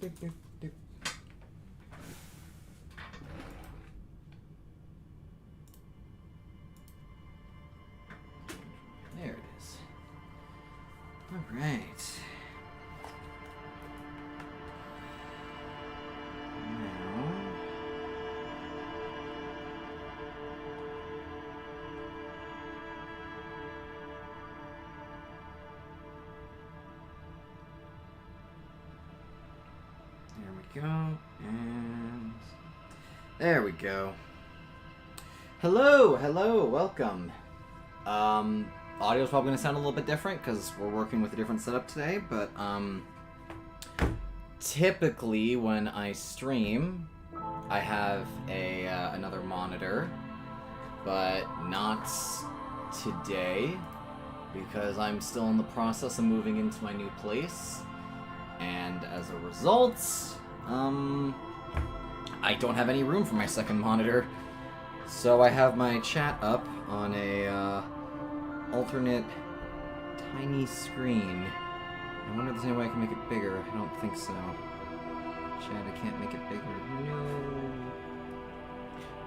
There it is. All right. Go, and there we go. Hello, welcome. Audio's probably gonna sound a little bit different because we're working with a different setup today, but typically when I stream, I have another monitor, but not today because I'm still in the process of moving into my new place, and as a result, I don't have any room for my second monitor, so I have my chat up on a alternate tiny screen. I wonder if there's any way I can make it bigger. I don't think so. Chat, I can't make it bigger. No.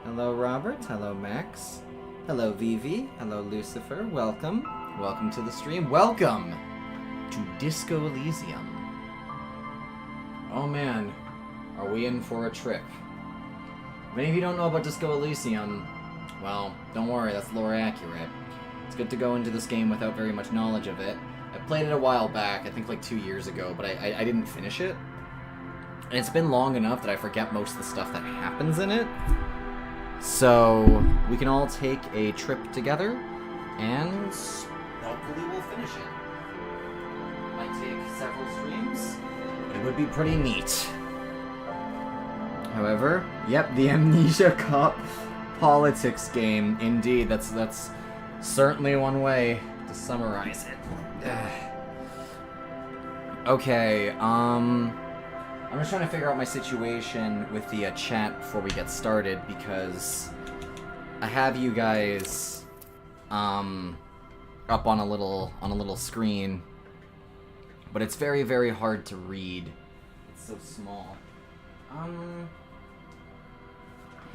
Hello, Robert. Hello, Max. Hello, Vivi. Hello, Lucifer. Welcome. Welcome to the stream. Welcome to Disco Elysium. Oh man, are we in for a trip? If any of you don't know about Disco Elysium, well, don't worry, that's lore accurate. It's good to go into this game without very much knowledge of it. I played it a while back, I think like 2 years ago, but I didn't finish it. And it's been long enough that I forget most of the stuff that happens in it. So, we can all take a trip together, and hopefully we'll finish it. Might take several streams. It would be pretty neat. However, yep, the Amnesia Cop politics game. Indeed, that's certainly one way to summarize it. Okay, I'm just trying to figure out my situation with the chat before we get started, because I have you guys up on a little screen, but it's very, very hard to read. It's so small.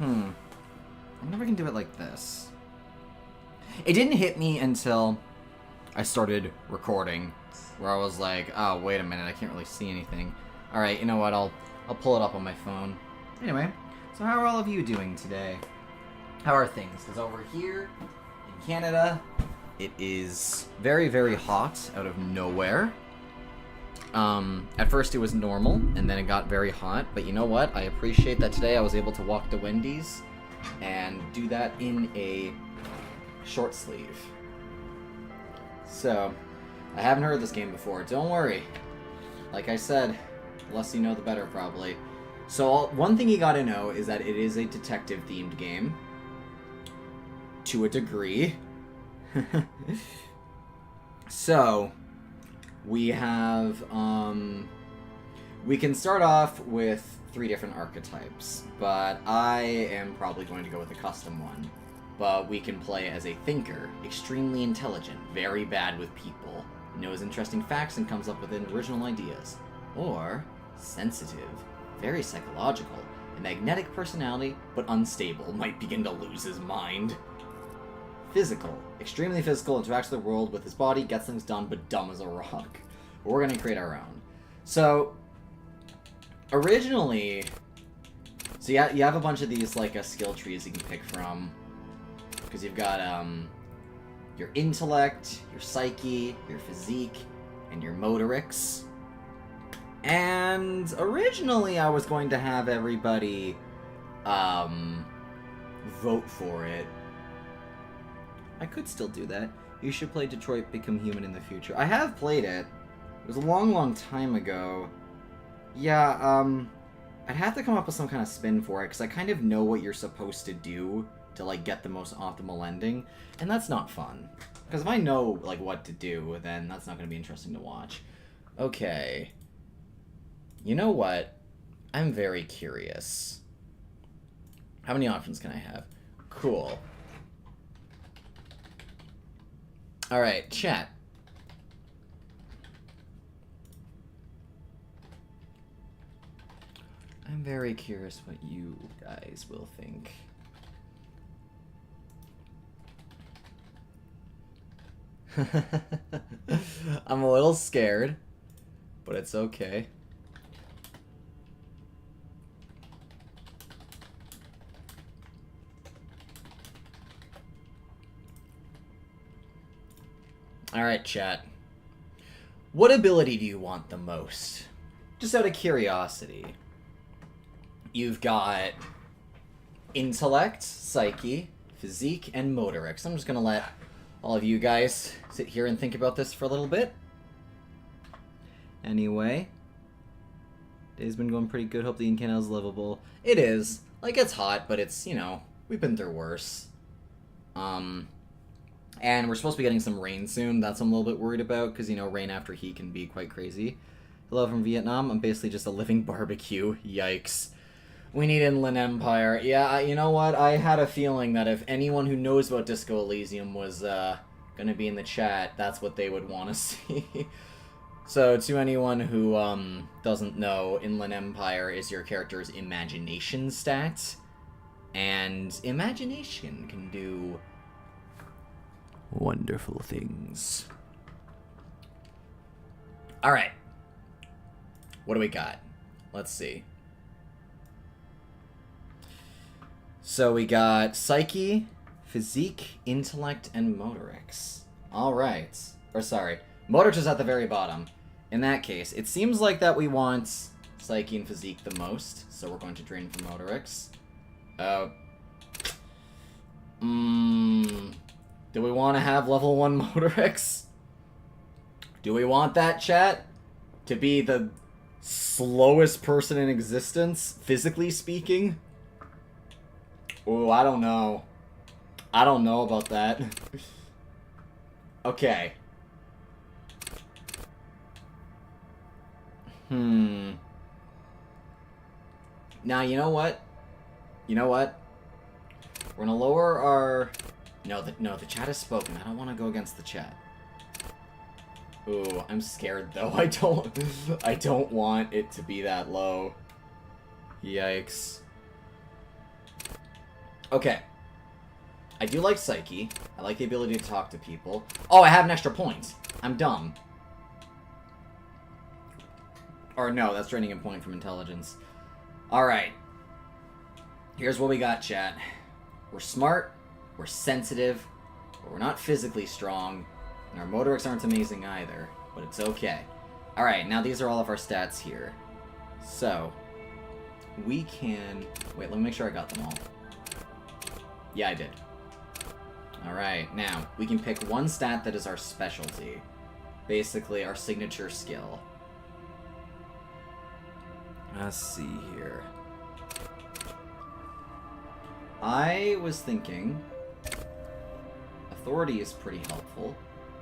I wonder if I can do it like this. It didn't hit me until I started recording, where I was like, oh, wait a minute, I can't really see anything. Alright, you know what, I'll pull it up on my phone. Anyway, so how are all of you doing today? How are things? Because over here in Canada, it is very, very hot out of nowhere. At first it was normal, and then it got very hot, but you know what? I appreciate that today I was able to walk to Wendy's and do that in a short sleeve. So, I haven't heard this game before. Don't worry. Like I said, the less you know, the better, probably. So, one thing you gotta know is that it is a detective-themed game. To a degree. So, we have, we can start off with 3 different archetypes, but I am probably going to go with a custom one. But we can play as a thinker, extremely intelligent, very bad with people, knows interesting facts and comes up with original ideas. Or, sensitive, very psychological, a magnetic personality, but unstable, might begin to lose his mind. Physical, extremely physical, interacts with the world with his body, gets things done, but dumb as a rock. We're gonna create our own. So, originally, so you have a bunch of these, like, skill trees you can pick from. Because you've got, your intellect, your psyche, your physique, and your motorics. And originally I was going to have everybody, vote for it. I could still do that. You should play Detroit Become Human in the future. I have played it. It was a long, long time ago. Yeah, I'd have to come up with some kind of spin for it, because I kind of know what you're supposed to do to, like, get the most optimal ending, and that's not fun. Because if I know, like, what to do, then that's not going to be interesting to watch. Okay. You know what? I'm very curious. How many options can I have? Cool. Alright, chat. I'm very curious what you guys will think. I'm a little scared, but it's okay. Alright, chat. What ability do you want the most? Just out of curiosity. You've got intellect, psyche, physique, and motorics. I'm just gonna let all of you guys sit here and think about this for a little bit. Anyway. Day's been going pretty good. Hope the incanal is livable. It is. Like, it's hot, but it's, you know, we've been through worse. And we're supposed to be getting some rain soon. That's what I'm a little bit worried about, because, you know, rain after heat can be quite crazy. Hello from Vietnam. I'm basically just a living barbecue. Yikes. We need Inland Empire. Yeah, you know what? I had a feeling that if anyone who knows about Disco Elysium was gonna be in the chat, that's what they would want to see. So, to anyone who doesn't know, Inland Empire is your character's imagination stat. And imagination can do wonderful things. Alright. What do we got? Let's see. So we got Psyche, Physique, Intellect, and Motorics. Alright. Or sorry, Motorics is at the very bottom. In that case, it seems like that we want Psyche and Physique the most, so we're going to drain from Motorics. Do we want to have level 1 Motorics? Do we want that, chat? To be the slowest person in existence, physically speaking? Ooh, I don't know. I don't know about that. Okay. Now, you know what? You know what? We're gonna lower our... No, the chat has spoken. I don't want to go against the chat. Ooh, I'm scared though. I don't want it to be that low. Yikes. Okay. I do like Psyche. I like the ability to talk to people. Oh, I have an extra point. I'm dumb. Or no, that's draining a point from intelligence. Alright. Here's what we got, chat. We're smart. We're sensitive, but we're not physically strong, and our motorics aren't amazing either, but it's okay. Alright, now these are all of our stats here. So, we can... Wait, let me make sure I got them all. Yeah, I did. Alright, now, we can pick one stat that is our specialty. Basically, our signature skill. Let's see here. I was thinking... Authority is pretty helpful.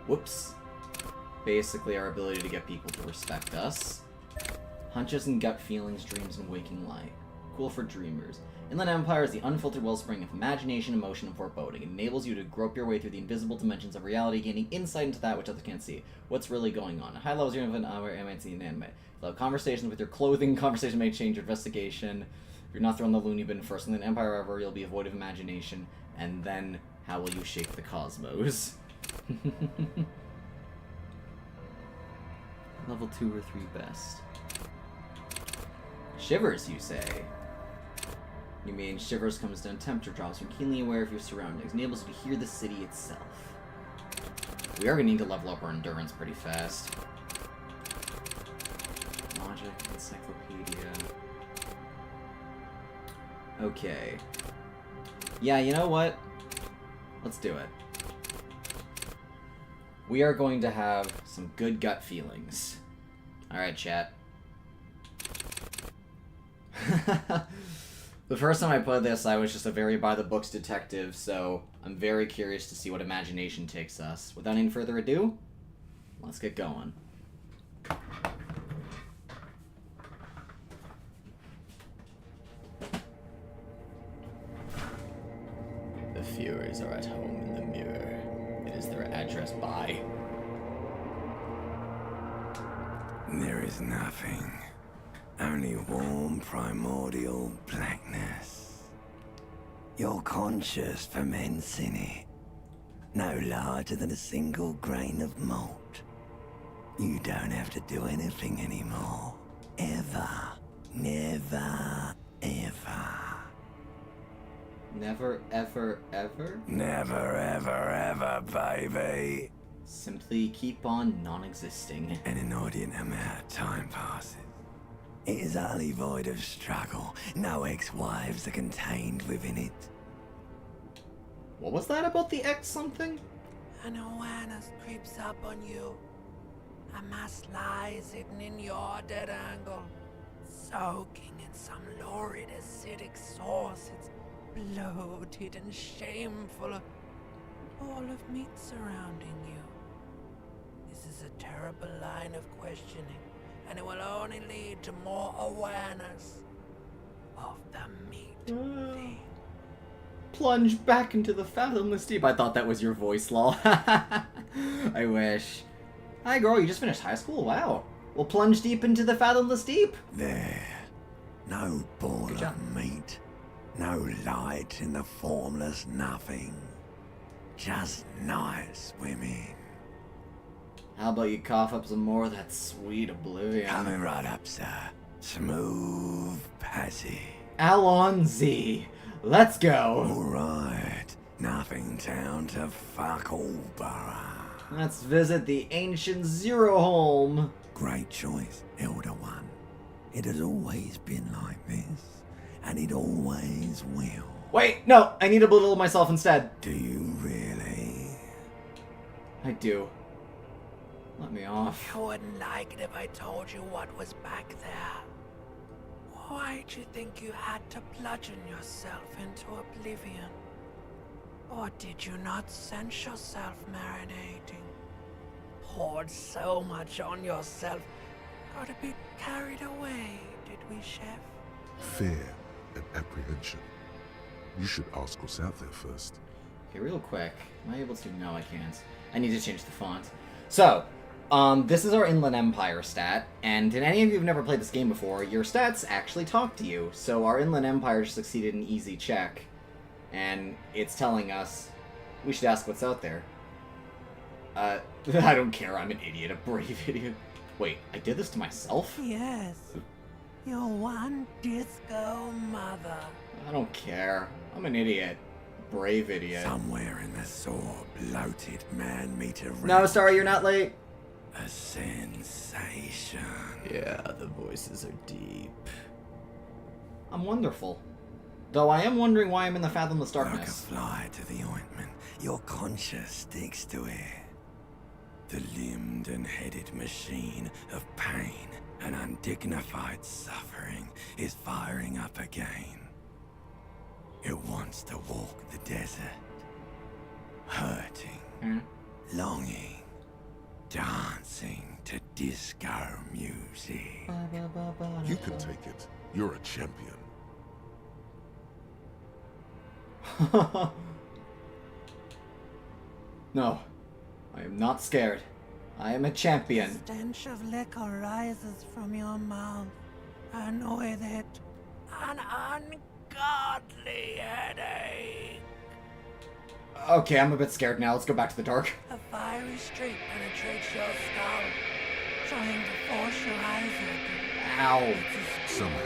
Whoops. Basically, our ability to get people to respect us. Hunches and gut feelings, dreams, and waking light. Cool for dreamers. Inland Empire is the unfiltered wellspring of imagination, emotion, and foreboding. It enables you to grope your way through the invisible dimensions of reality, gaining insight into that which others can't see. What's really going on? High levels of an hour MIT and anime. You'll have conversations with your clothing. Conversation may change your investigation. If you're not thrown the loony bin first. Inland Empire, however, you'll be void of imagination. And then, how will you shape the cosmos? Level 2 or 3 best. Shivers, you say? You mean Shivers comes down temperature drops. You're keenly aware of your surroundings. Enables you to hear the city itself. We are going to need to level up our endurance pretty fast. Logic, encyclopedia. Okay. Yeah, you know what? Let's do it. We are going to have some good gut feelings. Alright, chat. The first time I played this, I was just a very by-the-books detective, so I'm very curious to see what imagination takes us. Without any further ado, let's get going. The Furies are at home in the mirror. It is their address by... There is nothing Only warm primordial blackness. You're conscious ferments in it. No larger than a single grain of malt. You don't have to do anything anymore. Ever. Never, ever. Never, ever, ever? Never, ever, ever, baby. Simply keep on non-existing. An inordinate amount of time passes. It is utterly void of struggle. No ex-wives are contained within it. What was that about the X something? An awareness creeps up on you. A mass lies hidden in your dead angle, soaking in some lurid acidic source. It's bloated and shameful. A ball of meat surrounding you. This is a terrible line of questioning, and it will only lead to more awareness of the meat thing. Plunge back into the fathomless deep. I thought that was your voice, lol. I wish. Hi, girl, you just finished high school? Wow. We'll plunge deep into the fathomless deep. There. No ball Good job. of meat. No light in the formless nothing. Just night swimming. How about you cough up some more of that sweet oblivion? Coming right up, sir. Smooth passage. Alonzi. Let's go. Alright. Nothing town to fuck all borough. Let's visit the ancient Zero home. Great choice, Elder One. It has always been like this, and it always will. Wait, no, I need to belittle myself instead. Do you really? I do. Let me off. You wouldn't like it if I told you what was back there. Why'd you think you had to bludgeon yourself into oblivion? Or did you not sense yourself marinating? Poured so much on yourself, got a bit carried away, did we, Chef? Fear and apprehension. You should ask what's out there first. Okay, real quick. Am I able to? No, I can't. I need to change the font. So, this is our Inland Empire stat, and to any of you who've never played this game before, your stats actually talk to you. So our Inland Empire succeeded an easy check, and it's telling us we should ask what's out there. I don't care, I'm an idiot, a brave idiot. Wait, I did this to myself? Yes. Your one disco mother. I don't care. I'm an idiot. Brave idiot. Somewhere in the sore, bloated man-meter ring. No, sorry, you're not late. A sensation. Yeah, the voices are deep. I'm wonderful. Though I am wondering why I'm in the fathomless Like a darkness. fly to the ointment, your conscience sticks to it. The limbed and headed machine of pain and undignified suffering is firing up again. It wants to walk the desert, hurting, longing, dancing to disco music. You can take it. You're a champion. No, I am not scared. I am a champion. Stench of liquor rises from your mouth, and with it, an ungodly headache. Okay, I'm a bit scared now. Let's go back to the dark. A fiery streak penetrates your skull, trying to force your eyes open. Ow. Somehow,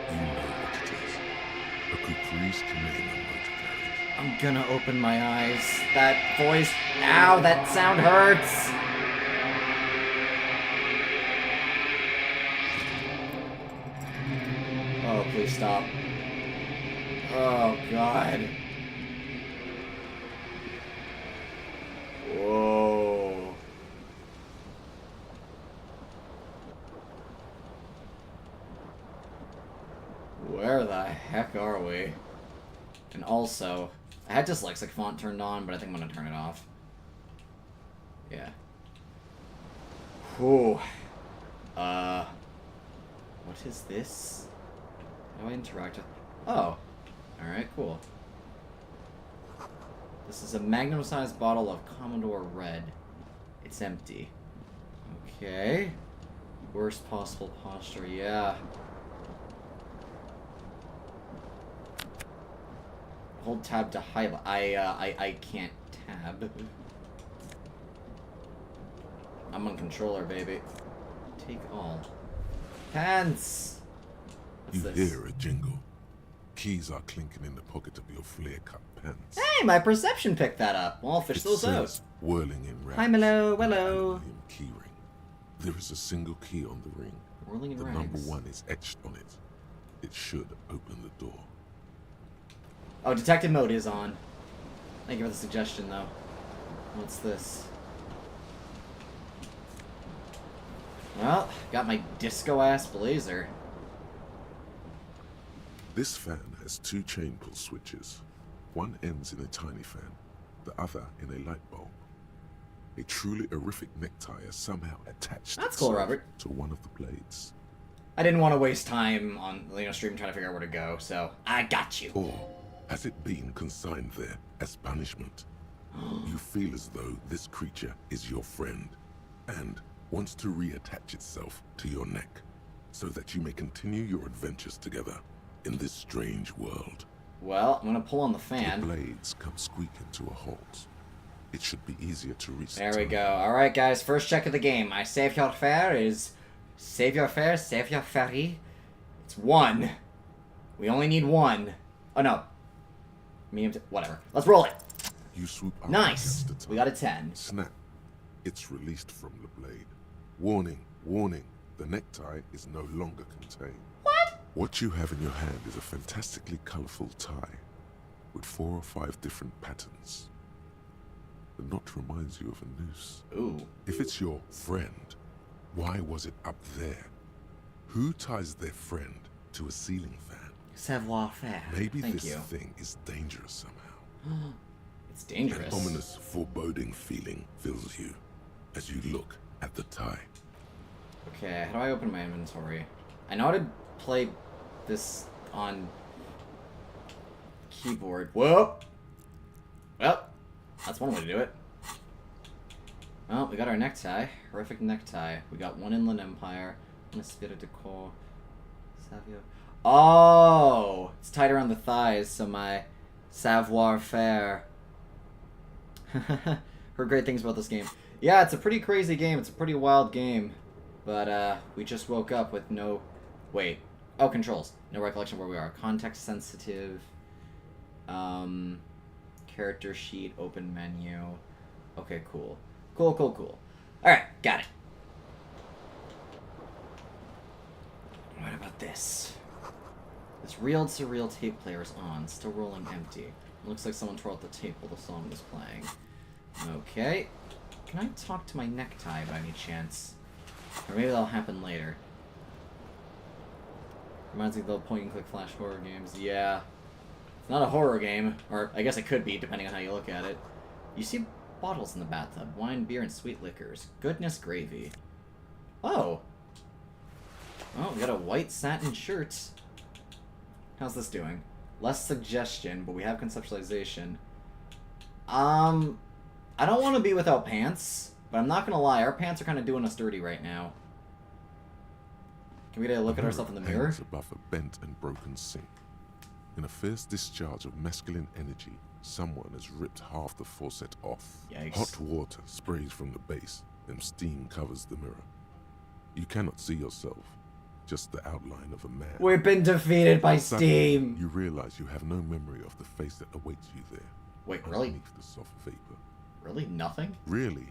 you know what it is. A caprice committing a motor carriage. I'm gonna open my eyes. That voice. Ow, that sound hurts. Oh, please stop. Oh, God. Whoa. Where the heck are we? And also, I had dyslexic font turned on, but I think I'm gonna turn it off. Yeah. Whew. What is this? How do I interact with... Oh. Alright, cool. This is a magnum-sized bottle of Commodore Red. It's empty. Okay. Worst possible posture, yeah. Hold tab to highlight. I can't tab. I'm on controller, baby. Take all. Pants! What's You this? hear a jingle. Keys are clinking in the pocket of your flare-cut pants. Hey, my perception picked that up. Well, I'll fish It those out. says, whirling in rags. Hi, Mello, an hello. aluminium key ring. There is a single key on the ring. Whirling in The rags. number 1 is etched on it. It should open the door. Oh, detective mode is on. Thank you for the suggestion, though. What's this? Well, got my disco-ass blazer. This fan has 2 chain pull switches. One ends in a tiny fan, the other in a light bulb. A truly horrific necktie is somehow attached That's cool, itself Robert. to one of the blades. I didn't want to waste time on stream trying to figure out where to go, so I got you. Or has it been consigned there as punishment? You feel as though this creature is your friend and wants to reattach itself to your neck so that you may continue your adventures together in this strange world. Well, I'm gonna pull on the The fan. blades come squeaking to a halt. It should be easier to reach. There we go. Alright, guys, first check of the game. My save your fare is... Save your fare, save your ferry. It's 1. We only need 1. Oh, no. Whatever. Let's roll it. You swoop up Nice. against the We got a 10. Snap. It's released from the blade. Warning, warning. The necktie is no longer contained. What you have in your hand is a fantastically colorful tie with 4 or 5 different patterns. The knot reminds you of a noose. Ooh. If it's your friend, why was it up there? Who ties their friend to a ceiling fan? Savoir faire. Maybe Thank this you. thing is dangerous somehow. It's An dangerous. ominous, foreboding feeling fills you as you look at the tie. Okay, how do I open my inventory? I know how to play this on keyboard. Whoa! Well, that's one way to do it. Well, we got our necktie. Horrific necktie. We got 1 Inland Empire. 1 Spirit de Corps. Savio. Oh! It's tied around the thighs, so my savoir faire. Heard great things about this game. Yeah, it's a pretty crazy game. It's a pretty wild game. But, we just woke up with no... Wait. Oh, controls. No recollection of where we are. Context sensitive. Character sheet, open menu. Okay, cool. Cool. Alright, got it. What about this? This real surreal tape player is on, still rolling empty. Looks like someone tore out the tape while the song was playing. Okay. Can I talk to my necktie by any chance? Or maybe that'll happen later. Reminds me of the point-and-click flash horror games. Yeah. It's not a horror game. Or, I guess it could be, depending on how you look at it. You see bottles in the bathtub. Wine, beer, and sweet liquors. Goodness gravy. Oh. Oh, we got a white satin shirt. How's this doing? Less suggestion, but we have conceptualization. I don't want to be without pants, but I'm not gonna lie, our pants are kind of doing us dirty right now. Can we get a look at ourselves in the mirror? Hangs above a bent and broken sink. In a fierce discharge of masculine energy, someone has ripped half the faucet off. Yikes. Hot water sprays from the base, and steam covers the mirror. You cannot see yourself, just the outline of a man. We've been defeated by Suddenly, steam! you realize you have no memory of the face that awaits you there. Wait, really? Underneath the soft vapor. Really? Nothing? Really,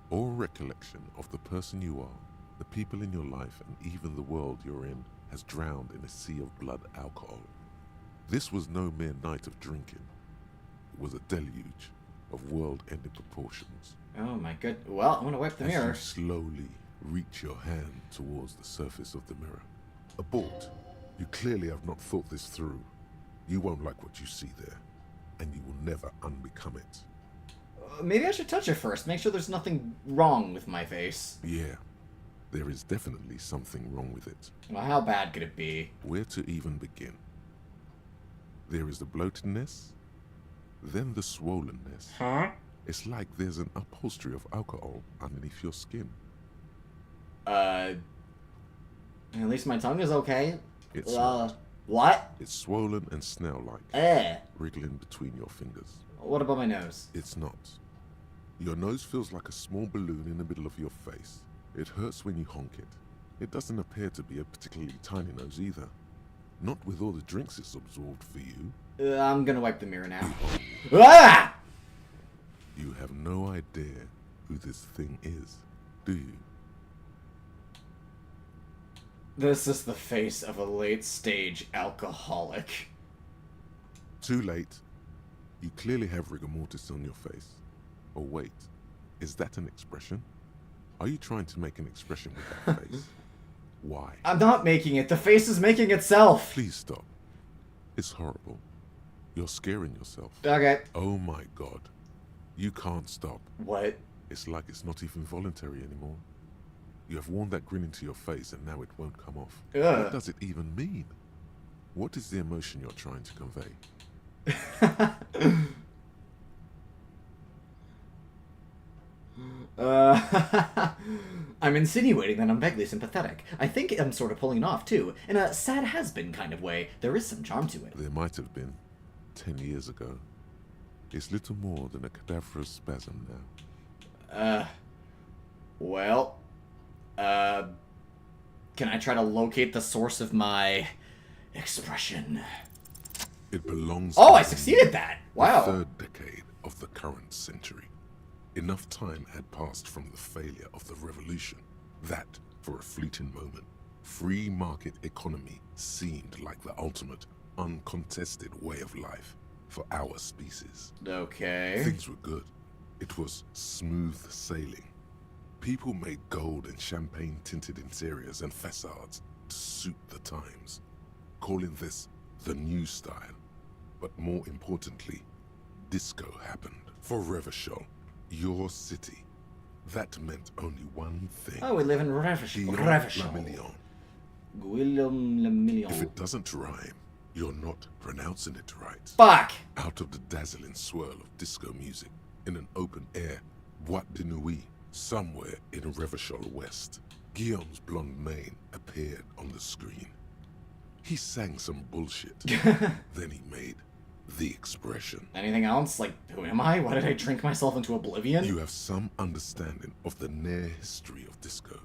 or recollection of the person you are, the people in your life, and even the world you're in, has drowned in a sea of blood alcohol. This was no mere night of drinking. It was a deluge of world-ending proportions. Oh my good. Well, I'm gonna wipe the As mirror. you slowly reach your hand towards the surface of the mirror. Abort. You clearly have not thought this through. You won't like what you see there, and you will never unbecome it. Maybe I should touch it first. Make sure there's nothing wrong with my face. Yeah, there is definitely something wrong with it. Well, how bad could it be? Where to even begin? There is the bloatedness, then the swollenness. Huh? It's like there's an upholstery of alcohol underneath your skin. At least my tongue is okay. It's not. What? It's swollen and snail-like, wriggling between your fingers. What about my nose? It's not. Your nose feels like a small balloon in the middle of your face. It hurts when you honk it. It doesn't appear to be a particularly tiny nose either. Not with all the drinks it's absorbed for you. I'm gonna wipe the mirror now. Ah! You have no idea who this thing is, do you? This is the face of a late-stage alcoholic. Too late. You clearly have rigor mortis on your face. Oh wait, is that an expression? Are you trying to make an expression with that face? Why? I'm not making it. The face is making itself. Please stop. It's horrible. You're scaring yourself. Okay. Oh my god. You can't stop. What? It's like it's not even voluntary anymore. You have worn that grin into your face and now it won't come off. Ugh. What does it even mean? What is the emotion you're trying to convey? I'm insinuating that I'm vaguely sympathetic. I think I'm sort of pulling it off, too. In a sad has-been kind of way. There is some charm to it. There might have been 10 years ago. It's little more than a cadaverous spasm now. Well, can I try to locate the source of my expression? It belongs Oh, to I succeeded that! Wow. the third decade of the current century. Enough time had passed from the failure of the revolution that, for a fleeting moment, free market economy seemed like the ultimate, uncontested way of life for our species. Okay. Things were good. It was smooth sailing. People made gold and champagne-tinted interiors and facades to suit the times, calling this the new style. But more importantly, disco happened. For Revachol, your city, that meant only one thing. Oh, we live in Guillaume Revachol. Lamillion. Guillaume Lamillion. If it doesn't rhyme, you're not pronouncing it right. Fuck! Out of the dazzling swirl of disco music, in an open-air boîte de nuit, somewhere in Revachol West, Guillaume's blonde mane appeared on the screen. He sang some bullshit. Then he made the expression. Anything else? Like, who am I? Why did I drink myself into oblivion? You have some understanding of the near history of disco.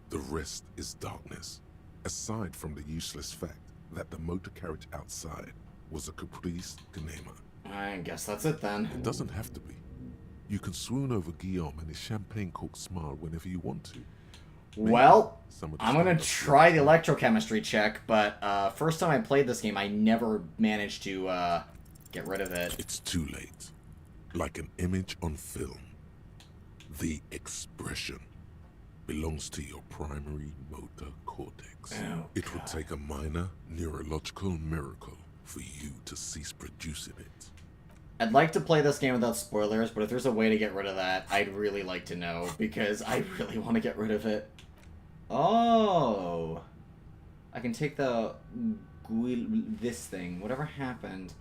The rest is darkness, aside from the useless fact that the motor carriage outside was a caprice Ganema. I guess that's it then. It doesn't have to be. You can swoon over Guillaume and his champagne-corked smile whenever you want to. Maybe Well, some of the I'm gonna stand-up try the players- electrochemistry check, but first time I played this game, I never managed to get rid of it. It's too late. Like an image on film. The expression belongs to your primary motor cortex. Oh, It would take a minor neurological miracle for you to cease producing it. I'd like to play this game without spoilers, but if there's a way to get rid of that, I'd really like to know, because I really want to get rid of it. Oh. I can take this thing. Whatever happened.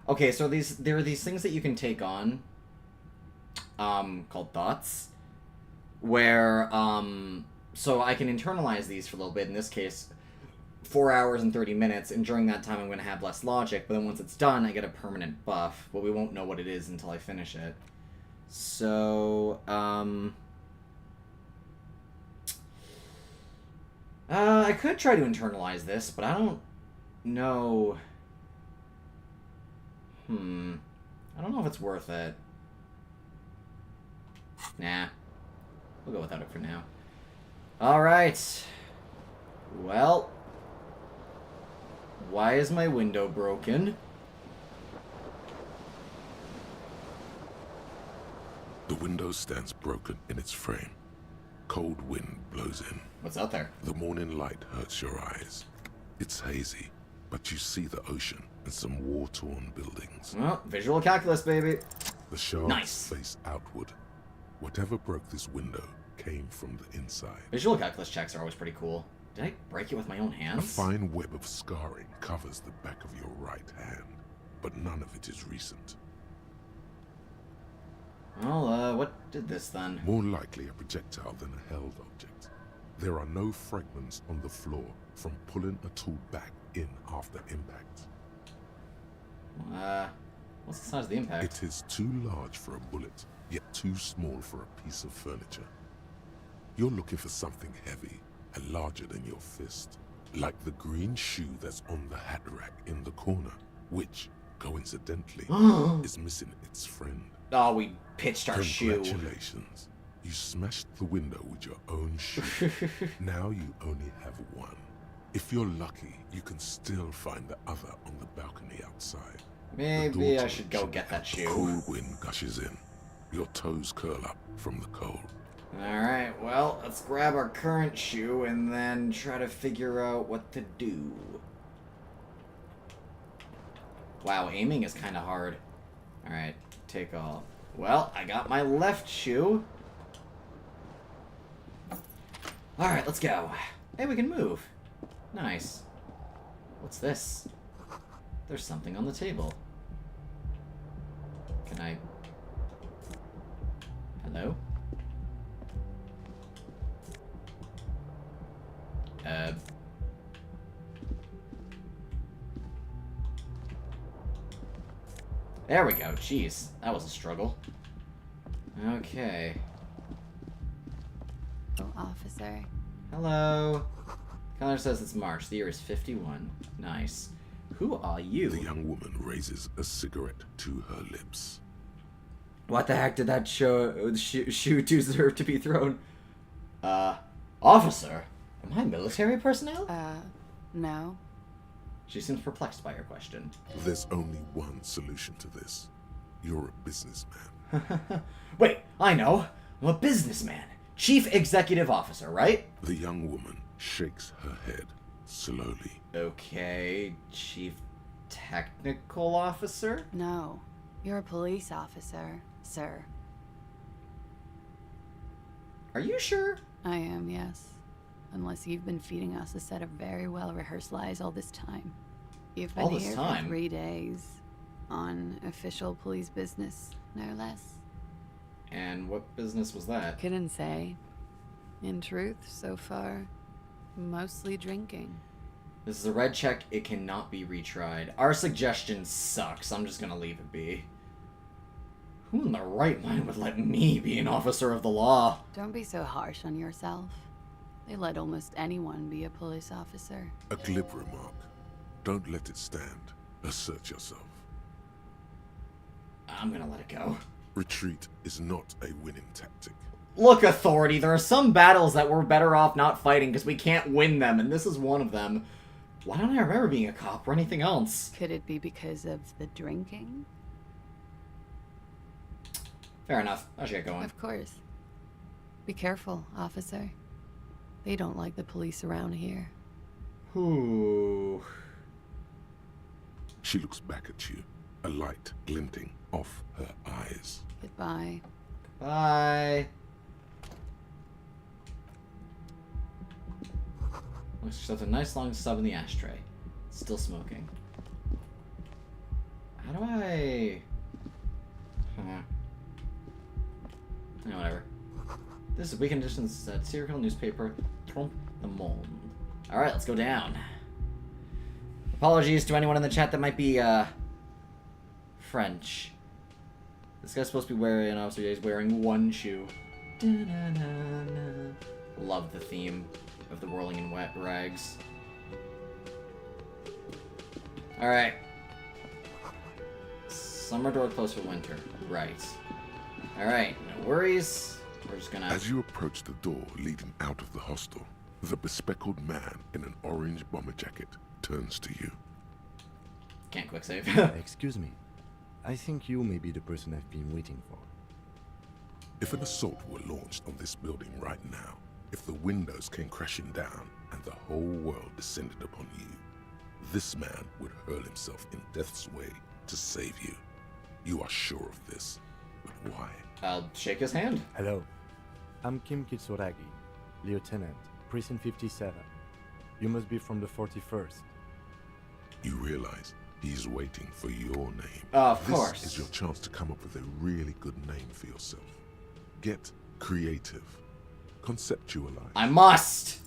Okay, so there are these things that you can take on, called thoughts, where, so I can internalize these for a little bit. In this case, 4 hours and 30 minutes, and during that time I'm going to have less logic, but then once it's done, I get a permanent buff, but we won't know what it is until I finish it. So, I could try to internalize this, but I don't know. I don't know if it's worth it. Nah. We'll go without it for now. Alright. Well. Why is my window broken? The window stands broken in its frame. Cold wind blows in. What's out there? The morning light hurts your eyes. It's hazy, but you see the ocean and some war-torn buildings. Well, visual calculus, baby. The shards Nice. face outward. Whatever broke this window came from the inside. Visual calculus checks are always pretty cool. Did I break it with my own A hands? fine web of scarring covers the back of your right hand, but none of it is recent. Well, what did this then? More likely a projectile than a held object. There are no fragments on the floor from pulling a tool back in after impact. What's the size of the impact? It is too large for a bullet, yet too small for a piece of furniture. You're looking for something heavy and larger than your fist, like the green shoe that's on the hat rack in the corner, which, coincidentally, is missing its friend. Oh, we pitched our shoe. Congratulations. You smashed the window with your own shoe. Now you only have one. If you're lucky, you can still find the other on the balcony outside. Maybe I should go get that shoe. Cool wind gushes in. Your toes curl up from the cold. Alright, well, let's grab our current shoe and then try to figure out what to do. Wow, aiming is kind of hard. Alright, take off. Well, I got my left shoe. Alright, let's go. Hey, we can move. Nice. What's this? There's something on the table. Can I... Hello? There we go. Jeez, that was a struggle. Okay. Oh, officer. Hello. Calendar says it's March. The year is 51. Nice. Who are you? The young woman raises a cigarette to her lips. What the heck did that shoe deserve to be thrown? Officer? Am I military personnel? No. She seems perplexed by your question. There's only one solution to this. You're a businessman. Wait, I know. I'm a businessman. Chief Executive Officer, right? The young woman shakes her head slowly. Okay, Chief Technical Officer? No. You're a police officer, sir. Are you sure? I am, yes. Unless you've been feeding us a set of very well-rehearsed lies all this time. You've been All this here time? for 3 days. On official police business, no less. And what business was that? Couldn't say. In truth, so far, mostly drinking. This is a red check. It cannot be retried. Our suggestion sucks. I'm just gonna leave it be. Who in the right mind would let me be an officer of the law? Don't be so harsh on yourself. They let almost anyone be a police officer. A glib remark. Don't let it stand. Assert yourself. I'm gonna let it go. Retreat is not a winning tactic. Look, Authority, there are some battles that we're better off not fighting because we can't win them, and this is one of them. Why don't I remember being a cop or anything else? Could it be because of the drinking? Fair enough. I should get going. Of course. Be careful, officer. They don't like the police around here. Ooh. She looks back at you, a light glinting off her eyes. Goodbye. Bye. Looks like a nice long stub in the ashtray. Still smoking. How do I... Yeah, whatever. This is Weekend Edition's satirical newspaper, Trompe le Monde. Alright, let's go down. Apologies to anyone in the chat that might be, French. This guy's supposed to be wearing, obviously he's wearing one shoe. Love the theme of the whirling in wet rags. Alright. Summer door closed for winter. Right. Alright, no worries. We're just gonna... As you approach the door leading out of the hostel, the bespectacled man in an orange bomber jacket turns to you. Can't quick save. Excuse me. I think you may be the person I've been waiting for. If an assault were launched on this building right now, if the windows came crashing down and the whole world descended upon you, this man would hurl himself in death's way to save you. You are sure of this, but why? I'll shake his hand. Hello. I'm Kim Kitsuragi, Lieutenant, Prison 57. You must be from the 41st. You realize he's waiting for your name. Of This course. is your chance to come up with a really good name for yourself. Get creative. Conceptualize. I must!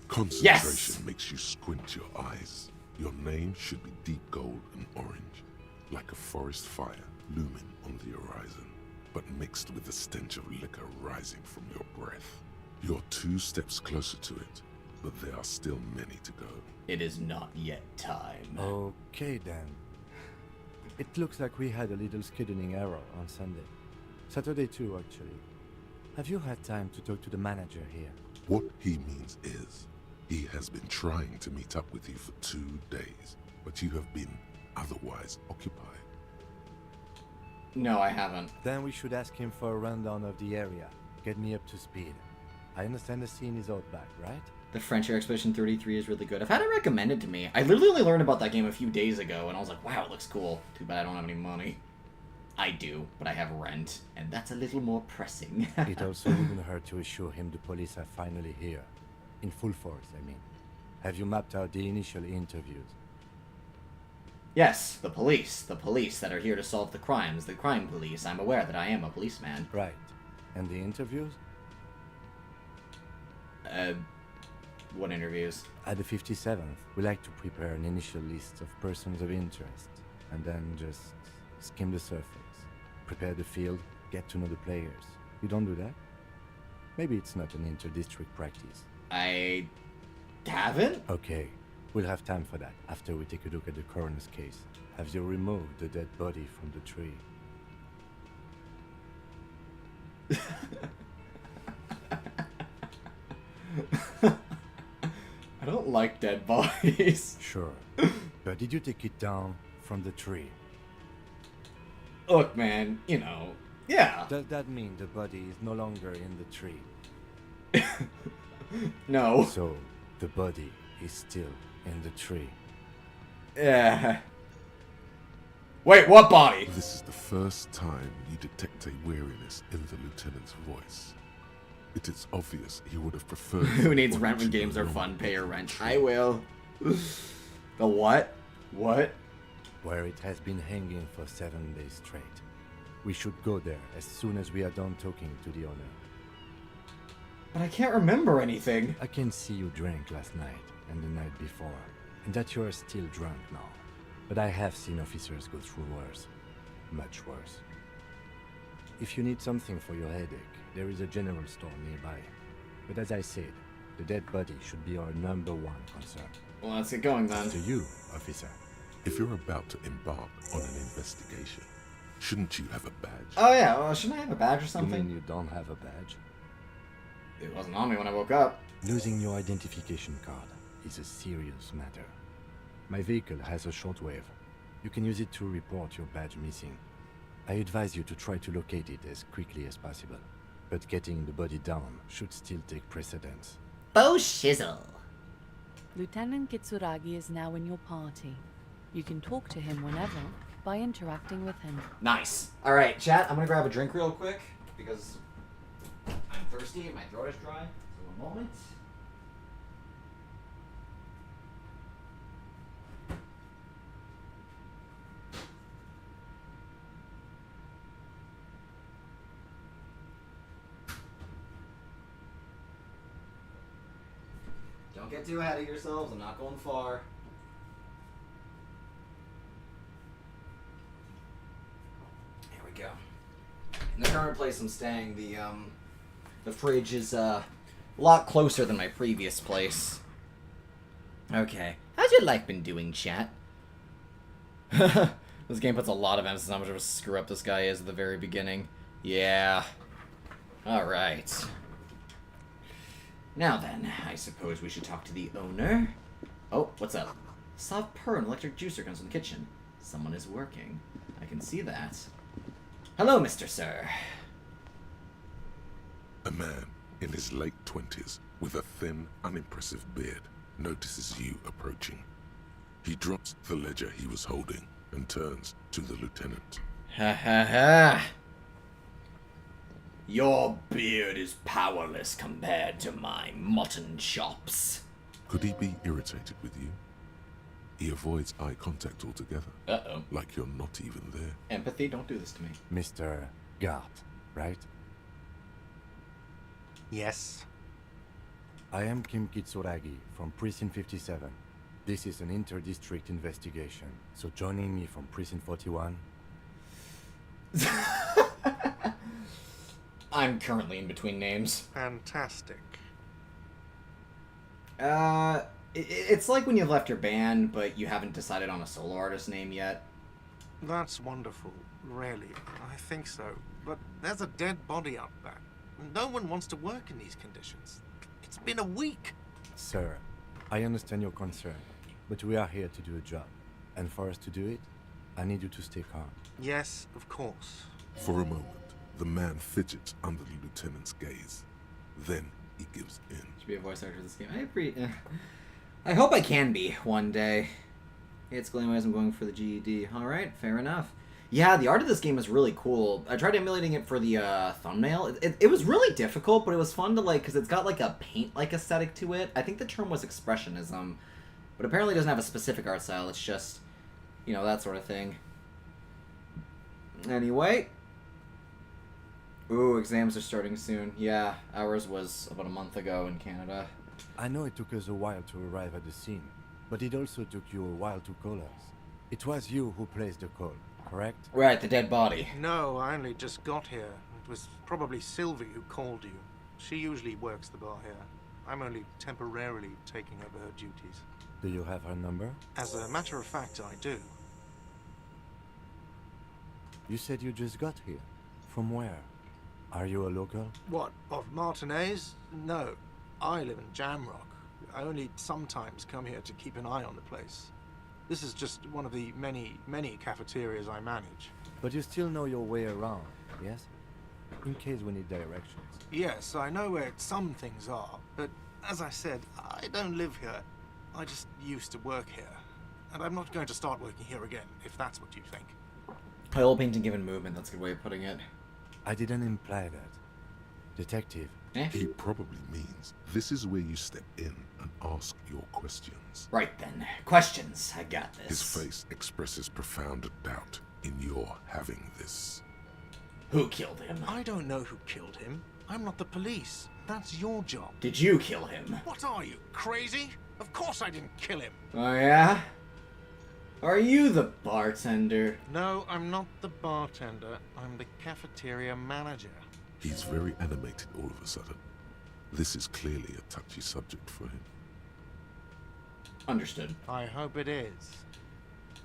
Concentration Yes! makes you squint your eyes. Your name should be deep gold and orange, like a forest fire looming on the horizon, but mixed with the stench of liquor rising from your breath. You're 2 steps closer to it, but there are still many to go. It is not yet time. Okay then. It looks like we had a little scheduling error on Sunday. Saturday too, actually. Have you had time to talk to the manager here? What he means is, he has been trying to meet up with you for 2 days, but you have been otherwise occupied. No, I haven't. Then we should ask him for a rundown of the area. Get me up to speed. I understand the scene is out back, right? The Frontier Expedition 33 is really good. I've had it recommended to me. I literally only learned about that game a few days ago, and I was like, wow, it looks cool. Too bad I don't have any money. I do, but I have rent, and that's a little more pressing. It also wouldn't hurt to assure him the police are finally here. In full force, I mean. Have you mapped out the initial interviews? Yes, the police. The police that are here to solve the crimes. The crime police. I'm aware that I am a policeman. Right. And the interviews? What interviews? At the 57th, we like to prepare an initial list of persons of interest, and then just skim the surface. Prepare the field, get to know the players. You don't do that? Maybe it's not an inter-district practice. I haven't? Okay, we'll have time for that after we take a look at the coroner's case. Have you removed the dead body from the tree? I don't like dead bodies. Sure. But did you take it down from the tree? Look, man, you know, yeah. Does that mean the body is no longer in the tree? No. So, the body is still in the tree. Yeah. Wait, what body? This is the first time you detect a weariness in the lieutenant's voice. It is obvious he would have preferred... Who needs someone rent when to games no are longer fun? Pay your be rent. true. I will. The what? What? Where it has been hanging for 7 days straight. We should go there as soon as we are done talking to the owner. But I can't remember anything. I can see you drank last night and the night before, and that you are still drunk now. But I have seen officers go through worse. Much worse. If you need something for your headache, there is a general store nearby. But as I said, the dead body should be our #1 concern. Well, let's get going then. To you, officer. If you're about to embark on an investigation, shouldn't you have a badge? Oh yeah, well, shouldn't I have a badge or You something? mean you don't have a badge? It wasn't on me when I woke up. Losing your identification card is a serious matter. My vehicle has a shortwave. You can use it to report your badge missing. I advise you to try to locate it as quickly as possible. But getting the body down should still take precedence. Bo shizzle. Lieutenant Kitsuragi is now in your party. You can talk to him whenever by interacting with him. Nice. Alright, chat, I'm gonna grab a drink real quick because I'm thirsty and my throat is dry. So a moment. Don't get too ahead of yourselves. I'm not going far. Here we go. In the current place I'm staying, the fridge is a lot closer than my previous place. Okay. How's your life been doing, chat? This game puts a lot of emphasis on how much of a screw up this guy is at the very beginning. Yeah. Alright. Now then, I suppose we should talk to the owner. Oh, what's up? Soft purr and electric juicer comes from the kitchen. Someone is working. I can see that. Hello, Mr. Sir. A man in his late 20s with a thin, unimpressive beard notices you approaching. He drops the ledger he was holding and turns to the lieutenant. Ha ha ha! Your beard is powerless compared to my mutton chops. Could he be irritated with you? He avoids eye contact altogether, Uh-oh. like you're not even there. Empathy, don't do this to me. Mr. Gart, right? Yes. I am Kim Kitsuragi from Precinct 57. This is an inter-district investigation, so joining me from Precinct 41... I'm currently in between names. Fantastic. It's like when you've left your band, but you haven't decided on a solo artist name yet. That's wonderful, really. I think so. But there's a dead body out back. No one wants to work in these conditions. It's been a week. Sir, I understand your concern, but we are here to do a job. And for us to do it, I need you to stay calm. Yes, of course. For a moment, the man fidgets under the lieutenant's gaze. Then he gives in. Should be a voice actor for this game. I hope I can be one day. It's Glamwise, I'm going for the GED. Alright, fair enough. Yeah, the art of this game is really cool. I tried emulating it for the thumbnail. It was really difficult, but it was fun to like, because it's got like a paint-like aesthetic to it. I think the term was expressionism, but apparently it doesn't have a specific art style. It's just, you know, that sort of thing. Anyway. Ooh, exams are starting soon. Yeah, ours was about a month ago in Canada. I know it took us a while to arrive at the scene, but it also took you a while to call us. It was you who placed the call, correct? Right, the dead body. No, I only just got here. It was probably Sylvie who called you. She usually works the bar here. I'm only temporarily taking over her duties. Do you have her number? As a matter of fact, I do. You said you just got here. From where? Are you a local? What, of Martinez? No. I live in Jamrock. I only sometimes come here to keep an eye on the place. This is just one of the many, many cafeterias I manage. But you still know your way around, yes? In case we need directions. Yes, I know where some things are, but as I said, I don't live here. I just used to work here. And I'm not going to start working here again, if that's what you think. Oil painting given movement, that's a good way of putting it. I didn't imply that. Detective. Eh? He probably means this is where you step in and ask your questions. Right then. Questions. I got this. His face expresses profound doubt in your having this. Who killed him? I don't know who killed him. I'm not the police. That's your job. Did you kill him? What are you, crazy? Of course I didn't kill him. Oh yeah? Are you the bartender? No, I'm not the bartender. I'm the cafeteria manager. He's very animated all of a sudden. This is clearly a touchy subject for him. Understood. I hope it is.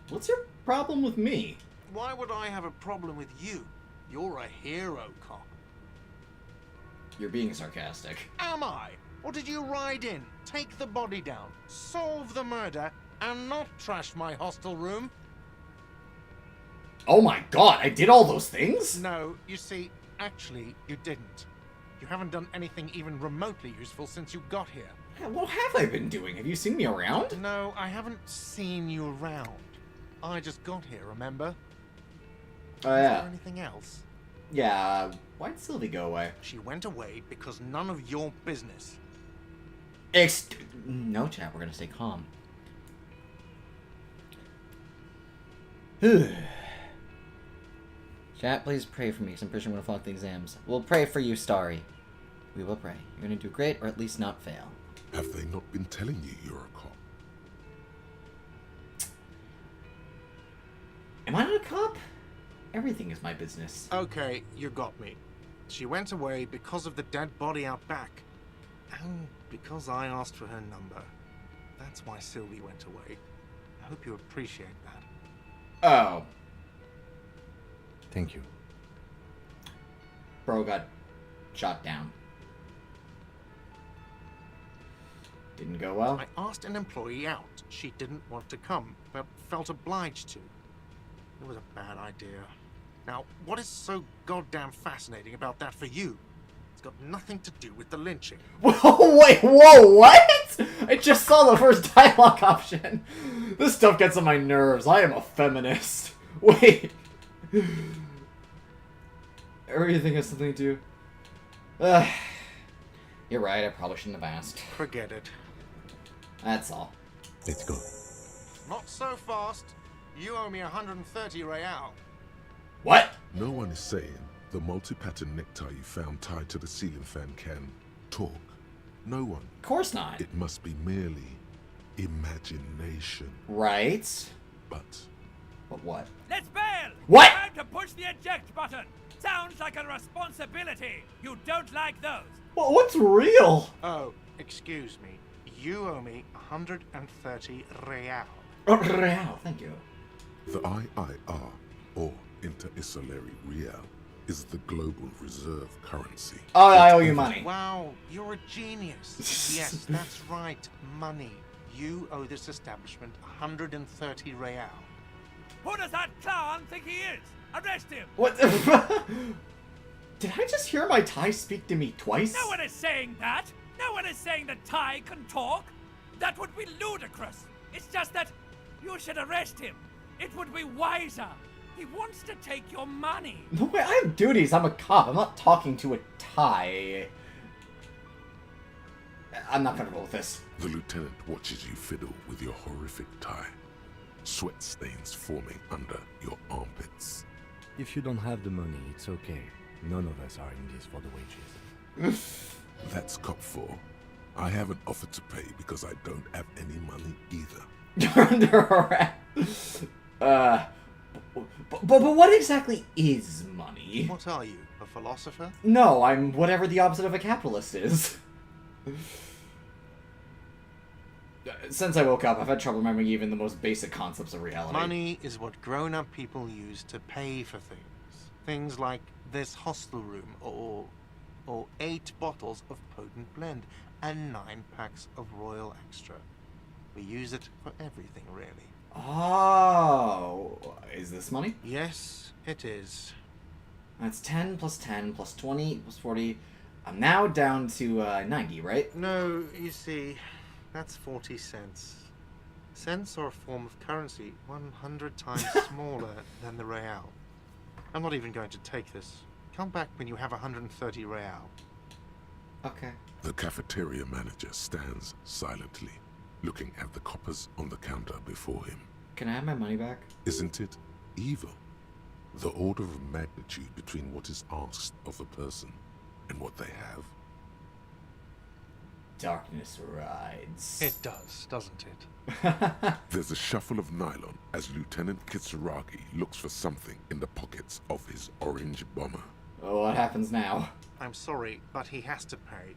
What's your problem with me? Why would I have a problem with you? You're a hero cop. You're being sarcastic. Am I? Or did you ride in, take the body down, solve the murder, and not trash my hostel room? Oh my god, I did all those things? No, you see, actually, you didn't. You haven't done anything even remotely useful since you got here. What have I been doing? Have you seen me around? No, I haven't seen you around. I just got here, remember? Oh Is yeah. there anything else? Yeah, why'd Sylvie go away? She went away because none of your business. No, chat, we're gonna stay calm. Chat, please pray for me, because I'm pretty sure I'm gonna flunk the exams. We'll pray for you, Starry. We will pray. You're gonna do great, or at least not fail. Have they not been telling you you're a cop? Am I not a cop? Everything is my business. Okay, you got me. She went away because of the dead body out back. And because I asked for her number. That's why Sylvie went away. I hope you appreciate that. Oh. Thank you. Bro got shot down. Didn't go well. I asked an employee out. She didn't want to come, but felt obliged to. It was a bad idea. Now, what is so goddamn fascinating about that for you? It's got nothing to do with the lynching. Whoa, wait, whoa, what? I just saw the first dialogue option. This stuff gets on my nerves. I am a feminist. Wait. Everything has something to do. You're right, I probably shouldn't have asked. Forget it. That's all. Let's go. Not so fast. You owe me 130 real. What? No one is saying the multi-pattern necktie you found tied to the ceiling fan can talk. No one. Of course not. It must be merely imagination. Right. But But what? Let's bail! What? Time to push the eject button! Sounds like a responsibility! You don't like those! Well, what's real? Oh, excuse me. You owe me 130 real. Oh, real, thank you. the IIR, or Inter-Isolary Real, is the global reserve currency. Oh, I owe you money. Wow, you're a genius. Yes, that's right. Money. You owe this establishment 130 real. Who does that clown think he is? Arrest him! What? Did I just hear my Thai speak to me twice? No one is saying that! No one is saying that Ty can talk! That would be ludicrous! It's just that you should arrest him! It would be wiser! He wants to take your money! No way, I have duties. I'm a cop. I'm not talking to a Thai. I'm not gonna roll with this. The lieutenant watches you fiddle with your horrific tie, sweat stains forming under your armpits. If you don't have the money, it's okay. None of us are in this for the wages. That's cop 4. I haven't offered to pay because I don't have any money either. You're under arrest. But what exactly is money? What are you, a philosopher? No, I'm whatever the opposite of a capitalist is. Since I woke up, I've had trouble remembering even the most basic concepts of reality. Money is what grown-up people use to pay for things. Things like this hostel room, or 8 bottles of potent blend, and 9 packs of Royal Extra. We use it for everything, really. Oh, is this money? Yes, it is. That's 10 plus 10 plus 20 plus 40. I'm now down to 90, right? No, you see, that's 40 cents. Cents are a form of currency 100 times smaller than the real. I'm not even going to take this. Come back when you have 130 real. Okay. The cafeteria manager stands silently, looking at the coppers on the counter before him. Can I have my money back? Isn't it evil? The order of magnitude between what is asked of a person and what they have. Darkness rides. It does, doesn't it? There's a shuffle of nylon as Lieutenant Kitsuragi looks for something in the pockets of his orange bomber. Oh, what happens now? I'm sorry, but he has to pay.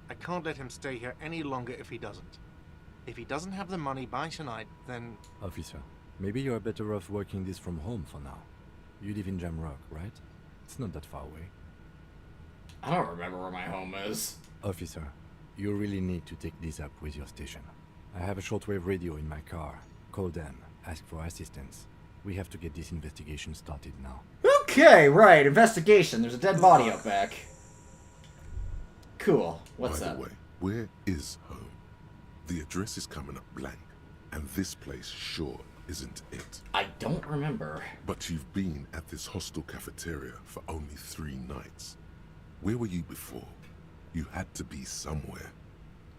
I can't let him stay here any longer if he doesn't. If he doesn't have the money by tonight, then... Officer, maybe you're better off working this from home for now. You live in Jamrock, right? It's not that far away. I don't remember where my home is. Officer, you really need to take this up with your station. I have a shortwave radio in my car. Call them, ask for assistance. We have to get this investigation started now. Okay, right, investigation. There's a dead body out back. Cool. What's By up? the way, where is home? The address is coming up blank, and this place sure isn't it. I don't remember. But you've been at this hostel cafeteria for only 3 nights. Where were you before? You had to be somewhere.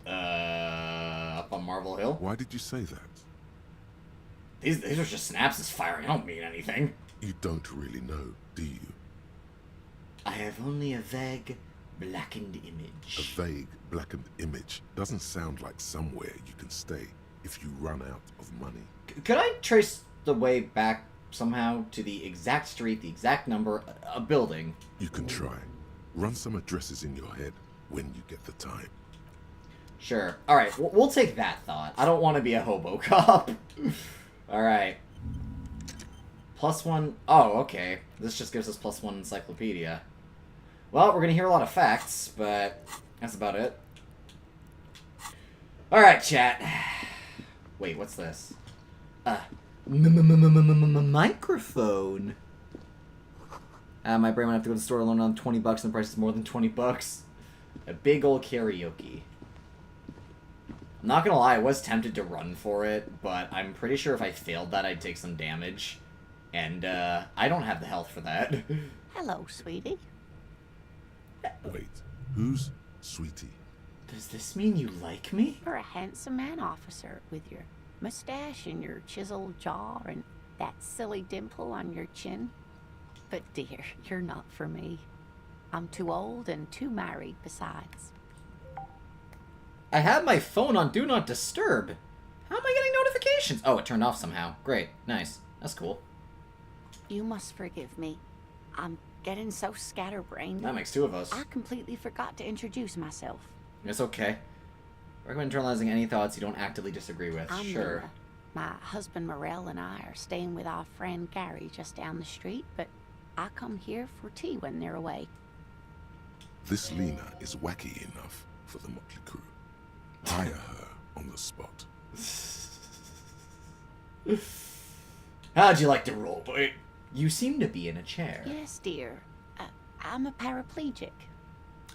Up on Marble Hill? Why did you say that? These are just synapses firing. I don't mean anything. You don't really know, do you? I have only a vague, blackened A image. vague, blackened image doesn't sound like somewhere you can stay if you run out of money. Could I trace the way back somehow to the exact street, the exact number, a building? You can try. Run some addresses in your head when you get the time. Sure. Alright, we'll take that thought. I don't want to be a hobo cop. Alright. +1. Oh, okay. This just gives us +1 encyclopedia. Well, we're going to hear a lot of facts, but that's about it. Alright, chat. Wait, what's this? Microphone. My brain might have to go to the store alone on $20 and the price is more than $20. A big old karaoke. I'm not gonna lie, I was tempted to run for it, but I'm pretty sure if I failed that, I'd take some damage. And, I don't have the health for that. Hello, sweetie. Wait, who's Sweetie? Does this mean you like me? You're a handsome man, officer, with your mustache and your chiseled jaw and that silly dimple on your chin. But dear, you're not for me. I'm too old and too married besides. I have my phone on Do Not Disturb. How am I getting notifications? Oh, it turned off somehow. Great. Nice. That's cool. You must forgive me. I'm getting so scatterbrained. That makes two of us. I completely forgot to introduce myself. It's okay. Recommend internalizing any thoughts you don't actively disagree with. I'm Sure. Luna. My husband Morel and I are staying with our friend Gary just down the street, but I come here for tea when they're away. This Lena is wacky enough for the motley crew. Hire her on the spot. How'd you like to roll, boy? You seem to be in a chair. Yes, dear. I'm a paraplegic.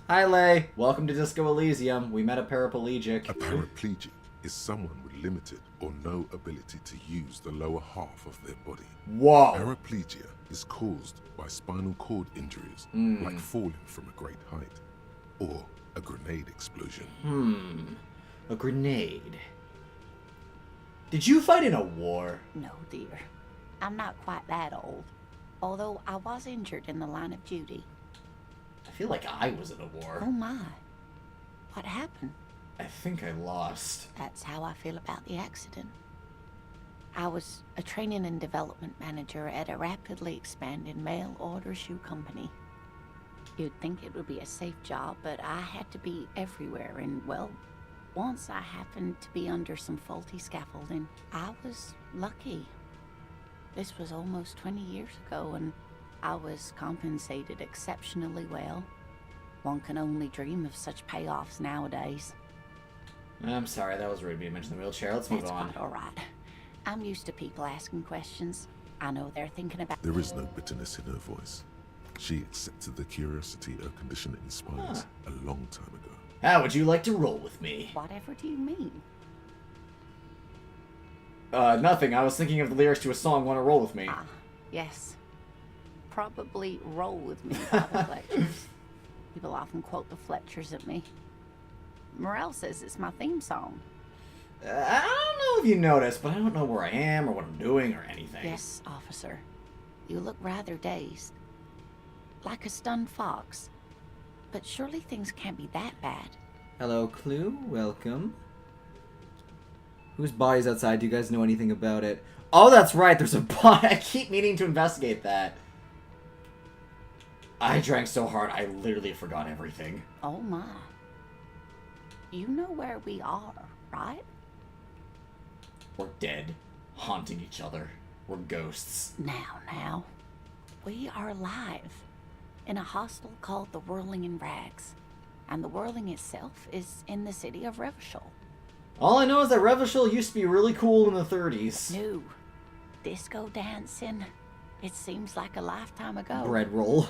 Hi, Lay. Welcome to Disco Elysium. We met a paraplegic. A paraplegic is someone with limited or no ability to use the lower half of their body. Whoa. Paraplegia is caused by spinal cord injuries, like falling from a great height, or a grenade explosion. A grenade. Did you fight in a war? No, dear. I'm not quite that old. Although I was injured in the line of duty. I feel like I was in a war. Oh my. What happened? I think I lost. That's how I feel about the accident. I was a training and development manager at a rapidly expanding mail order shoe company. You'd think it would be a safe job, but I had to be everywhere, and well, once I happened to be under some faulty scaffolding. I was lucky. This was almost 20 years ago, and I was compensated exceptionally well. One can only dream of such payoffs nowadays. I'm sorry, that was rude of me to mention the wheelchair. Let's move That's on. quite all right. I'm used to people asking questions. I know they're thinking about... There is no bitterness in her voice. She accepted the curiosity her condition inspires a long time ago. How would you like to roll with me? Whatever do you mean? Nothing. I was thinking of the lyrics to a song, Wanna Roll With Me. Ah, yes. Probably roll with me by the Fletchers. People often quote the Fletchers at me. Morel says it's my theme song. I don't know if you noticed, but I don't know where I am or what I'm doing or anything. Yes, officer. You look rather dazed. Like a stunned fox. But surely things can't be that bad. Hello, Clue. Welcome. Whose body's outside? Do you guys know anything about it? Oh, that's right. There's a body. I keep meaning to investigate that. I drank so hard, I literally forgot everything. Oh my. You know where we are, right? We're dead. Haunting each other. We're ghosts. Now. We are alive. In a hostel called the Whirling in Rags. And the Whirling itself is in the city of Revachol. All I know is that Revachol used to be really cool in the 30s. No. Disco dancing. It seems like a lifetime ago. Bread roll.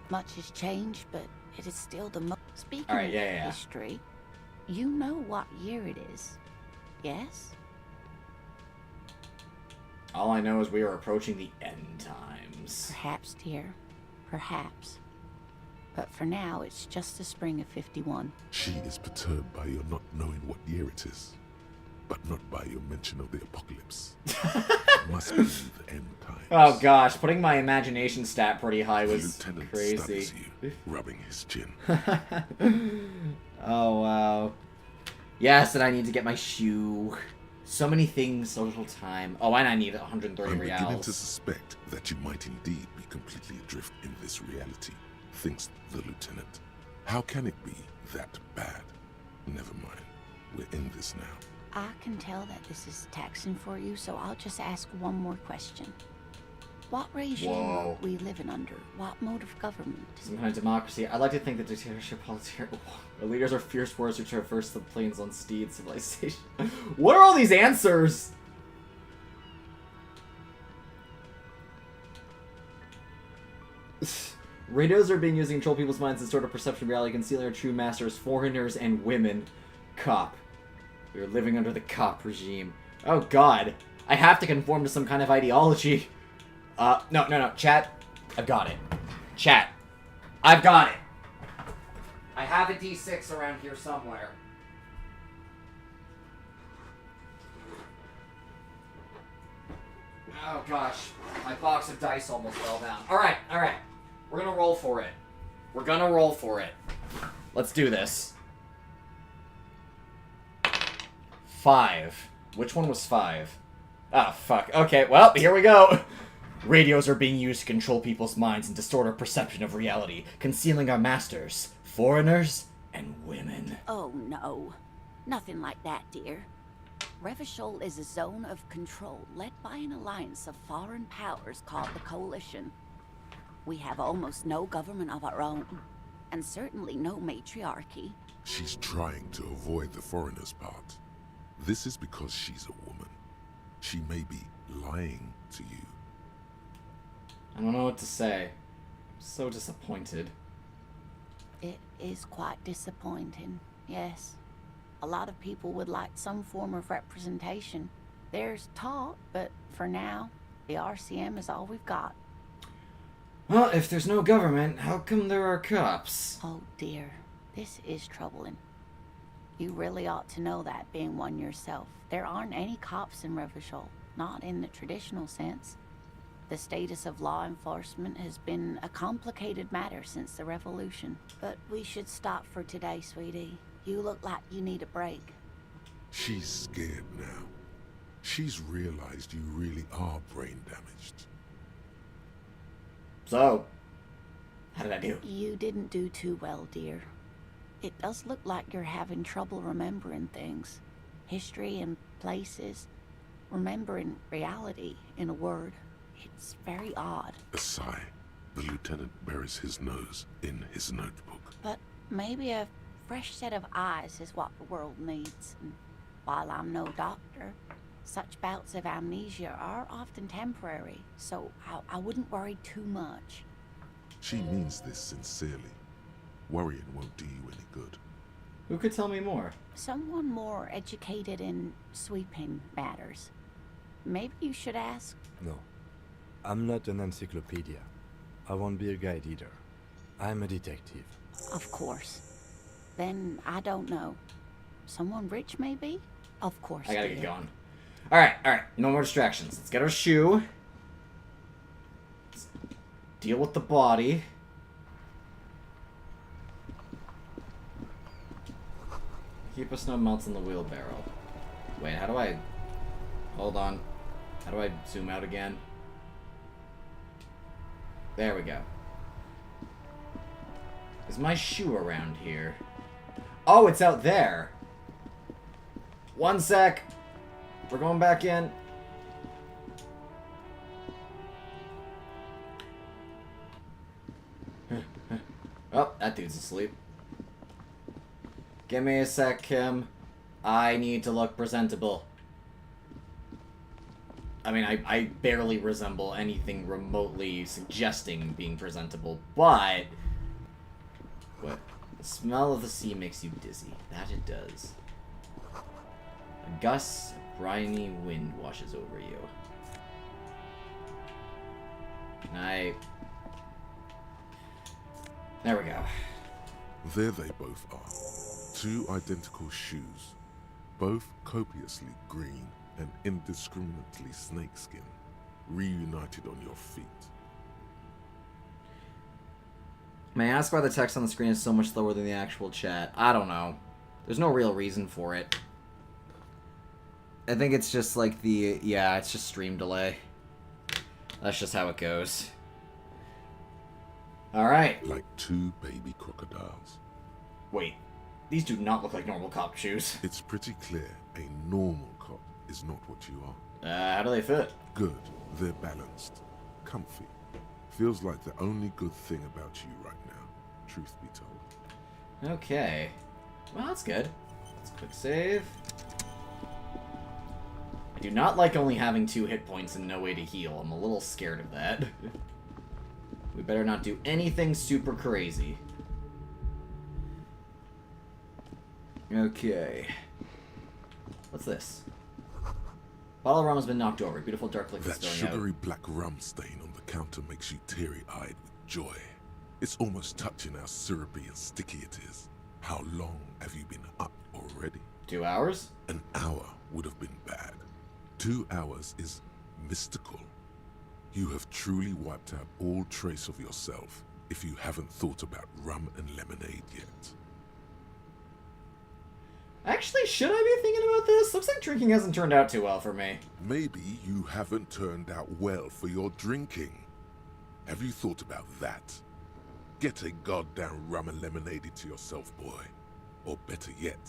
Much has changed, but it is still the most... Speaking Alright, of yeah. history, you know what year it is, yes? All I know is we are approaching the end times. Perhaps, dear. Perhaps. But for now, it's just the spring of 51. She is perturbed by your not knowing what year it is, but not by your mention of the apocalypse. It must be the end times. Oh gosh, putting my imagination stat pretty high The was lieutenant crazy. studies you, rubbing his chin. Oh wow. Yes, and I need to get my shoe. So many things, so little time. Oh, and I need 130 I'm beginning to reals. suspect that you might indeed be completely adrift in this reality, thinks the lieutenant. How can it be that bad? Never mind. We're in this now. I can tell that this is taxing for you, so I'll just ask one more question. What regime Whoa. are we living under? What mode of government? Some kind of democracy. I'd like to think that dictatorship politics here. Our leaders are fierce warriors who traverse the plains on steed civilization. What are all these answers? Radios are being used to control people's minds and sort of perception of reality, concealing our true masters, foreigners and women. Cop. We are living under the cop regime. Oh god. I have to conform to some kind of ideology. No. Chat. I've got it. Chat. I've got it. I have a D6 around here somewhere. Oh gosh. My box of dice almost fell down. Alright. We're gonna roll for it. Let's do this. 5. Which one was 5? Ah, fuck. Okay, well, here we go. Radios are being used to control people's minds and distort our perception of reality, concealing our masters, foreigners, and women. Oh, no. Nothing like that, dear. Revachol is a zone of control led by an alliance of foreign powers called the Coalition. We have almost no government of our own, and certainly no matriarchy. She's trying to avoid the foreigners part. This is because she's a woman. She may be lying to you. I don't know what to say. I'm so disappointed. It is quite disappointing, yes. A lot of people would like some form of representation. There's talk, but for now, the RCM is all we've got. Well, if there's no government, how come there are cops? Oh dear, this is troubling. You really ought to know that, being one yourself. There aren't any cops in Revachol, not in the traditional sense. The status of law enforcement has been a complicated matter since the revolution. But we should stop for today, sweetie. You look like you need a break. She's scared now. She's realized you really are brain damaged. So, how did I do? You didn't do too well, dear. It does look like you're having trouble remembering things. History and places. Remembering reality, in a word. It's very odd. A sigh. The lieutenant buries his nose in his notebook. But maybe a fresh set of eyes is what the world needs. And while I'm no doctor, such bouts of amnesia are often temporary, so I wouldn't worry too much. She means this sincerely. Worrying won't do you any good. Who could tell me more? Someone more educated in sweeping matters. Maybe you should ask. No. I'm not an encyclopedia. I won't be a guide either. I'm a detective. Of course. Then I don't know. Someone rich, maybe? Of course. I gotta dear. get going. Alright. No more distractions. Let's get our shoe. Let's deal with the body. Keep a snow melts in the wheelbarrow. Wait, how do I... Hold on. How do I zoom out again? There we go. Is my shoe around here? Oh, it's out there. One sec. We're going back in. Oh, that dude's asleep. Give me a sec, Kim. I need to look presentable. I mean, I barely resemble anything remotely suggesting being presentable, but... What? The smell of the sea makes you dizzy. That it does. A gust of briny wind washes over you. And there we go. There they both are. Two identical shoes. Both copiously green and indiscriminately snakeskin, reunited on your feet. May I ask why the text on the screen is so much slower than the actual chat? I don't know. There's no real reason for it. I think it's just like the... Yeah, it's just stream delay. That's just how it goes. Alright. Like two baby crocodiles. Wait. These do not look like normal cop shoes. It's pretty clear a normal cop is not what you are. How do they fit? Good. They're balanced. Comfy. Feels like the only good thing about you right now, truth be told. Okay. Well, that's good. Let's quick save. I do not like only having 2 hit points and no way to heal. I'm a little scared of that. We better not do anything super crazy. Okay. What's this? Bottle of rum has been knocked over. Beautiful dark liquid That spilling out. sugary black rum stain on the counter makes you teary-eyed with joy. It's almost touching how syrupy and sticky it is. How long have you been up already? 2 hours? An hour would have been bad. 2 hours is mystical. You have truly wiped out all trace of yourself if you haven't thought about rum and lemonade yet. Actually, should I be thinking about this? Looks like drinking hasn't turned out too well for me. Maybe you haven't turned out well for your drinking. Have you thought about that? Get a goddamn rum and lemonade to yourself, boy. Or better yet,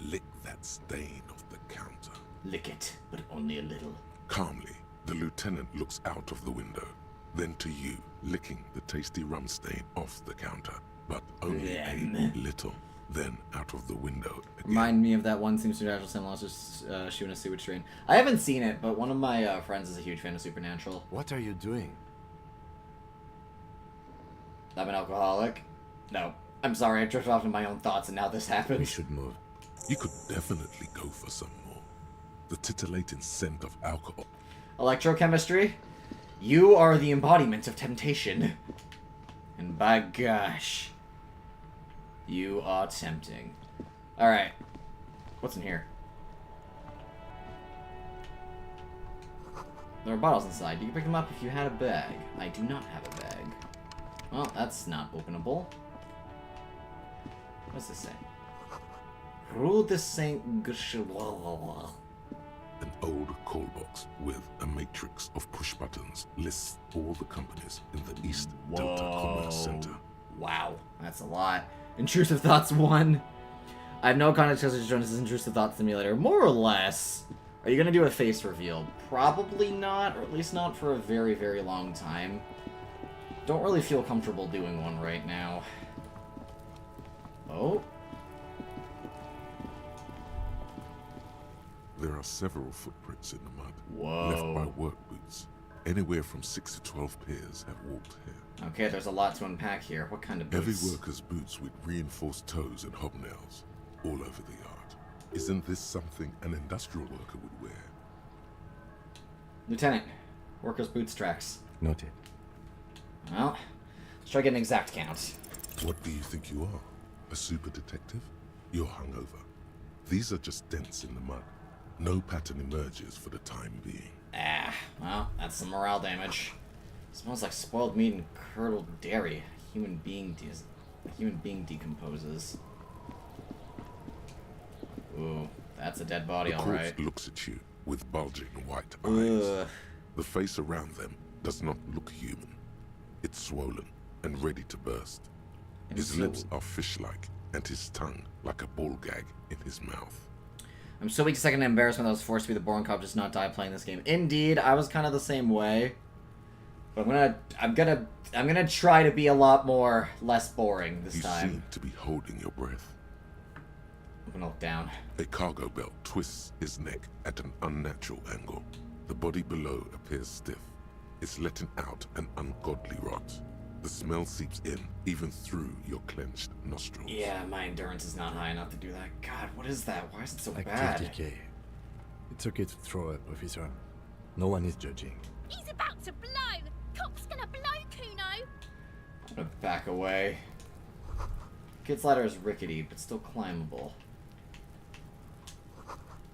lick that stain off the counter. Lick it, but only a little. Calmly, the lieutenant looks out of the window, then to you, licking the tasty rum stain off the counter, but only a little. Then out of the window again. Remind me of that one scene in Supernatural Sin Monsters shooting a sewage drain. I haven't seen it, but one of my friends is a huge fan of Supernatural. What are you doing? I'm an alcoholic. No, I'm sorry, I drifted off into my own thoughts and now this happens. We should move. You could definitely go for some more. The titillating scent of alcohol. Electrochemistry? You are the embodiment of temptation. And by gosh, you are tempting. Alright. What's in here? There are bottles inside. You can pick them up if you had a bag. I do not have a bag. Well, that's not openable. What's this say? Rue de Saint Gershwala. An old call box with a matrix of push buttons lists all the companies in the East Delta Commerce Center. Wow, that's a lot. Intrusive Thoughts 1. I have no context because to join this Intrusive Thoughts Simulator. More or less. Are you going to do a face reveal? Probably not, or at least not for a very, very long time. Don't really feel comfortable doing one right now. Oh. There are several footprints in the mud. Whoa. Left by work boots. Anywhere from 6 to 12 pairs have walked here. Okay, there's a lot to unpack here. What kind of boots? Heavy workers' boots with reinforced toes and hobnails all over the yard. Isn't this something an industrial worker would wear? Lieutenant, workers' boots tracks. Noted. Well, let's try getting an exact count. What do you think you are? A super detective? You're hungover. These are just dents in the mud. No pattern emerges for the time being. Ah, well, that's some morale damage. Smells like spoiled meat and curdled dairy. A human being decomposes. Ooh, that's a dead body, The all corpse right. looks at you with bulging white eyes. Ugh. The face around them does not look human. It's swollen and ready to burst. His lips are fish-like, and his tongue like a ball gag in his mouth. I'm so weak to second embarrassment that I was forced to be the boring cop just not die playing this game. Indeed, I was kind of the same way. But I'm gonna try to be a lot more less boring this You time. seem to be holding your breath. I'm gonna look down. A cargo belt twists his neck at an unnatural angle. The body below appears stiff. It's letting out an ungodly rot. The smell seeps in, even through your clenched nostrils. Yeah, my endurance is not high enough to do that. God, what is that? Why is it so Active bad? decay. It's okay to throw up, officer. No one is judging. He's about to blow! Cop's gonna blow, Kuno! I'm gonna back away. Kid's ladder is rickety, but still climbable.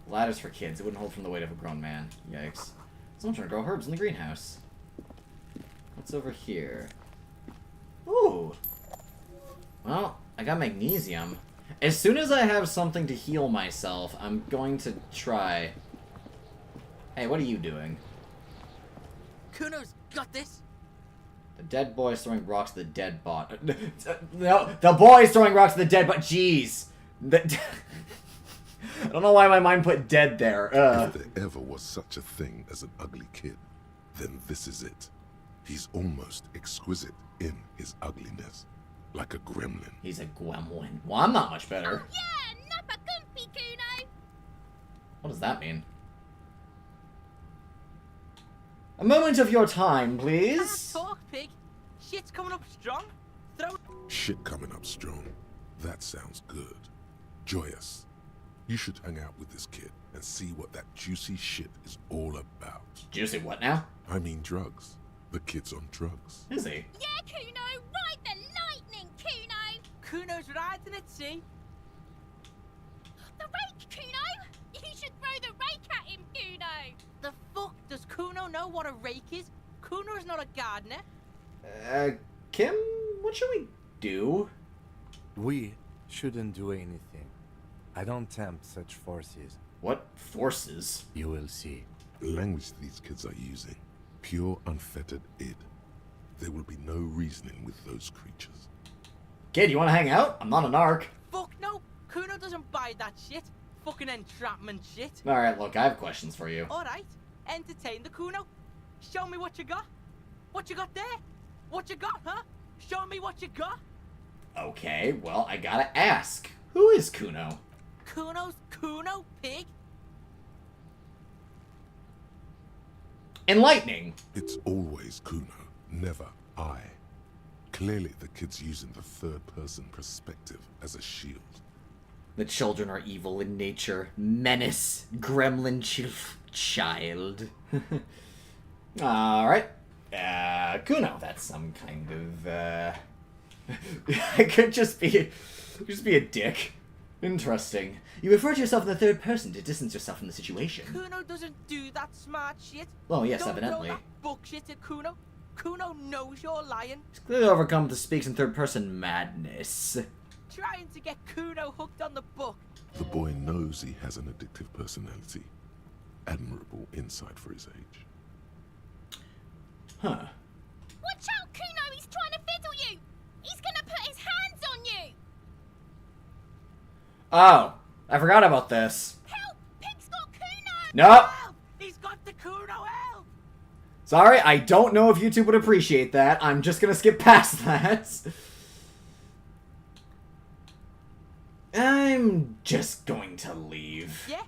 Ladders for kids. It wouldn't hold from the weight of a grown man. Yikes. Someone's trying to grow herbs in the greenhouse. What's over here? Ooh. Well, I got magnesium. As soon as I have something to heal myself, I'm going to try. Hey, what are you doing? Kuno's got this. The dead boy is throwing rocks to the dead bot. No, the boy is throwing rocks to the dead bot. Jeez. I don't know why my mind put dead there. If there ever was such a thing as an ugly kid, then this is it. He's almost exquisite in his ugliness, like a gremlin. He's a gremlin. Well, I'm not much better. Oh, yeah! Nappa Gumpy, Kuno! What does that mean? A moment of your time, please. Talk, pig. Shit's coming up strong. Throw. Shit coming up strong. That sounds good. Joyous. You should hang out with this kid and see what that juicy shit is all about. Juicy what now? I mean drugs. The kid's on drugs. Is he? Yeah, Kuno! Ride the lightning, Kuno! Kuno's riding it, see? The rake, Kuno! You should throw the rake at him, Kuno! The fuck does Kuno know what a rake is? Kuno's not a gardener. Kim, what should we do? We shouldn't do anything. I don't tempt such forces. What forces? You will see. The language these kids are using, pure unfettered id. There will be no reasoning with those creatures. Kid, you want to hang out? I'm not a narc. Fuck no! Kuno doesn't buy that shit. Fucking entrapment shit. Alright, look, I have questions for you. Alright, entertain the Kuno. Show me what you got. What you got there? What you got, huh? Show me what you got. Okay, well, I gotta ask. Who is Kuno? Kuno's Kuno, pig? Enlightening. It's always Kuno, never I. Clearly the kid's using the third-person perspective as a shield. The children are evil in nature. Menace. Gremlin child. Alright. Kuno, that's some kind of, I could just be a dick. Interesting. You refer to yourself in the third person to distance yourself from the situation. Kuno doesn't do that smart shit. Well, yes, Don't evidently. Know that bullshit to Kuno. Kuno knows you're lying. He's clearly overcome with the speaks in third person madness. Trying to get Kuno hooked on the book. The boy knows he has an addictive personality. Admirable insight for his age. Huh. Watch out, Kuno! He's trying to fiddle you! He's gonna put his hands on you! Oh, I forgot about this. Help! Pig's got Kuno! Nope. Help! He's got the Kuno, help! Sorry, I don't know if YouTube would appreciate that. I'm just gonna skip past that. I'm just going to leave. Yeah?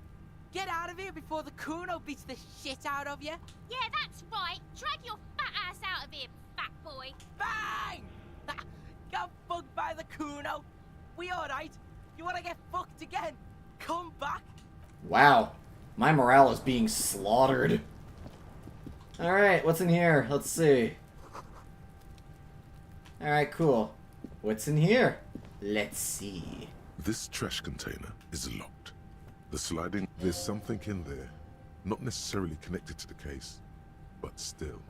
Get out of here before the Kuno beats the shit out of you. Yeah, that's right. Drag your fat ass out of here, fat boy. Bang! Got fucked by the Kuno. We alright? You wanna get fucked again? Come back. Wow, my morale is being slaughtered. Alright, what's in here? Let's see. Alright, cool. What's in here? Let's see. This trash container is locked. The sliding, there's something in there. Not necessarily connected to the case, but still.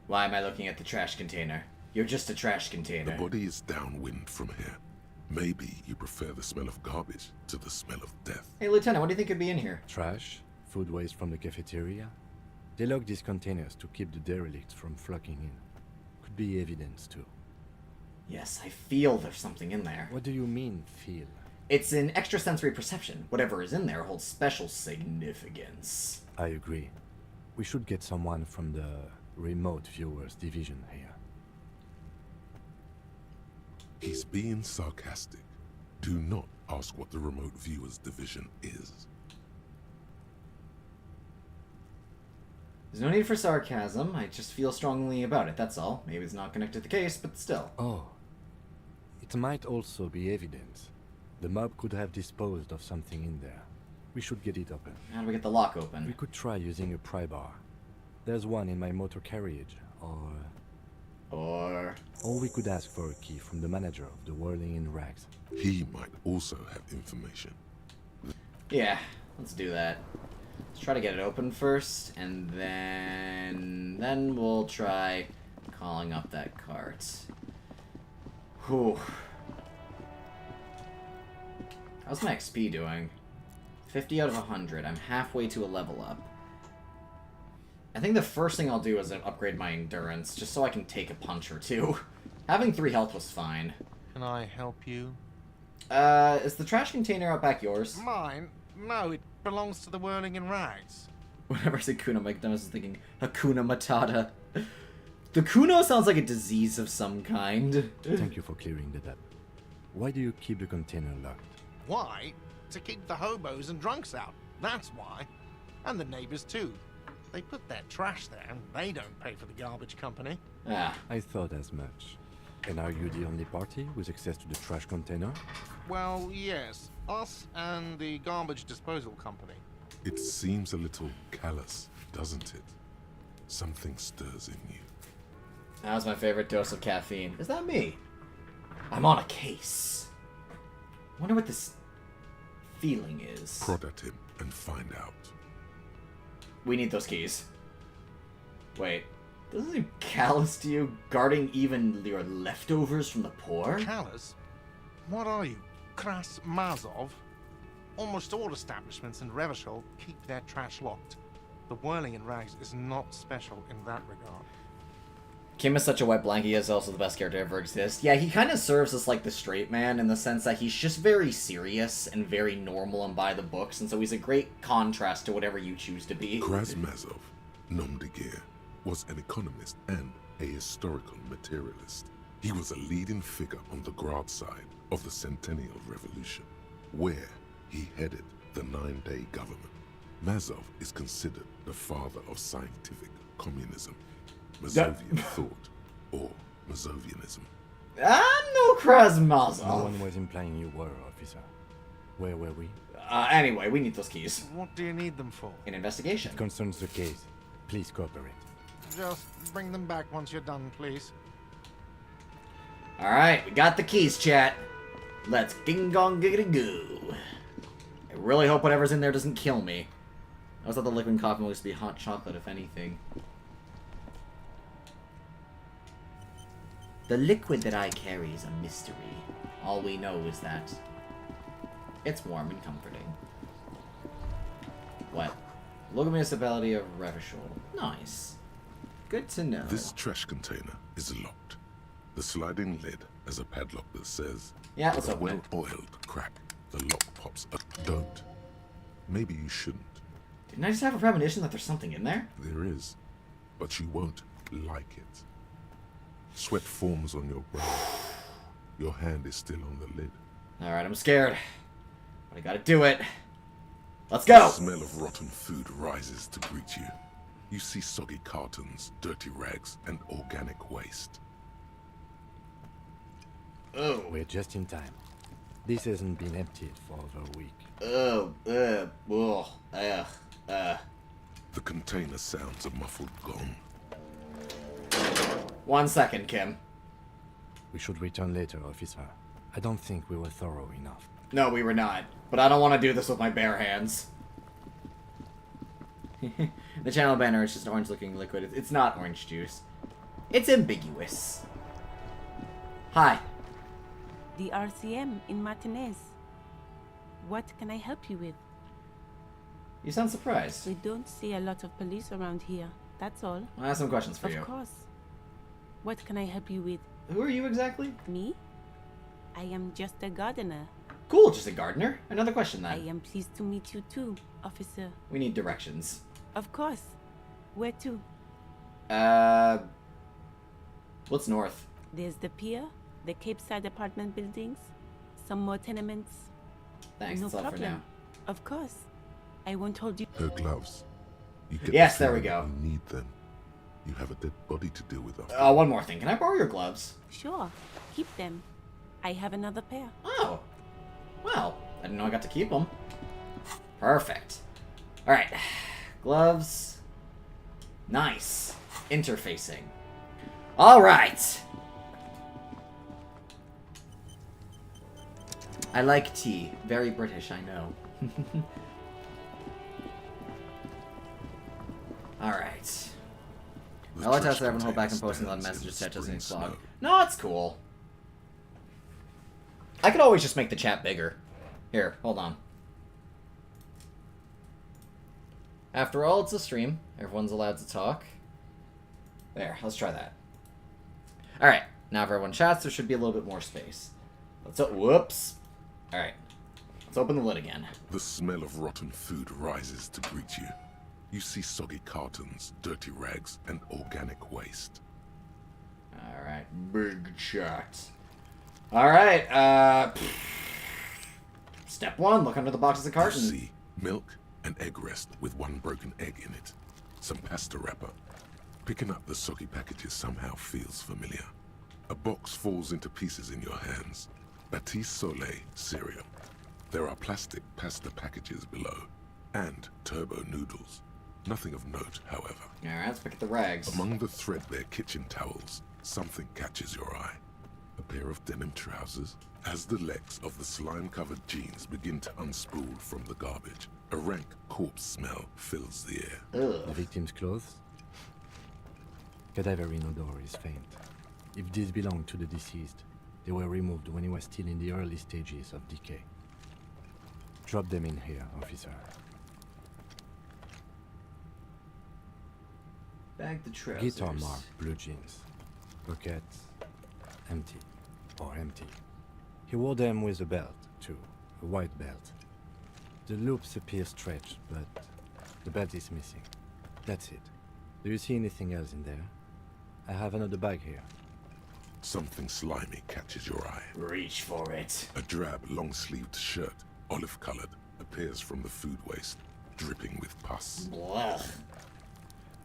Why am I looking at the trash container? You're just a trash container. The body is downwind from here. Maybe you prefer the smell of garbage to the smell of death. Hey, Lieutenant, what do you think could be in here? Trash, food waste from the cafeteria. They lock these containers to keep the derelicts from flocking in. Could be evidence too. Yes, I feel there's something in there. What do you mean, feel? It's an extrasensory perception. Whatever is in there holds special significance. I agree. We should get someone from the remote viewers division here. He's being sarcastic. Do not ask what the remote viewers division is. There's no need for sarcasm. I just feel strongly about it, that's all. Maybe it's not connected to the case, but still. Oh. It might also be evidence. The mob could have disposed of something in there. We should get it open. How do we get the lock open? We could try using a pry bar. There's one in my motor carriage, or we could ask for a key from the manager of the Whirling in Rags. He might also have information. Yeah, let's do that. Let's try to get it open first, and then we'll try calling up that cart. Whew. How's my XP doing? 50 out of 100. I'm halfway to a level up. I think the first thing I'll do is upgrade my endurance, just so I can take a punch or two. Having 3 health was fine. Can I help you? Is the trash container out back yours? Mine? No, it belongs to the Whirling in Rags. Whenever I say Kuno, Mike Dennis is thinking Hakuna Matata. The Kuno sounds like a disease of some kind. Thank you for clearing that up. Why do you keep the container locked? Why? To keep the hobos and drunks out. That's why. And the neighbors too. They put their trash there and they don't pay for the garbage company. Ah, I thought as much. And are you the only party with access to the trash container? Well, yes. Us and the garbage disposal company. It seems a little callous, doesn't it? Something stirs in you. that was my favorite dose of caffeine. Is that me? I'm on a case. Wonder what this feeling is. Prod at him and find out. We need those keys. Wait, doesn't seem callous to you, guarding even your leftovers from the poor? Callous? What are you? Kras Mazov? almost all establishments in Revachol keep their trash locked. The whirling in rags is not special in that regard. Kim is such a wet blanket. He is also the best character to ever exist. Yeah, he kind of serves as like the straight man in the sense that he's just very serious and very normal and by the books, and so he's a great contrast to whatever you choose to be. Krasmazov, nom de guerre, was an economist and a historical materialist. He was a leading figure on the Grad side of the Centennial Revolution, where he headed the Nine-Day Government. Mazov is considered the father of scientific communism, Mazovian thought, or Mazovianism. I'm no Krasmazov. No one was implying you were, officer. Where were we? Anyway, we need those keys. What do you need them for? An investigation. It concerns the case. Please cooperate. Just bring them back once you're done, please. Alright, we got the keys, chat. Let's ding gong giggity goo. I really hope whatever's in there doesn't kill me. I always thought the liquid coffee used to be hot chocolate, if anything. The liquid that I carry is a mystery. All we know is that it's warm and comforting. What? Local municipality of Revachol. Nice. Good to know. This trash container is locked. The sliding lid has a padlock that says, yeah, let's with a open it. well-oiled crack, the lock pops up. Don't. Maybe you shouldn't. Didn't I just have a premonition that there's something in there? There is, but you won't like it. Sweat forms on your brow. Your hand is still on the lid. Alright, I'm scared. But I gotta do it. Let's go! The smell of rotten food rises to greet you. You see soggy cartons, dirty rags, and organic waste. Oh. We're just in time. This hasn't been emptied for over a week. The container sounds a muffled gong. 1 second, Kim. We should return later, officer. I don't think we were thorough enough. No, we were not. But I don't want to do this with my bare hands. The channel banner is just orange-looking liquid. It's not orange juice. It's ambiguous. Hi. The RCM in Martinez. What can I help you with? You sound surprised. We don't see a lot of police around here. That's all. I have some questions for you. Of course. What can I help you with? Who are you exactly? Me? I am just a gardener. Cool, just a gardener. Another question then. I am pleased to meet you too, officer. We need directions. Of course. Where to? What's north? There's the pier, the Cape Side apartment buildings, some more tenements. Thanks, no that's all problem. for now. Of course. I won't hold you. Her gloves. You get Yes, the there we feeling go. You need them. You have a dead body to deal with after. One more thing. Can I borrow your gloves? Sure. Keep them. I have another pair. Oh. Well, I didn't know I got to keep them. Perfect. Alright. Gloves. Nice. Interfacing. Alright. I like tea. Very British, I know. Alright. The I'll let trash everyone hold back and container posting on stands in messages the chat doesn't spring clog. snow. No, it's cool. I could always just make the chat bigger. Here, hold on. After all, it's a stream. Everyone's allowed to talk. There, let's try that. Alright, now if everyone chats, there should be a little bit more space. Whoops. Alright. Let's open the lid again. The smell of rotten food rises to greet you. You see soggy cartons, dirty rags, and organic waste. Alright, big chat. Alright, Step 1, look under the boxes of You cartons. see milk and egg rest with one broken egg in it. Some pasta wrapper. Picking up the soggy packages somehow feels familiar. A box falls into pieces in your hands. Batiste Soleil cereal. There are plastic pasta packages below. And turbo noodles. Nothing of note, however. Alright, let's pick up the rags. Among the threadbare kitchen towels, something catches your eye. A pair of denim trousers. As the legs of the slime-covered jeans begin to unspool from the garbage, a rank corpse smell fills the air. Ugh. The victim's clothes? Cadaverine odor is faint. If these belong to the deceased, they were removed when he was still in the early stages of decay. Drop them in here, officer. Bag the trousers. Guitar marked blue jeans. Pockets empty. Or empty. He wore them with a belt, too. A white belt. The loops appear stretched, but the belt is missing. That's it. Do you see anything else in there? I have another bag here. Something slimy catches your eye. Reach for it. A drab, long-sleeved shirt, olive-colored, appears from the food waste, dripping with pus. Blech.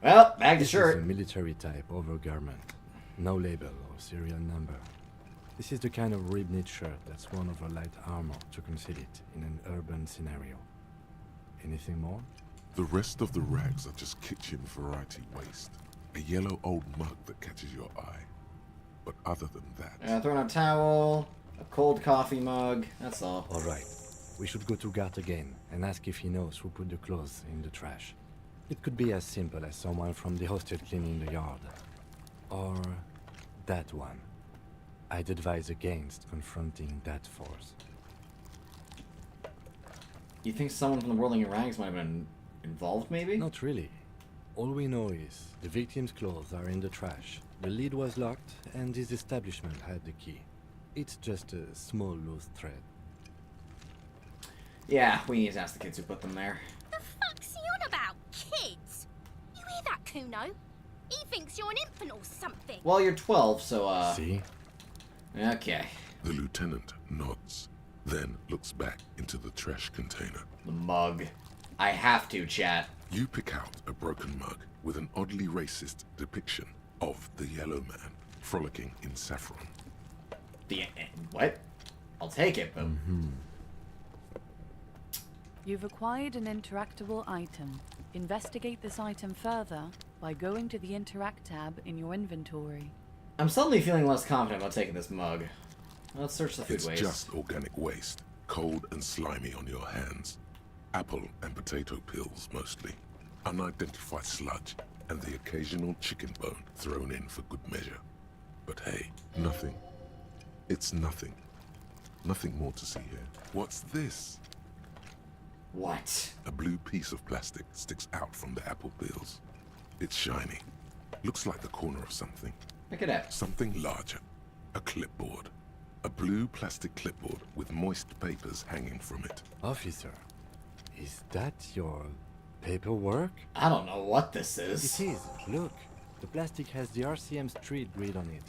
Well, bag the This shirt. is a military-type overgarment. No label or serial number. This is the kind of rib-knit shirt that's worn over light armor to conceal it in an urban scenario. Anything more? The rest of the rags are just kitchen variety waste. A yellow old mug that catches your eye. But other than that... Throwing out a towel, a cold coffee mug, that's all. Alright. We should go to Gart again and ask if he knows who put the clothes in the trash. It could be as simple as someone from the hostel cleaning the yard. Or that one. I'd advise against confronting that force. You think someone from the Whirling Rags might have been involved, maybe? Not really. All we know is the victim's clothes are in the trash. The lid was locked, and his establishment had the key. It's just a small loose thread. Yeah, we need to ask the kids who put them there. The fuck's he on about? Kids? You hear that, Kuno? He thinks you're an infant or something. Well, you're 12, so, See? Okay. The lieutenant nods, then looks back into the trash container. The mug. I have to, chat. You pick out a broken mug with an oddly racist depiction of the yellow man frolicking in saffron. What? I'll take it, but... You've acquired an interactable item. Investigate this item further by going to the Interact tab in your inventory. I'm suddenly feeling less confident about taking this mug. Let's search the food It's waste. just organic waste, cold and slimy on your hands. Apple and potato peels, mostly. Unidentified sludge, and the occasional chicken bone thrown in for good measure. But hey, nothing. It's nothing. Nothing more to see here. What's this? What? A blue piece of plastic sticks out from the apple peels. It's shiny. Looks like the corner of something. Pick it up. Something larger. A clipboard. A blue plastic clipboard with moist papers hanging from it. Officer, is that your paperwork? I don't know what this is. It is. Look, the plastic has the RCM street grid on it.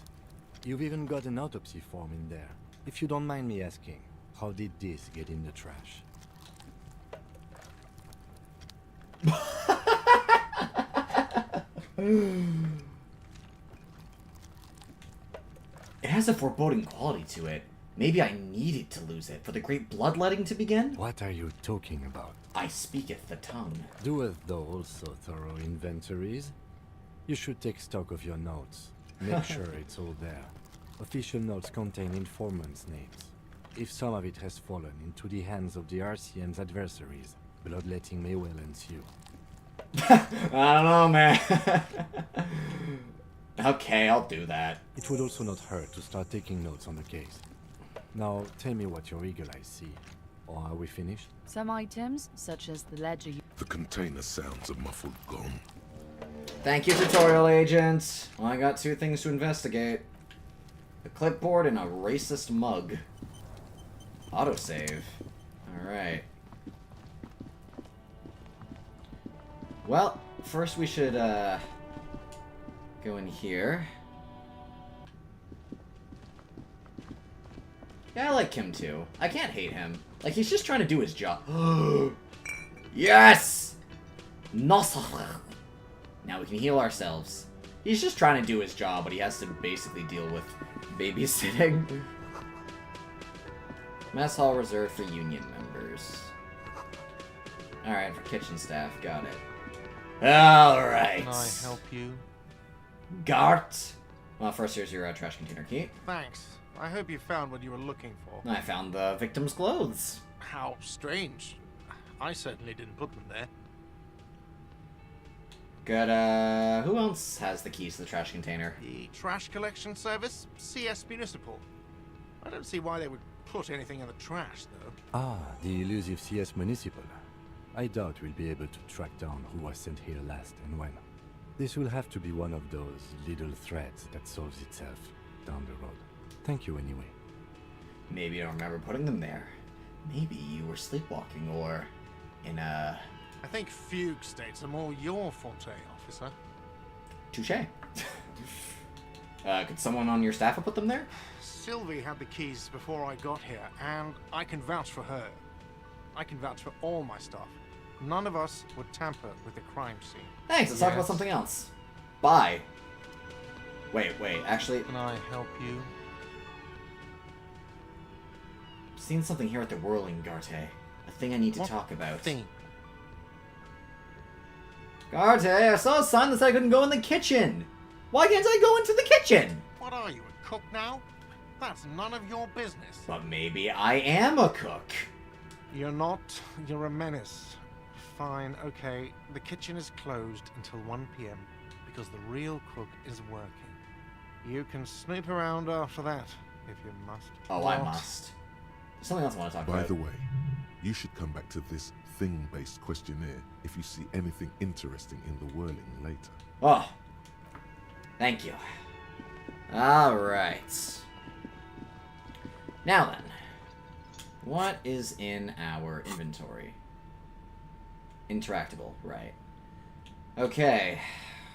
You've even got an autopsy form in there. If you don't mind me asking, how did this get in the trash? It has a foreboding quality to it. Maybe I needed to lose it for the great bloodletting to begin? What are you talking about? I speaketh the tongue. Doeth thou also thorough inventories? You should take stock of your notes. Make sure it's all there. Official notes contain informants' names. If some of it has fallen into the hands of the RCM's adversaries, bloodletting may well ensue. I don't know, man. Okay, I'll do that. It would also not hurt to start taking notes on the case. Now, tell me what your eagle eyes see. Or are we finished? Some items, such as the ledger The container sounds a muffled gong. Thank you, tutorial agent. Well, I got two things to investigate. A clipboard and a racist mug. Autosave. Alright. Well, first we should, go in here. Yeah, I like him too. I can't hate him. Like, he's just trying to do his job. Yes! Now we can heal ourselves. He's just trying to do his job, but he has to basically deal with babysitting. Mess hall reserved for union members. Alright, for kitchen staff. Got it. Alright. Can I help you? Gart. Well, first here's your trash container key. Thanks. I hope you found what you were looking for. I found the victim's clothes. How strange. I certainly didn't put them there. Good, who else has the keys to the trash container? The trash collection service? CS Municipal. I don't see why they would put anything in the trash, though. Ah, the elusive CS Municipal. I doubt we'll be able to track down who was sent here last and when. This will have to be one of those little threads that solves itself down the road. Thank you anyway. Maybe you don't remember putting them there. Maybe you were sleepwalking or in a... I think fugue states are more your forte, officer. Touché. Could someone on your staff have put them there? Sylvie had the keys before I got here, and I can vouch for her. I can vouch for all my staff. None of us would tamper with the crime scene. Thanks, let's talk about something else. Bye. Wait, actually... Can I help you? I've seen something here at the Whirling, Garte. A thing I need to talk about. Thing? Garte, I saw a sign that said I couldn't go in the kitchen! Why can't I go into the kitchen? What are you, a cook now? That's none of your business. But maybe I am a cook. You're not. You're a menace. Fine, okay. The kitchen is closed until 1 p.m. because the real cook is working. You can snoop around after that, if you must. Oh, I must. There's something else I want to talk about. By the way, you should come back to this thing-based questionnaire if you see anything interesting in the Whirling later. Oh. Thank you. Alright. Now then. What is in our inventory? Interactable, right. Okay.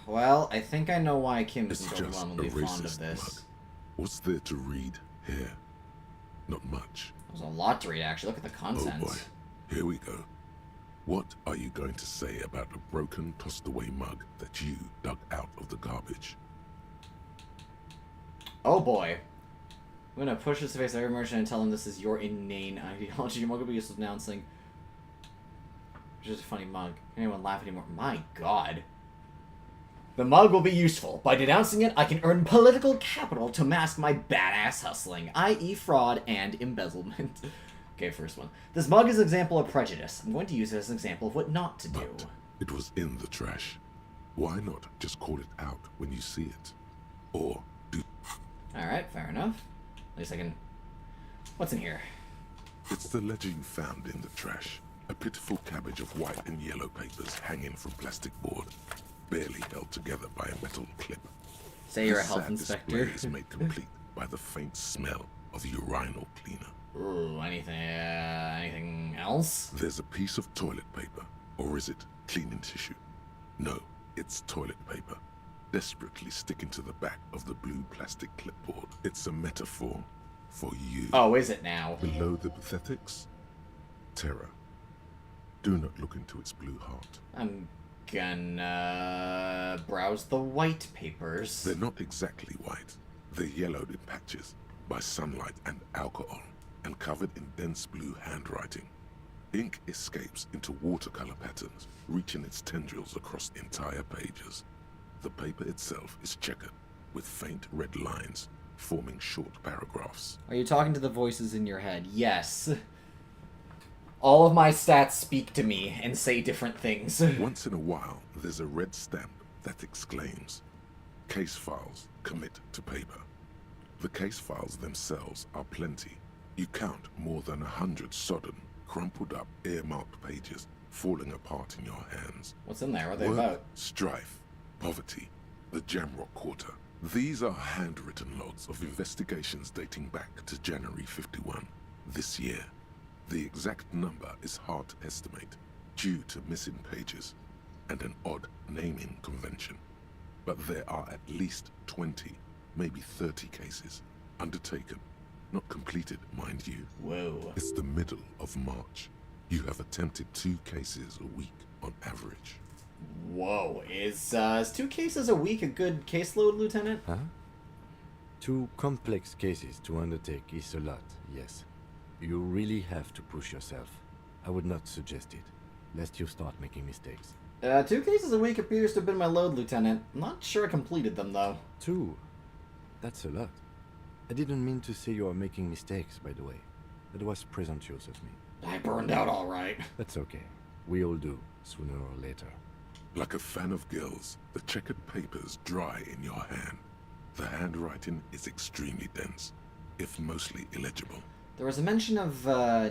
Well, I think I know why Kim It's isn't just overwhelmingly a fond of racist this. mug. What's there to read here? Not much. There's a lot to read, actually. Look at the contents. Oh boy. Here we go. What are you going to say about a broken, tossed-away mug that you dug out of the garbage? Oh boy. I'm gonna push this to face every merchant and tell them this is your inane ideology. Your mug will be used as announcing. It's just a funny mug. Can anyone laugh anymore? My god. The mug will be useful. By denouncing it, I can earn political capital to mask my badass hustling, i.e. fraud and embezzlement. Okay, first one. This mug is an example of prejudice. I'm going to use it as an example of what not to do. But it was in the trash. Why not just call it out when you see it? Or do... Alright, fair enough. At least I can... What's in here? It's the ledger you found in the trash. A pitiful cabbage of white and yellow papers hanging from plastic board, barely held together by a metal clip. Say you're a This health sad inspector. display is made complete by the faint smell of urinal cleaner. Ooh, anything else? There's a piece of toilet paper, or is it cleaning tissue? No, it's toilet paper, desperately sticking to the back of the blue plastic clipboard. It's a metaphor for you. Oh, is it now? Below the pathetics, terror. Do not look into its blue heart. I'm gonna browse the white papers. They're not exactly white. They're yellowed in patches by sunlight and alcohol, and covered in dense blue handwriting. Ink escapes into watercolor patterns, reaching its tendrils across entire pages. The paper itself is checkered, with faint red lines, forming short paragraphs. Are you talking to the voices in your head? Yes. All of my stats speak to me and say different things. Once in a while, there's a red stamp that exclaims, "Case files commit to paper." The case files themselves are plenty. You count more than 100 sodden, crumpled up, earmarked pages falling apart in your hands. What's in there? What are they Work, about? strife, poverty, the Jamrock Quarter. These are handwritten logs of investigations dating back to January 51, this year. The exact number is hard to estimate, due to missing pages and an odd naming convention. But there are at least 20, maybe 30 cases undertaken, not completed, mind you. Whoa. It's the middle of March. You have attempted 2 cases a week on average. Whoa. Is 2 cases a week a good caseload, Lieutenant? Huh? 2 complex cases to undertake is a lot, yes. You really have to push yourself. I would not suggest it, lest you start making mistakes. 2 cases a week appears to have been my load, Lieutenant. I'm not sure I completed them, though. 2? That's a lot. I didn't mean to say you are making mistakes, by the way. That was presumptuous of me. I burned out all right. That's okay. We all do, sooner or later. Like a fan of gills, the checkered papers dry in your hand. The handwriting is extremely dense, if mostly illegible. There was a mention of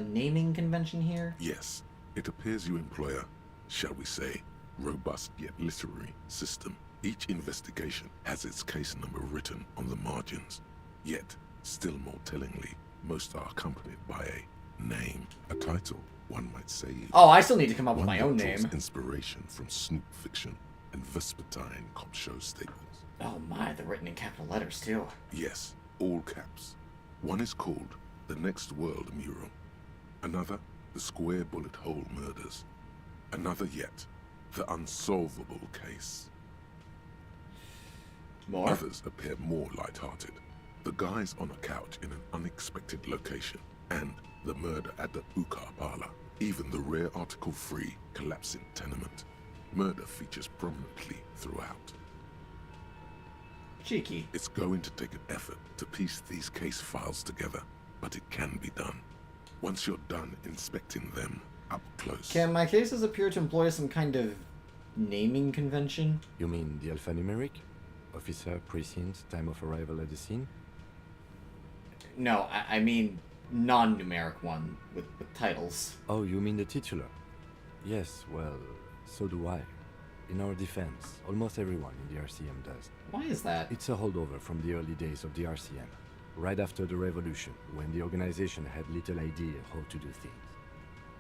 naming convention here. Yes, it appears you employ a, shall we say, robust yet literary system. Each investigation has its case number written on the margins. Yet, still more tellingly, most are accompanied by a name, a title, one might say. Oh, I still need to come up with One my own that draws name. inspiration from snoop fiction and vespertine cop show staples. Oh my, they're written in capital letters too. Yes, all caps. One is called The Next World Mural. Another, The Square Bullet Hole Murders. Another yet, The Unsolvable Case. More? Others appear more light-hearted. The guys on a couch in an unexpected location, and the murder at the Ukar Parlor. Even the rare article-free collapsing tenement. Murder features prominently throughout. Cheeky. It's going to take an effort to piece these case files together, but it can be done. Once you're done inspecting them up close. Can my cases appear to employ some kind of naming convention? You mean the alphanumeric? Officer, precinct, time of arrival at the scene? No, I mean non-numeric one with titles. Oh, you mean the titular? Yes, well, so do I. In our defense, almost everyone in the RCM does. Why is that? It's a holdover from the early days of the RCM, right after the revolution, when the organization had little idea how to do things.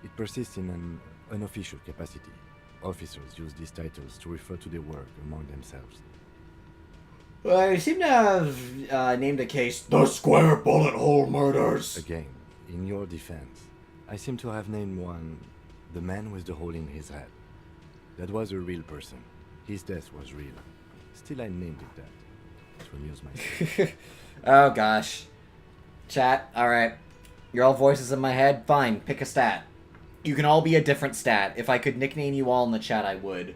It persists in an unofficial capacity. Officers use these titles to refer to their work among themselves. I seem to have named the case The Square Bullet Hole Murders. Again, in your defense, I seem to have named one The Man with the Hole in His Head. That was a real person. His death was real. Still, I named it that. To amuse myself. Oh gosh. Chat, alright. You're all voices in my head? Fine, pick a stat. You can all be a different stat. If I could nickname you all in the chat, I would.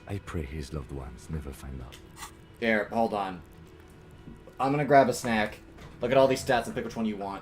I pray his loved ones never find out. Here, hold on. I'm gonna grab a snack. Look at all these stats and pick which one you want.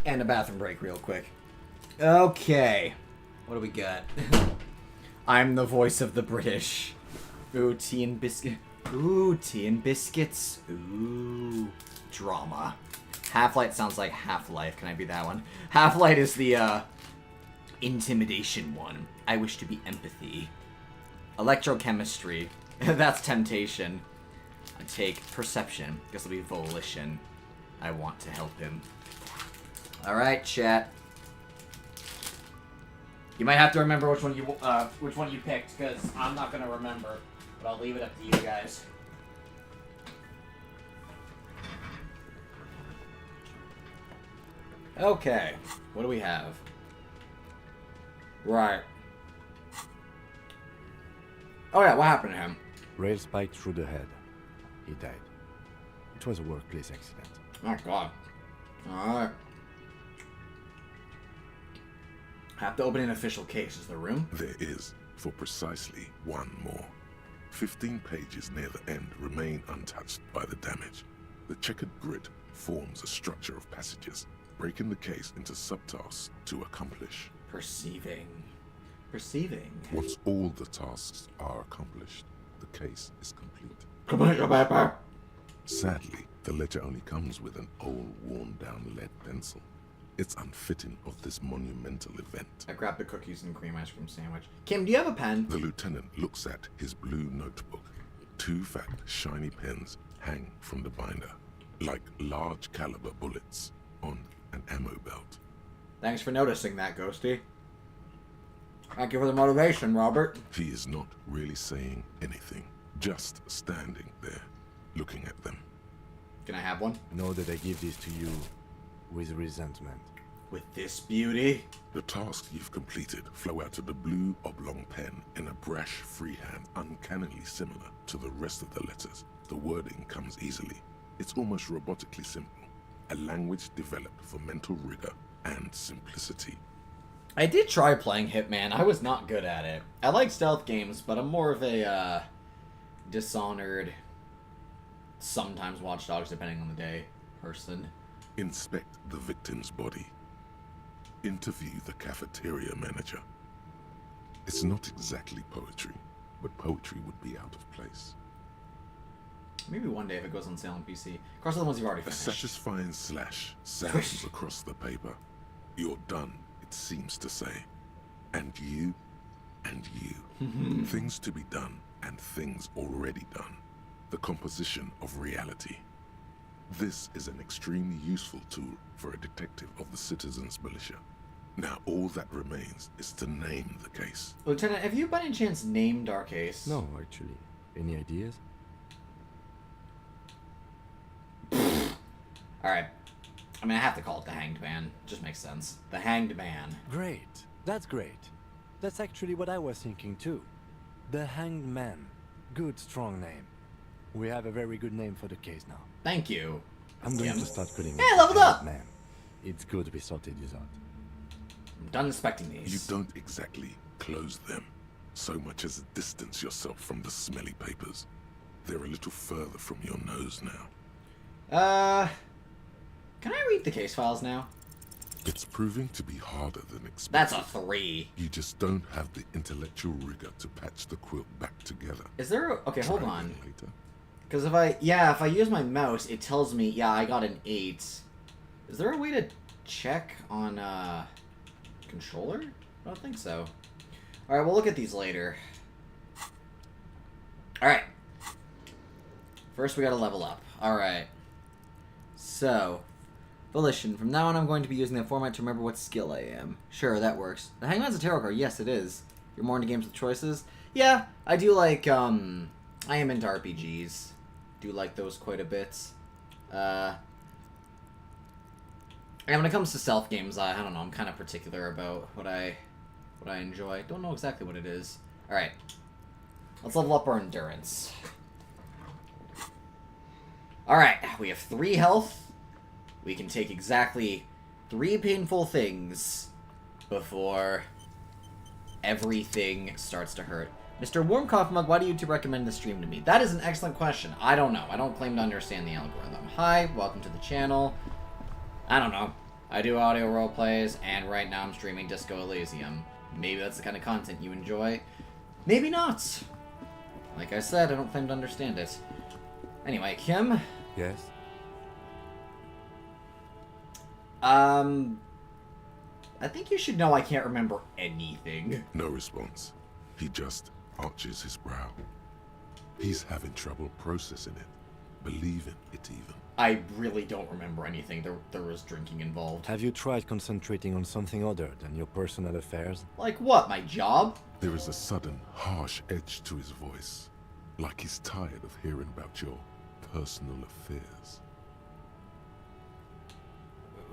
And a bathroom break real quick. Okay. What do we got? I'm the voice of the British. Ooh, tea and biscuit. Ooh, tea and biscuits. Ooh, drama. Half-Light sounds like Half-Life. Can I be that one? Half-Light is the, intimidation one. I wish to be empathy. Electrochemistry. That's temptation. I take perception. Guess it'll be volition. I want to help him. Alright, chat. You might have to remember which one you picked, because I'm not gonna remember. But I'll leave it up to you guys. Okay. What do we have? Right. Oh yeah, what happened to him? Rail spiked through the head. He died. It was a workplace accident. Oh god. Alright. Have to open an official case. Is there room? There is, for precisely one more. 15 pages near the end remain untouched by the damage. The checkered grid forms a structure of passages, breaking the case into subtasks to accomplish. Perceiving. Perceiving. Once all the tasks are accomplished, the case is complete. Commercial paper. Sadly, the ledger only comes with an old, worn-down lead pencil. It's unfitting of this monumental event. I grabbed the cookies and cream ice cream sandwich. Kim, do you have a pen? The lieutenant looks at his blue notebook. 2 fat, shiny pens hang from the binder, like large caliber bullets on an ammo belt. Thanks for noticing that, Ghosty. Thank you for the motivation, Robert. He is not really saying anything, just standing there, looking at them. Can I have one? Know that I give this to you with resentment. With this beauty? The tasks you've completed flow out of the blue oblong pen in a brash freehand, uncannily similar to the rest of the letters. The wording comes easily. It's almost robotically simple. A language developed for mental rigor and simplicity. I did try playing Hitman. I was not good at it. I like stealth games, but I'm more of a Dishonored, sometimes Watch Dogs, depending on the day, person. Inspect the victim's body. Interview the cafeteria manager. It's not exactly poetry, but poetry would be out of place. Maybe one day if it goes on sale on PC. Of course, the ones you've already A finished. satisfying slash sounds across the paper. You're done, it seems to say. And you, and you. Things to be done, and things already done. The composition of reality. This is an extremely useful tool for a detective of the Citizens Militia. Now all that remains is to name the case. Lieutenant, have you by any chance named our case? No, actually. Any ideas? Alright. I mean, I have to call it the Hanged Man. Just makes sense. The Hanged Man. Great. That's great. That's actually what I was thinking too. The Hanged Man. Good, strong name. We have a very good name for the case now. Thank you. I'm going to start calling Hey, leveled up! Man. It's good we sorted this out. I'm done inspecting these. You don't exactly close them, so much as distance yourself from the smelly papers. They're a little further from your nose now. Can I read the case files now? It's proving to be harder than expected. That's a 3. You just don't have the intellectual rigor to patch the quilt back together. Is there a... Okay, hold Try on. again later. Because if I use my mouse, it tells me, yeah, I got an 8. Is there a way to check on, controller? I don't think so. Alright, we'll look at these later. Alright. First, we gotta level up. Alright. So, Volition. From now on, I'm going to be using that format to remember what skill I am. Sure, that works. The Hangman's a tarot card. Yes, it is. You're more into games with choices? Yeah, I do like, I am into RPGs. Do like those quite a bit. And when it comes to stealth games, I don't know, I'm kind of particular about what I enjoy. Don't know exactly what it is. Alright. Let's level up our endurance. Alright, we have 3 health. We can take exactly 3 painful things before everything starts to hurt. Mr. Warm Coffee Mug, why do you two recommend this stream to me? That is an excellent question. I don't know. I don't claim to understand the algorithm. Hi, welcome to the channel. I don't know. I do audio roleplays, and right now I'm streaming Disco Elysium. Maybe that's the kind of content you enjoy. Maybe not. Like I said, I don't claim to understand it. Anyway, Kim? Yes? I think you should know I can't remember anything. No response. He just arches his brow. He's having trouble processing it, believing it even. I really don't remember anything. There was drinking involved. Have you tried concentrating on something other than your personal affairs? Like what, my job? There is a sudden, harsh edge to his voice, like he's tired of hearing about your personal affairs.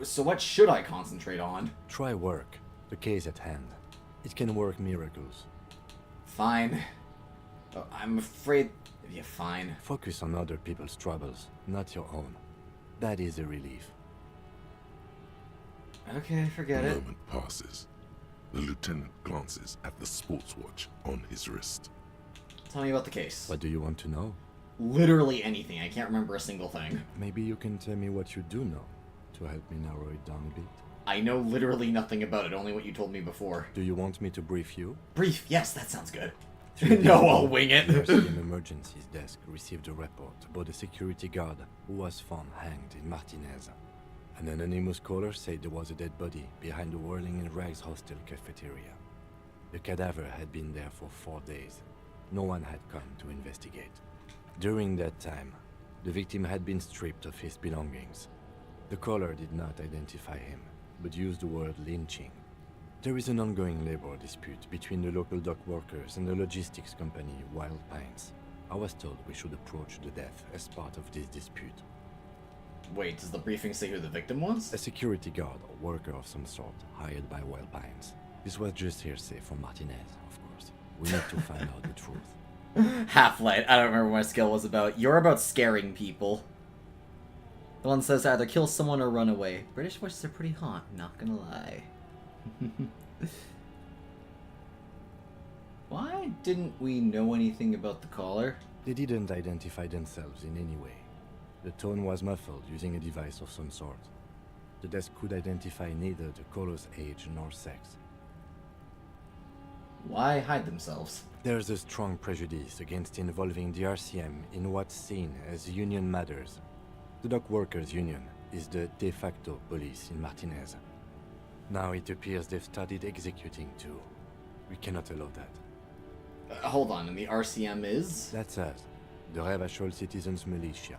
So what should I concentrate on? Try work. The case at hand. It can work miracles. Fine. Oh, I'm afraid... Yeah, fine. Focus on other people's troubles, not your own. That is a relief. Okay, forget A it. moment passes. The lieutenant glances at the sports watch on his wrist. Tell me about the case. What do you want to know? Literally anything. I can't remember a single thing. Maybe you can tell me what you do know, to help me narrow it down a bit. I know literally nothing about it, only what you told me before. Do you want me to brief you? Brief, yes, that sounds good. No, I'll wing it. The RCM emergencies desk received a report about a security guard who was found hanged in Martinez. An anonymous caller said there was a dead body behind the Whirling in Rags hostel cafeteria. The cadaver had been there for 4 days. No one had come to investigate. During that time, the victim had been stripped of his belongings. The caller did not identify him, but used the word lynching. There is an ongoing labor dispute between the local dock workers and the logistics company Wild Pines. I was told we should approach the death as part of this dispute. Wait, does the briefing say who the victim was? A security guard or worker of some sort, hired by Wild Pines. This was just hearsay from Martinez, of course. We need to find out the truth. Half-Light, I don't remember what my skill was about. You're about scaring people. The one says either kill someone or run away. British voices are pretty hot, not gonna lie. Why didn't we know anything about the caller? They didn't identify themselves in any way. The tone was muffled using a device of some sort. The desk could identify neither the caller's age nor sex. Why hide themselves? There's a strong prejudice against involving the RCM in what's seen as union matters. The dock workers' union is the de facto police in Martinez. Now it appears they've started executing too. We cannot allow that. Hold on, and the RCM is? That's us, the Revachol Citizens Militia.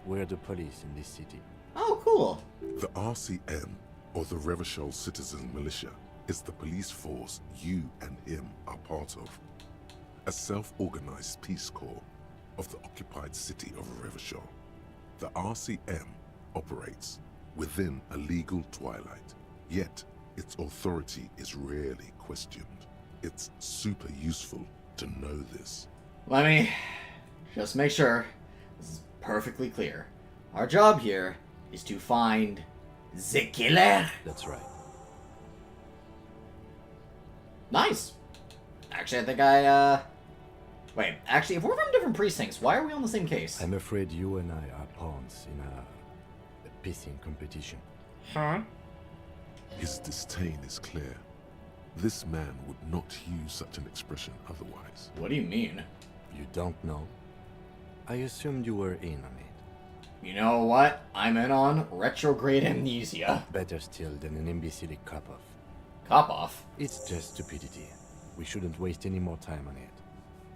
We're the police in this city. Oh, cool. The RCM, or the Revachol Citizen Militia, is the police force you and him are part of. A self-organized peace corps of the occupied city of Revachol. The RCM operates within a legal twilight, yet its authority is rarely questioned. It's super useful to know this. Let me just make sure this is perfectly clear. Our job here is to find the killer. That's right. Nice. Actually, I think wait, actually, if we're from different precincts, why are we on the same case? I'm afraid you and I are pawns in a pissing competition. Huh? His disdain is clear. This man would not use such an expression otherwise. What do you mean? You don't know? I assumed you were in on it. You know what? I'm in on retrograde amnesia. Better still than an imbecilic cop-off. Cop-off? It's just stupidity. We shouldn't waste any more time on it.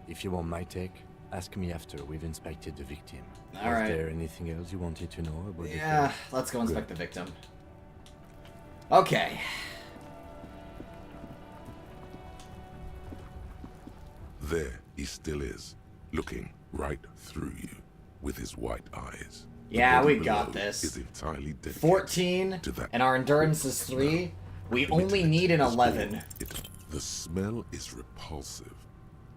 If you want my take, ask me after we've inspected the victim. All right. Is there anything else you wanted to know about the Yeah, case? let's go inspect Good. the victim. Okay. There he still is, looking right through you with his white eyes. The Yeah, body we got below this. Is entirely dedicated 14, to that and our endurance is 3. We only need an 11. The smell is repulsive.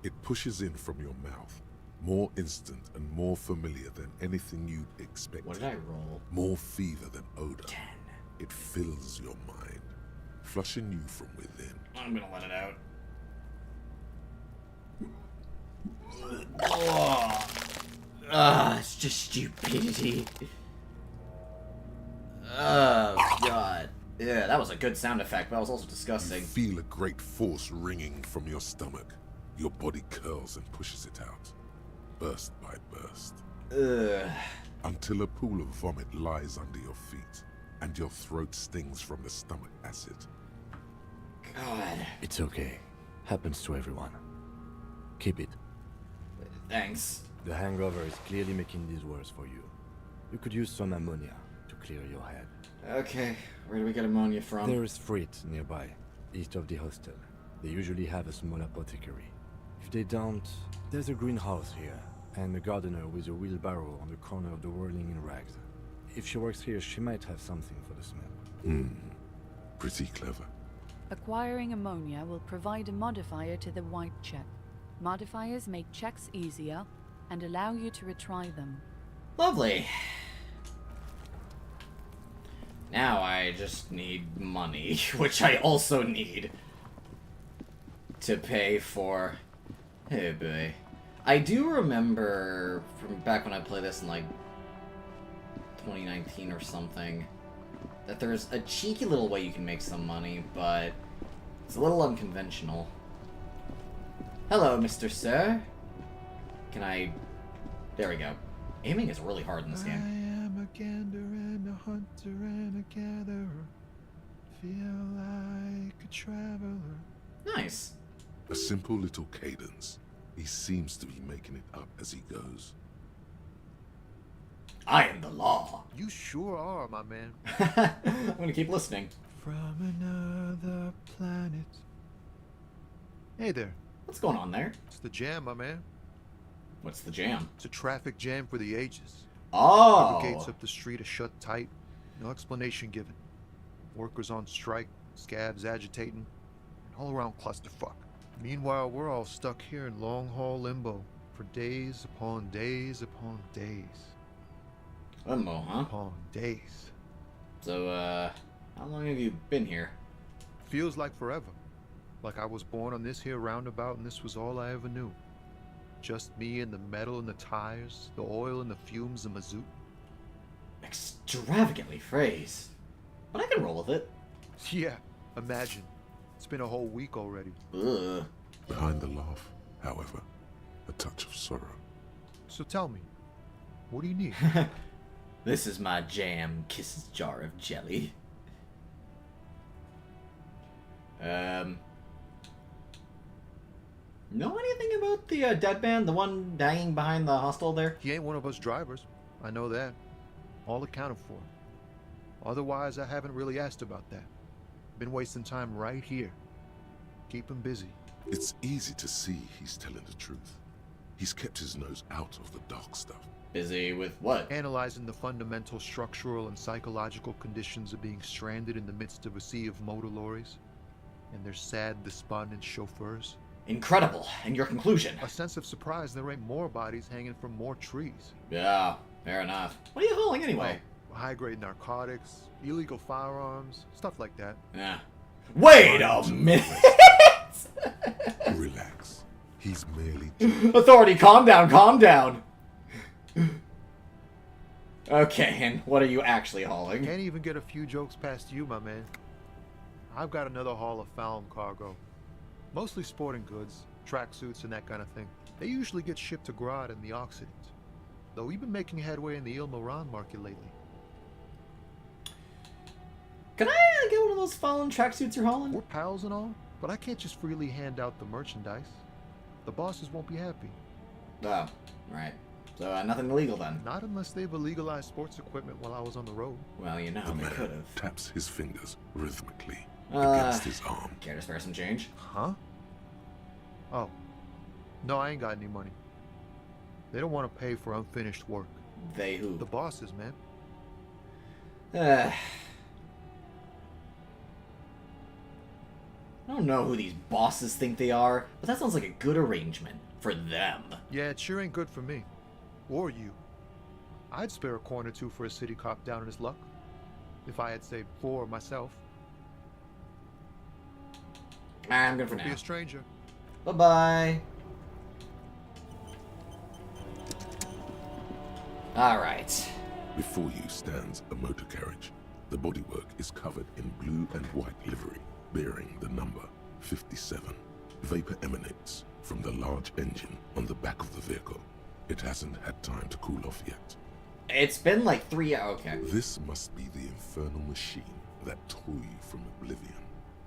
It pushes in from your mouth, more instant and more familiar than anything you'd expect. What did I roll? More fever than odor. 10. It fills your mind, flushing you from within. I'm gonna let it out. It's just stupidity. Oh, God. Yeah, that was a good sound effect, but that was also disgusting. You feel a great force ringing from your stomach. Your body curls and pushes it out, burst by burst. Ugh. Until a pool of vomit lies under your feet, and your throat stings from the stomach acid. God. It's okay. Happens to everyone. Keep it. Thanks. The hangover is clearly making this worse for you. You could use some ammonia to clear your head. Okay, where do we get ammonia from? There is Frit nearby, east of the hostel. They usually have a small apothecary. If they don't, there's a greenhouse here, and a gardener with a wheelbarrow on the corner of the Whirling in Rags. If she works here, she might have something for the smell. Pretty clever. Acquiring ammonia will provide a modifier to the white check. Modifiers make checks easier and allow you to retry them. Lovely. Now I just need money, which I also need to pay for. Hey, boy. I do remember from back when I played this in like 2019 or something that there's a cheeky little way you can make some money, but it's a little unconventional. Hello, Mr. Sir. Can I... There we go. Aiming is really hard in this I game. am a gander and a hunter and a gatherer. Feel like a traveler. Nice. A simple little cadence. He seems to be making it up as he goes. I am the law. You sure are, my man. I'm gonna keep listening. From another planet. Hey there. What's going on there? It's the jam, my man. What's the jam? It's a traffic jam for the ages. Oh! Every gates up the street are shut tight. No explanation given. Workers on strike, scabs agitating, and all around clusterfuck. Meanwhile, we're all stuck here in long-haul limbo for days upon days upon days. Limbo, huh? Upon days. So, how long have you been here? Feels like forever. Like I was born on this here roundabout and this was all I ever knew. Just me and the metal and the tires, the oil and the fumes and mazout. Extravagantly phrased. But I can roll with it. Yeah, imagine. It's been a whole week already. Ugh. Behind the laugh, however, a touch of sorrow. So tell me, what do you need? This is my jam kisses jar of jelly. Know anything about the dead man, the one dying behind the hostel there? He ain't one of us drivers. I know that. All accounted for. Otherwise, I haven't really asked about that. Been wasting time right here. Keep him busy. It's easy to see he's telling the truth. He's kept his nose out of the dark stuff. Busy with what? Analyzing the fundamental structural and psychological conditions of being stranded in the midst of a sea of motor lorries and their sad, despondent chauffeurs. Incredible. And your conclusion? A sense of surprise there ain't more bodies hanging from more trees. Yeah, fair enough. What are you hauling anyway? Well, high-grade narcotics, illegal firearms, stuff like that. Yeah. Wait a minute! Relax. He's merely... Authority, calm down, calm down! Okay, and what are you actually hauling? Can't even get a few jokes past you, my man. I've got another haul of found cargo. Mostly sporting goods, tracksuits, and that kind of thing. They usually get shipped to Grodd in the Occident. Though we've been making headway in the Il Moran market lately. Can I get one of those fallen tracksuits you're hauling? We're pals and all, but I can't just freely hand out the merchandise. The bosses won't be happy. Oh, right. So nothing illegal then? Not unless they've illegalized sports equipment while I was on the road. Well, you know, The they man could have. taps his fingers rhythmically against his arm. Care to spare some change? Huh? Oh. No, I ain't got any money. They don't want to pay for unfinished work. They who? The bosses, man. I don't know who these bosses think they are, but that sounds like a good arrangement for them. Yeah, it sure ain't good for me. Or you. I'd spare a coin or two for a city cop down in his luck. If I had saved 4 myself. I'm good for Don't be now. a stranger. Bye-bye. Alright. Before you stands a motor carriage. The bodywork is covered in blue and white livery, bearing the number 57. Vapor emanates from the large engine on the back of the vehicle. It hasn't had time to cool off yet. It's been like 3 hours. Okay. This must be the infernal machine that tore you from oblivion.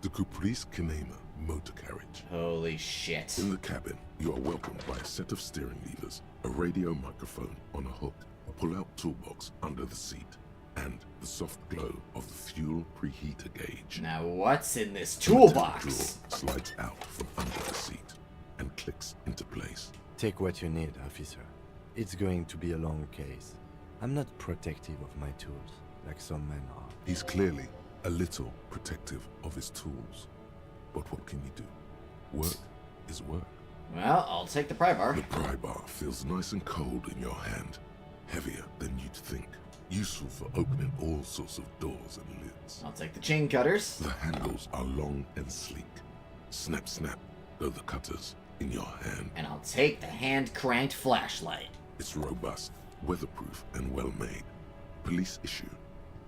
The Caprice Kinema motor carriage. Holy shit. In the cabin, you are welcomed by a set of steering levers, a radio microphone on a hook, a pull-out toolbox under the seat, and the soft glow of the fuel preheater gauge. Now what's in this The toolbox? drawer slides out from under the seat and clicks into place. Take what you need, officer. It's going to be a long case. I'm not protective of my tools, like some men are. He's clearly a little protective of his tools. But what can you do? Work is work. Well, I'll take the pry bar. The pry bar feels nice and cold in your hand. Heavier than you'd think. Useful for opening all sorts of doors and lids. I'll take the chain cutters. The handles are long and sleek. Snap, snap, go the cutters in your hand. And I'll take the hand-cranked flashlight. It's robust, weatherproof, and well-made. Police issue.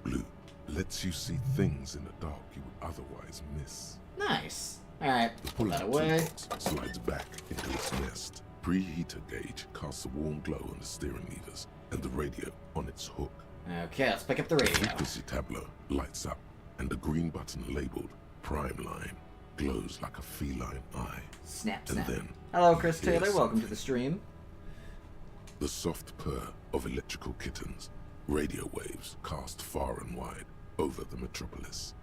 Blue. Lets you see things in the dark you would otherwise miss. Nice. Alright, The pull that pulling away. toolbox slides back into its nest. Preheater gauge casts a warm glow on the steering levers and the radio on its hook. Okay, let's pick up the The radio. frequency tableau lights up, and the green button labeled Prime Line glows like a feline eye. Snap, And snap. then Hello, Chris Taylor. here's Welcome to something. the stream. The soft purr of electrical kittens, radio waves cast far and wide over the metropolis.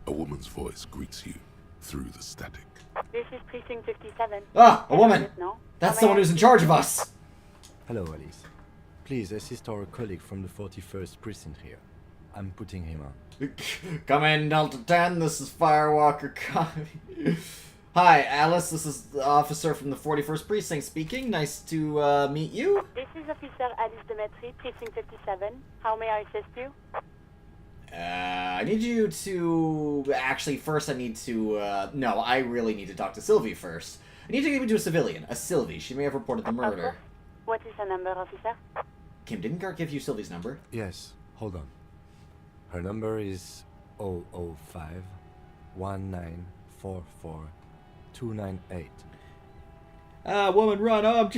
A woman's voice greets you through the static. This is Precinct 57. Ah, a woman! No? That's someone who's in charge of us! Hello, Alice. Please assist our colleague from the 41st precinct here. I'm putting him on. Come in, Delta 10. This is Firewalker Copy. Hi, Alice. This is the officer from the 41st Precinct speaking. Nice to meet you. This is Officer Alice Demetri, Precinct 57. How may I assist you? I need you to... Actually, first I need to... No, I really need to talk to Sylvie first. I need to give you to a civilian. A Sylvie. She may have reported the murder. What is her number, officer? Kim, didn't Gart give you Sylvie's number? Yes, hold on. Her number is 005 1944 298. Woman, run up.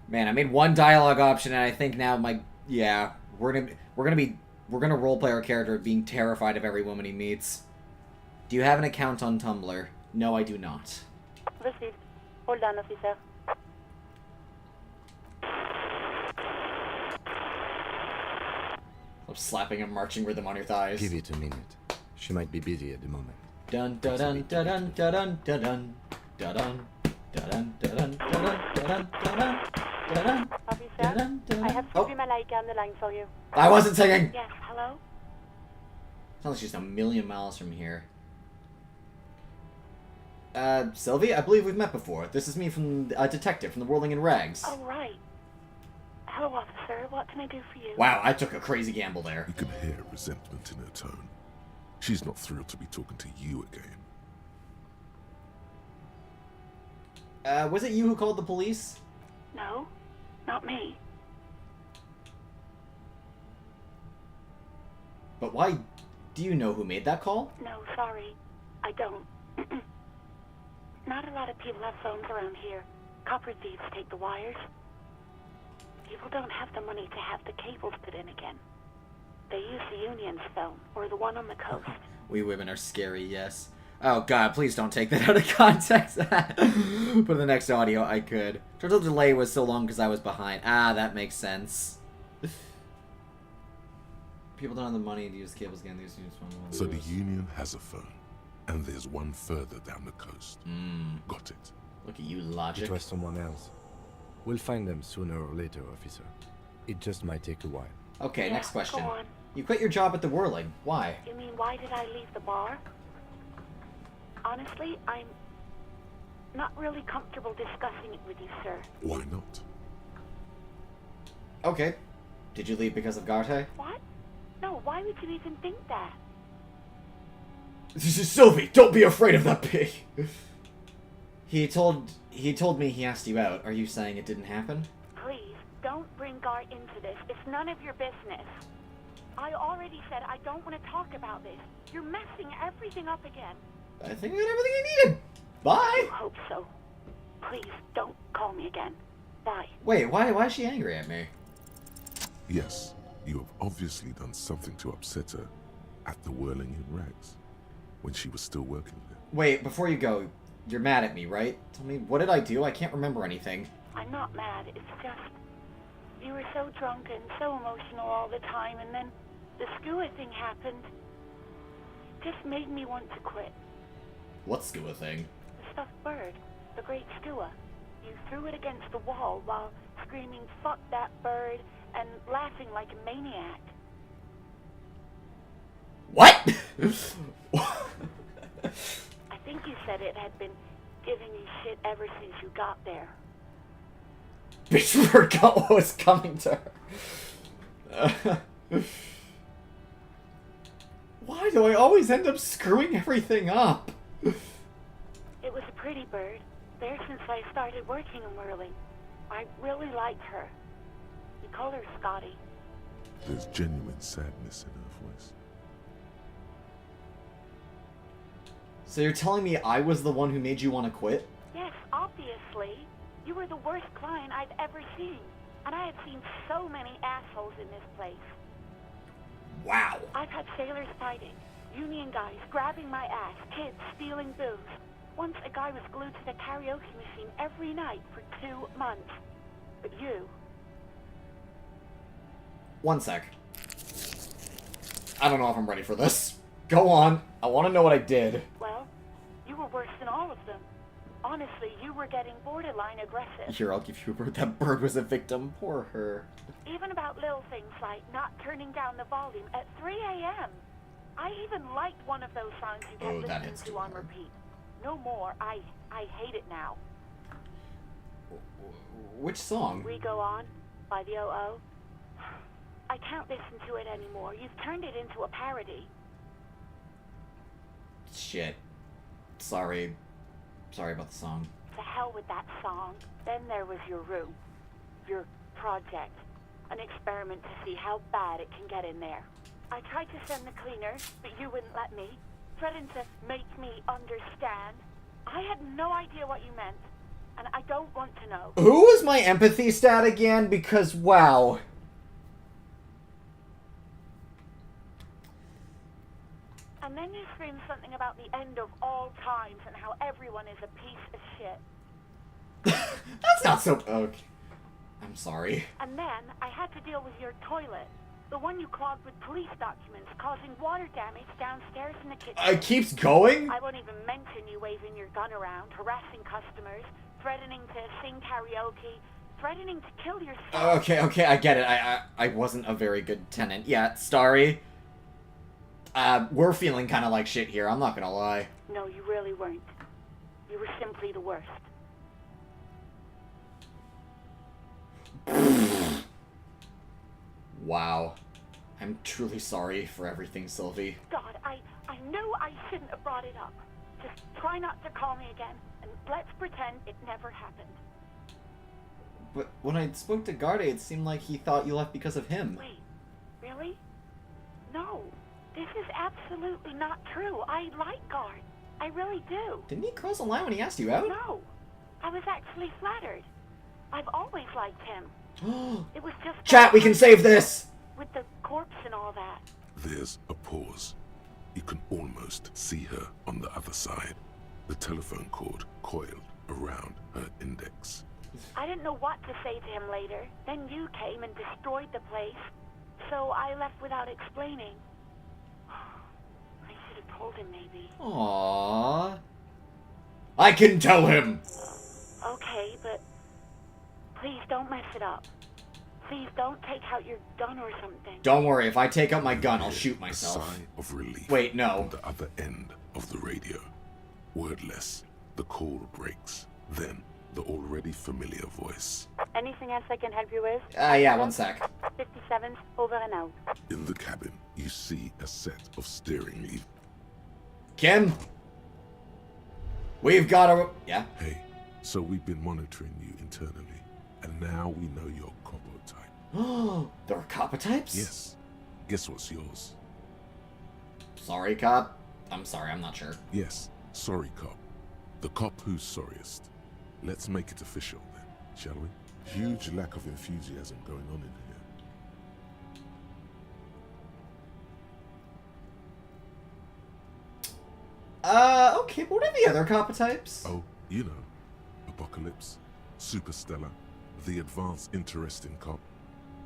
Man, I made one dialogue option, and I think now yeah, we're gonna roleplay our character being terrified of every woman he meets. Do you have an account on Tumblr? No, I do not. Received. Hold on, officer. I'm slapping a marching rhythm on your thighs. Give it a minute. She might be busy at the moment. Dun dun dun dun dun dun dun dun dun dun dun dun dun dun dun. Officer, I have Sylvie Malaika on the line for you. I wasn't singing! Yes, hello? Sounds like she's a million miles from here. Sylvie, I believe we've met before. This is me from a detective from the Whirling in Rags. Oh, right. Hello, officer. What can I do for you? Wow, I took a crazy gamble there. You can hear resentment in her tone. She's not thrilled to be talking to you again. Was it you who called the police? No, not me. But why? Do you know who made that call? No, sorry. I don't. Not a lot of people have phones around here. Copper thieves take the wires. People don't have the money to have the cables put in again. They use the Union's phone, or the one on the coast. We women are scary, yes. Oh god, please don't take that out of context. For the next audio, I could. Turns out the delay was so long because I was behind. Ah, that makes sense. People don't have the money to use cables again. These use phone. So the Union has a phone, and there's one further down the coast. Got it. Look at you, logic. It was someone else. We'll find them sooner or later, officer. It just might take a while. Okay, Yeah, next question. go on. You quit your job at the Whirling. Why? You mean, why did I leave the bar? Honestly, I'm not really comfortable discussing it with you, sir. Why not? Okay. Did you leave because of Garte? What? No, why would you even think that? Sylvie, don't be afraid of that pig. He told me he asked you out. Are you saying it didn't happen? Please, don't bring Gart into this. It's none of your business. I already said I don't want to talk about this. You're messing everything up again. I think I got everything I needed. Bye. I hope so. Please, don't call me again. Bye. Wait, why is she angry at me? Yes, you have obviously done something to upset her at the Whirling in Rags, when she was still working there. Wait, before you go, you're mad at me, right? Tell me, what did I do? I can't remember anything. I'm not mad. It's just you were so drunk and so emotional all the time, and then the skua thing happened. It just made me want to quit. What skua thing? The stuffed bird, the great skua. You threw it against the wall while screaming, "Fuck that bird," and laughing like a maniac. What? I think you said it had been giving you shit ever since you got there. Bitch forgot what was coming to her. Why do I always end up screwing everything up? It was a pretty bird. There since I started working in Whirling. I really liked her. We call her Scotty. There's genuine sadness in her voice. So you're telling me I was the one who made you want to quit? Yes, obviously. You were the worst client I've ever seen. And I have seen so many assholes in this place. Wow. I've had sailors fighting, union guys grabbing my ass, kids stealing booze. Once a guy was glued to the karaoke machine every night for 2 months. But you... One sec. I don't know if I'm ready for this. Go on. I want to know what I did. Well, you were worse than all of them. Honestly, you were getting borderline aggressive. Here, I'll give you a word. That bird was a victim. Poor her. Even about little things like not turning down the volume at 3 a.m. I even liked one of those songs you kept listening to on repeat. No more. I hate it now. Which song? We Go On by the O.O. I can't listen to it anymore. You've turned it into a parody. Shit. Sorry. Sorry about the song. To hell with that song. Then there was your room. Your project. An experiment to see how bad it can get in there. I tried to send the cleaners, but you wouldn't let me. Threatened to make me understand. I had no idea what you meant, and I don't want to know. Who was my empathy stat again? Because, wow. And then you screamed something about the end of all times and how everyone is a piece of shit. That's not so... Okay. I'm sorry. And then I had to deal with your toilet. The one you clogged with police documents, causing water damage downstairs in the kitchen. It keeps going? I won't even mention you waving your gun around, harassing customers, threatening to sing karaoke, threatening to kill yourself. Okay, I get it. I wasn't a very good tenant. Yeah, sorry. We're feeling kind of like shit here, I'm not gonna lie. No, you really weren't. You were simply the worst. Wow. I'm truly sorry for everything, Sylvie. God, I knew I shouldn't have brought it up. Just try not to call me again, and let's pretend it never happened. But when I spoke to Garde, it seemed like he thought you left because of him. Wait, really? No, this is absolutely not true. I like Guard. I really do. Didn't he cross a line when he asked you out? No, I was actually flattered. I've always liked him. It was just... Chat, we can save this! With the corpse and all that. There's a pause. You can almost see her on the other side. The telephone cord coiled around her index. I didn't know what to say to him later. Then you came and destroyed the place. So I left without explaining. I should have told him, maybe. Aww. I can tell him! Okay, but please don't mess it up. Please don't take out your gun or something. Don't worry, if I take out my gun, I'll shoot myself. A sigh of relief. Wait, no. On the other end of the radio. Wordless, the call breaks. Then, the already familiar voice. Anything else I can help you with? Yeah, one sec. 57, over and out. In the cabin, you see a set of steering levers. Kim? We've got a... Yeah? Hey, so we've been monitoring you internally, and now we know your combo type. Oh, there are copper types? Yes. Guess what's yours? Sorry, cop. I'm sorry, I'm not sure. Yes, sorry, cop. The cop who's sorriest. Let's make it official then, shall we? Huge lack of enthusiasm going on in here. Okay, but what are the other copper types? Oh, you know. Apocalypse, Superstellar, the advanced interesting cop,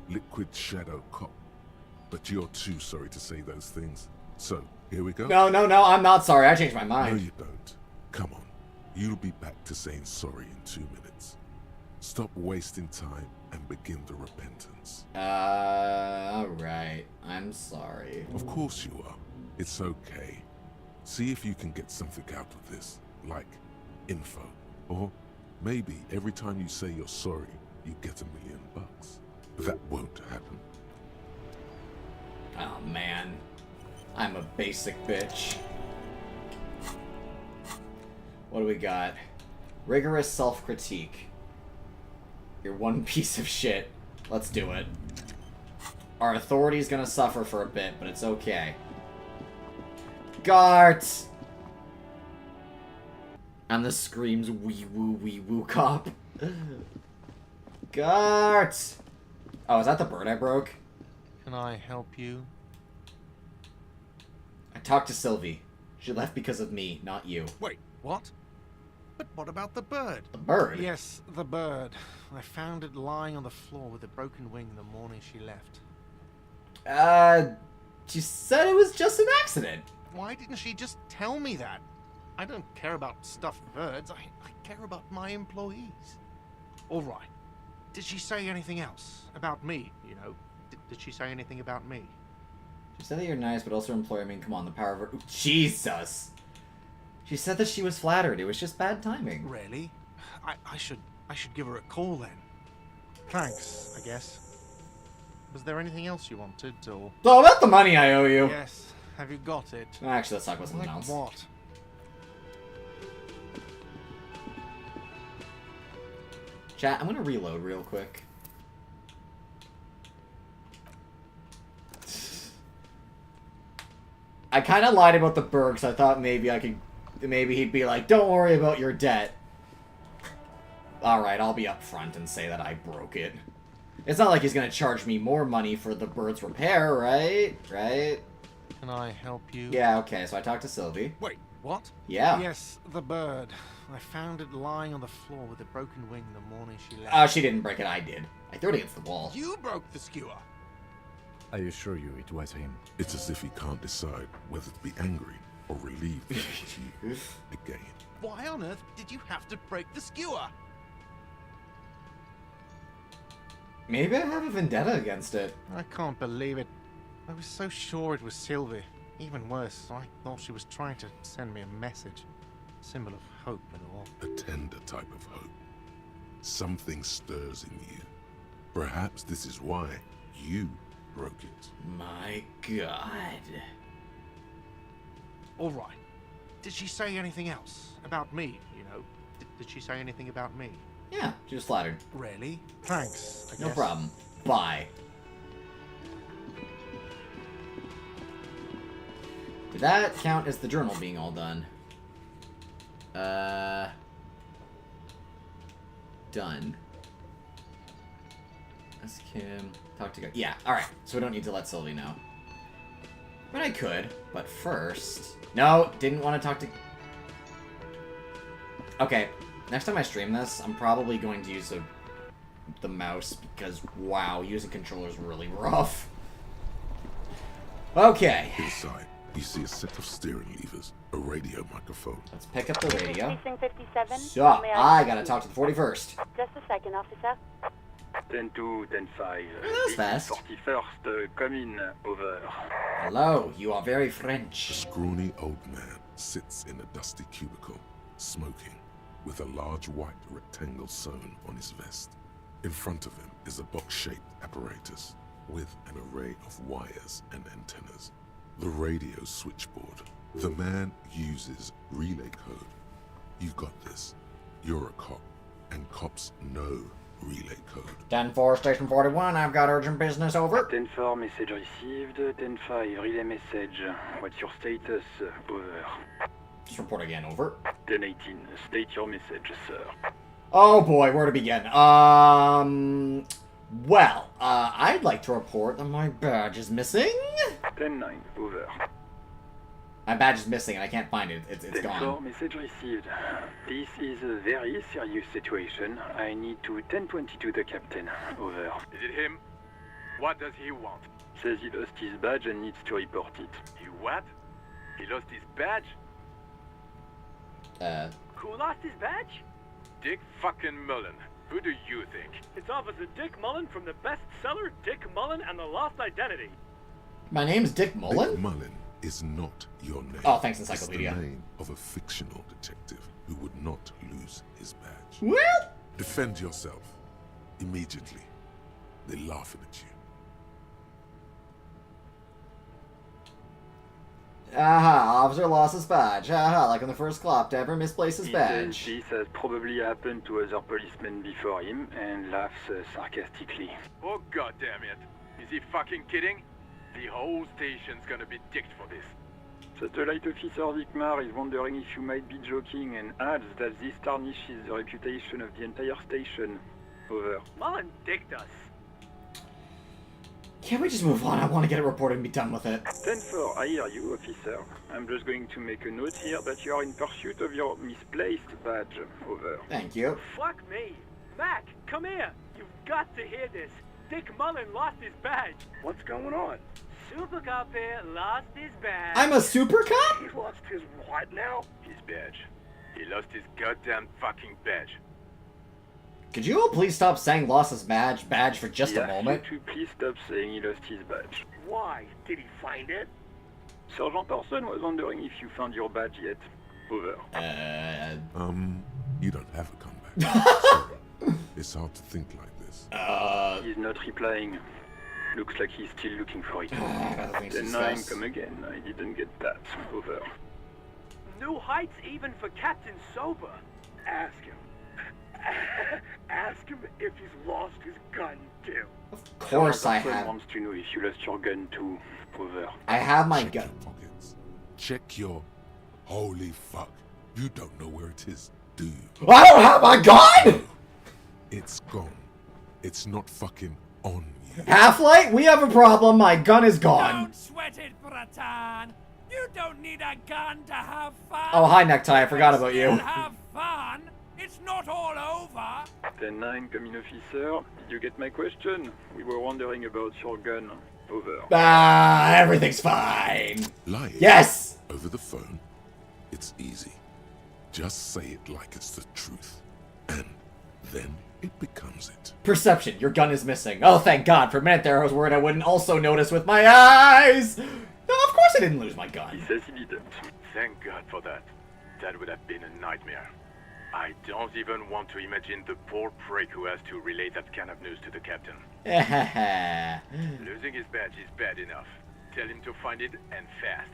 Liquid Shadow cop. But you're too sorry to say those things. So, here we go. No, I'm not sorry. I changed my mind. No, you don't. Come on. You'll be back to saying sorry in 2 minutes. Stop wasting time and begin the repentance. Alright. I'm sorry. Of course you are. It's okay. See if you can get something out of this, like info. Or maybe every time you say you're sorry, you get $1 million. That won't happen. Oh, man. I'm a basic bitch. What do we got? Rigorous self-critique. You're one piece of shit. Let's do it. Our authority's gonna suffer for a bit, but it's okay. Gart! And the screams wee woo cop. Gart! Oh, is that the bird I broke? Can I help you? I talked to Sylvie. She left because of me, not you. Wait, what? But what about the bird? The bird? Yes, the bird. I found it lying on the floor with a broken wing the morning she left. She said it was just an accident. Why didn't she just tell me that? I don't care about stuffed birds. I care about my employees. All right. Did she say anything else? About me, you know? Did she say anything about me? She said that you're nice, but also employer. I mean, come on, the power of her... Ooh, Jesus! She said that she was flattered. It was just bad timing. Really? I should give her a call then. Thanks, I guess. Was there anything else you wanted, or... Oh, about the money I owe you. Yes. Have you got it? Actually, let's talk about something else. What? Chat, I'm gonna reload real quick. I kind of lied about the bird because I thought maybe maybe he'd be like, don't worry about your debt. Alright, I'll be upfront and say that I broke it. It's not like he's gonna charge me more money for the bird's repair, right? Right? Can I help you? Yeah, okay, so I talked to Sylvie. Wait, what? Yeah. Yes, the bird. I found it lying on the floor with a broken wing the morning she left. Oh, she didn't break it, I did. I threw it against the wall. You broke the skewer. I assure you it was him. It's as if he can't decide whether to be angry or relieved that it was you again. Why on earth did you have to break the skewer? Maybe I have a vendetta against it. I can't believe it. I was so sure it was Sylvie. Even worse, I thought she was trying to send me a message. Symbol of hope and all. A tender type of hope. Something stirs in you. Perhaps this is why you broke it. My God. All right. Did she say anything else? About me, you know? Did she say anything about me? Yeah, she was flattered. Really? Thanks, I No guess. problem. Bye. Did that count as the journal being all done? Done. Ask him. Talk to go. Yeah, alright. So we don't need to let Sylvie know. But I could. But first... No, didn't want to talk to... Okay. Next time I stream this, I'm probably going to use the mouse because, wow, using controller is really rough. Okay. Inside, you see a set of steering levers, a radio microphone. Let's pick up the radio. Precinct 57. So, I gotta talk to the 41st. Just a second, officer. 10-2, 10-5. That's fast. 41st, come in, over. Hello, you are very A French. scrawny old man sits in a dusty cubicle, smoking, with a large white rectangle sewn on his vest. In front of him is a box-shaped apparatus with an array of wires and antennas. The radio switchboard. The man uses relay code. You've got this. You're a cop, and cops know relay code. 10-4, Station 41, I've got urgent business, over. 10-4, message received. 10-5, relay message. What's your status? Over. Just report again, over. 10-18, state your message, sir. Oh boy, where to begin? Well, I'd like to report that my badge is missing. 10-9, over. My badge is missing and I can't find it. It's 10-4, gone. message received. This is a very serious situation. I need to 10-22 the captain. Over. Is it him? What does he want? Says he lost his badge and needs to report it. He what? He lost his badge? Who lost his badge? Dick fucking Mullen. Who do you think? It's Officer Dick Mullen from the bestseller Dick Mullen and the Lost Identity. My name's Dick Mullen? Dick Mullen is not your name. Oh, thanks, Encyclopedia. It's the name of a fictional detective who would not lose his badge. Well? Defend yourself. Immediately. They're laughing at you. Aha, officer lost his badge. Aha, like on the first cop to ever misplace his He badge. says this has probably happened to other policemen before him and laughs sarcastically. Oh goddamn it. Is he fucking kidding? The whole station's gonna be dicked for this. Satellite Officer Vikmar is wondering if you might be joking and adds that this tarnishes the reputation of the entire station. Over. Mullen dicked us. Can't we just move on? I want to get it reported and be done with it. 10-4, I hear you, officer. I'm just going to make a note here that you are in pursuit of your misplaced badge. Over. Thank you. Fuck me. Mac, come here. You've got to hear this. Dick Mullen lost his badge. What's going on? Super Cop here lost his badge. I'm a super cop? He lost his what now? His badge. He lost his goddamn fucking badge. Could you all please stop saying lost his badge for just a moment? You two please stop saying he lost his badge. Why? Did he find it? Sergeant Person was wondering if you found your badge yet. Over. You don't have a comeback. Sorry. It's hard to think like this. He's not replying. Looks like he's still looking for it. 10-9, come again. I didn't get that. Over. New heights even for Captain Sober. Ask him. Ask him if he's lost his gun too. Of course I have. Wants to know if you lost your gun too. Over. I have my gun. Check your pockets. Check your... Holy fuck. You don't know where it is, do you? I don't have my gun! It's gone. It's not fucking on you. Half-Light, we have a problem. My gun is gone. Don't sweat it, Bratan. You don't need a gun to have fun. Oh, hi, Necktie. I forgot about you. Have fun. It's not all over. 10-9, come in, officer. Did you get my question? We were wondering about your gun. Over. Everything's fine. Lying. Yes! Over the phone. It's easy. Just say it like it's the truth. And then it becomes it. Perception. Your gun is missing. Oh, thank God. For a minute there, I was worried I wouldn't also notice with my eyes. No, of course I didn't lose my gun. He says he didn't. Thank God for that. That would have been a nightmare. I don't even want to imagine the poor prick who has to relay that kind of news to the captain. Losing his badge is bad enough. Tell him to find it, and fast.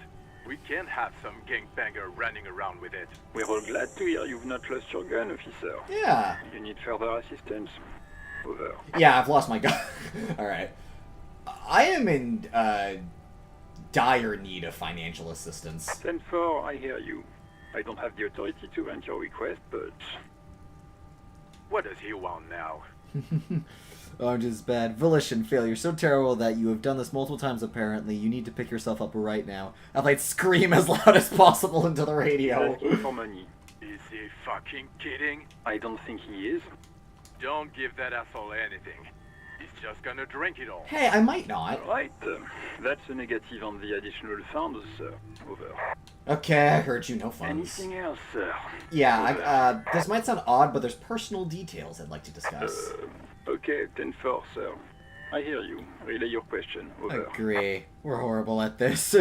We can't have some gangbanger running around with it. We're all glad to hear you've not lost your gun, officer. Yeah. You need further assistance. Over. Yeah, I've lost my gun. Alright. I am in, dire need of financial assistance. 10-4, I hear you. I don't have the authority to grant your request, but... What does he want now? Oh, just bad. Volition, failure. So terrible that you have done this multiple times, apparently. You need to pick yourself up right now. I'd like scream as loud as possible into the radio. Asking for money. Is he fucking kidding? I don't think he is. Don't give that asshole anything. He's just gonna drink it all. Hey, I might not. Right. That's a negative on the additional funds, sir. Over. Okay, I heard you. No funds. Anything else, sir? Yeah, this might sound odd, but there's personal details I'd like to discuss. Okay, 10-4, sir. I hear you. Relay your question. Over. Agree. We're horrible at this.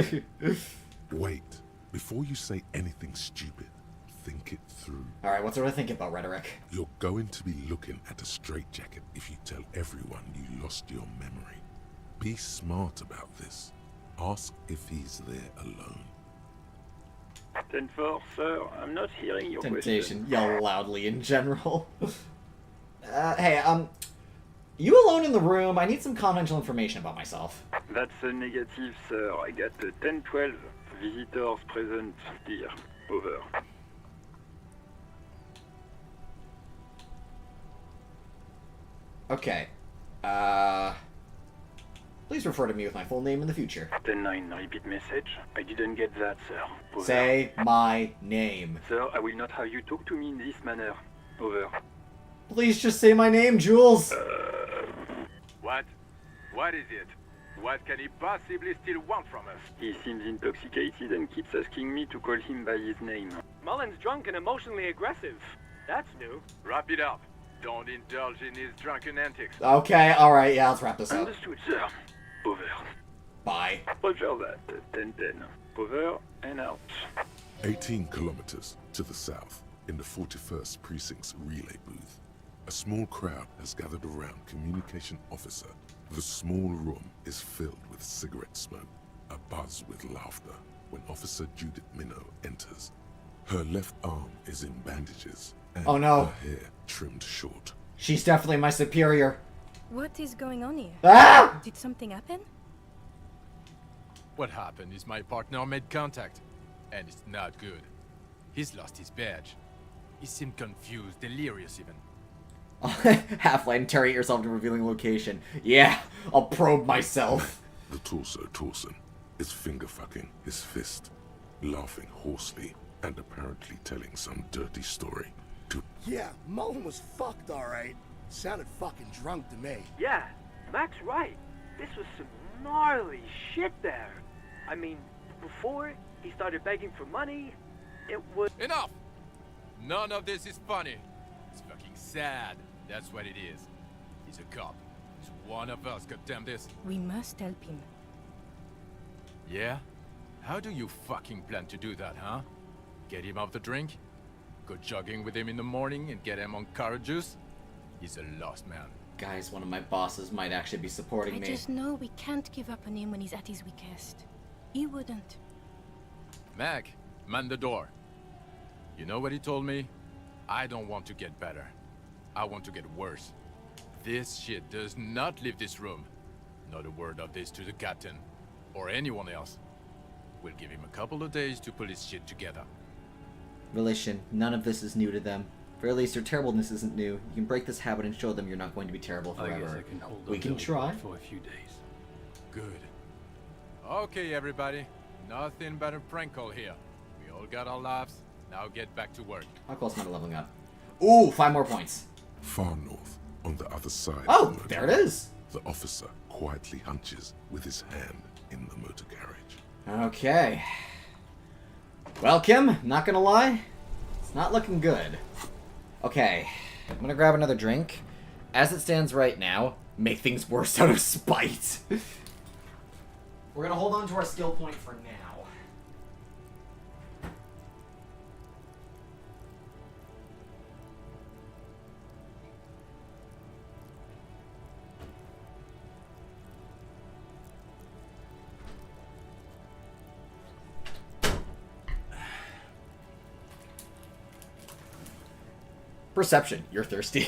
Wait. Before you say anything stupid, think it through. Alright, what sort of thinking about rhetoric? You're going to be looking at a straitjacket if you tell everyone you lost your memory. Be smart about this. Ask if he's there alone. 10-4, sir. I'm not hearing your Temptation. question. Yell loudly in general. Hey, you alone in the room? I need some confidential information about myself. That's a negative, sir. I got 10-12 visitors present here. Over. Okay. Please refer to me with my full name in the future. 10-9, repeat message. I didn't get that, sir. Over. Say my name. Sir, I will not have you talk to me in this manner. Over. Please just say my name, Jules. What? What is it? What can he possibly still want from us? He seems intoxicated and keeps asking me to call him by his name. Mullen's drunk and emotionally aggressive. That's new. Wrap it up. Don't indulge in his drunken antics. Okay, alright, yeah, let's wrap this up. Understood, sir. Over. Bye. Roger that. 10-10. Over and out. 18 kilometers to the south, in the 41st Precinct's relay booth, a small crowd has gathered around Communication Officer. The small room is filled with cigarette smoke, a buzz with laughter, when Officer Judith Minnow enters. Her left arm is in bandages, and oh no, her hair trimmed short. She's definitely my superior. What is going on here? Ah! Did something happen? What happened is my partner made contact. And it's not good. He's lost his badge. He seemed confused, delirious even. Half-Light, interrogate yourself to revealing location. Yeah, I'll probe myself. The torso Torsen is finger-fucking his fist, laughing hoarsely and apparently telling some dirty story to... Yeah, Mullen was fucked, alright. Sounded fucking drunk to me. Yeah, Mac's right. This was some gnarly shit there. I mean, before he started begging for money, it was... Enough! None of this is funny. It's fucking sad. That's what it is. He's a cop. He's one of us, goddamn this. We must help him. Yeah? How do you fucking plan to do that, huh? Get him off the drink? Go jogging with him in the morning and get him on carrot juice? He's a lost man. Guys, one of my bosses might actually be supporting I me. just know we can't give up on him when he's at his weakest. He wouldn't. Mac, man the door. You know what he told me? I don't want to get better. I want to get worse. This shit does not leave this room. Not a word of this to the captain. Or anyone else. We'll give him a couple of days to put his shit together. Relation, none of this is new to them. For at least your terribleness isn't new. You can break this habit and show them you're not going to be terrible forever. I guess I can hold we on can to try. it for a few days. Good. Okay, everybody. Nothing but a prank call here. We all got our laughs. Now get back to work. How close am I to leveling up? Ooh, 5 more points. Far north, on the other side Oh, of the motor there it is. The officer quietly hunches with his hand in the motor carriage. Okay. Well, Kim, not gonna lie, it's not looking good. Okay, I'm gonna grab another drink. As it stands right now, make things worse out of spite. We're gonna hold on to our skill point for now. Perception. You're thirsty.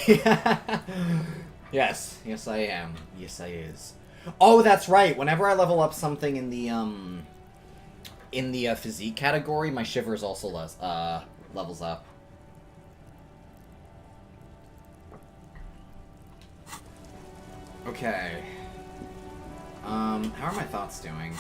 Yes. Yes, I am. Yes, I is. Oh, that's right. Whenever I level up something in the physique category, my shivers also levels up. Okay. How are my thoughts doing?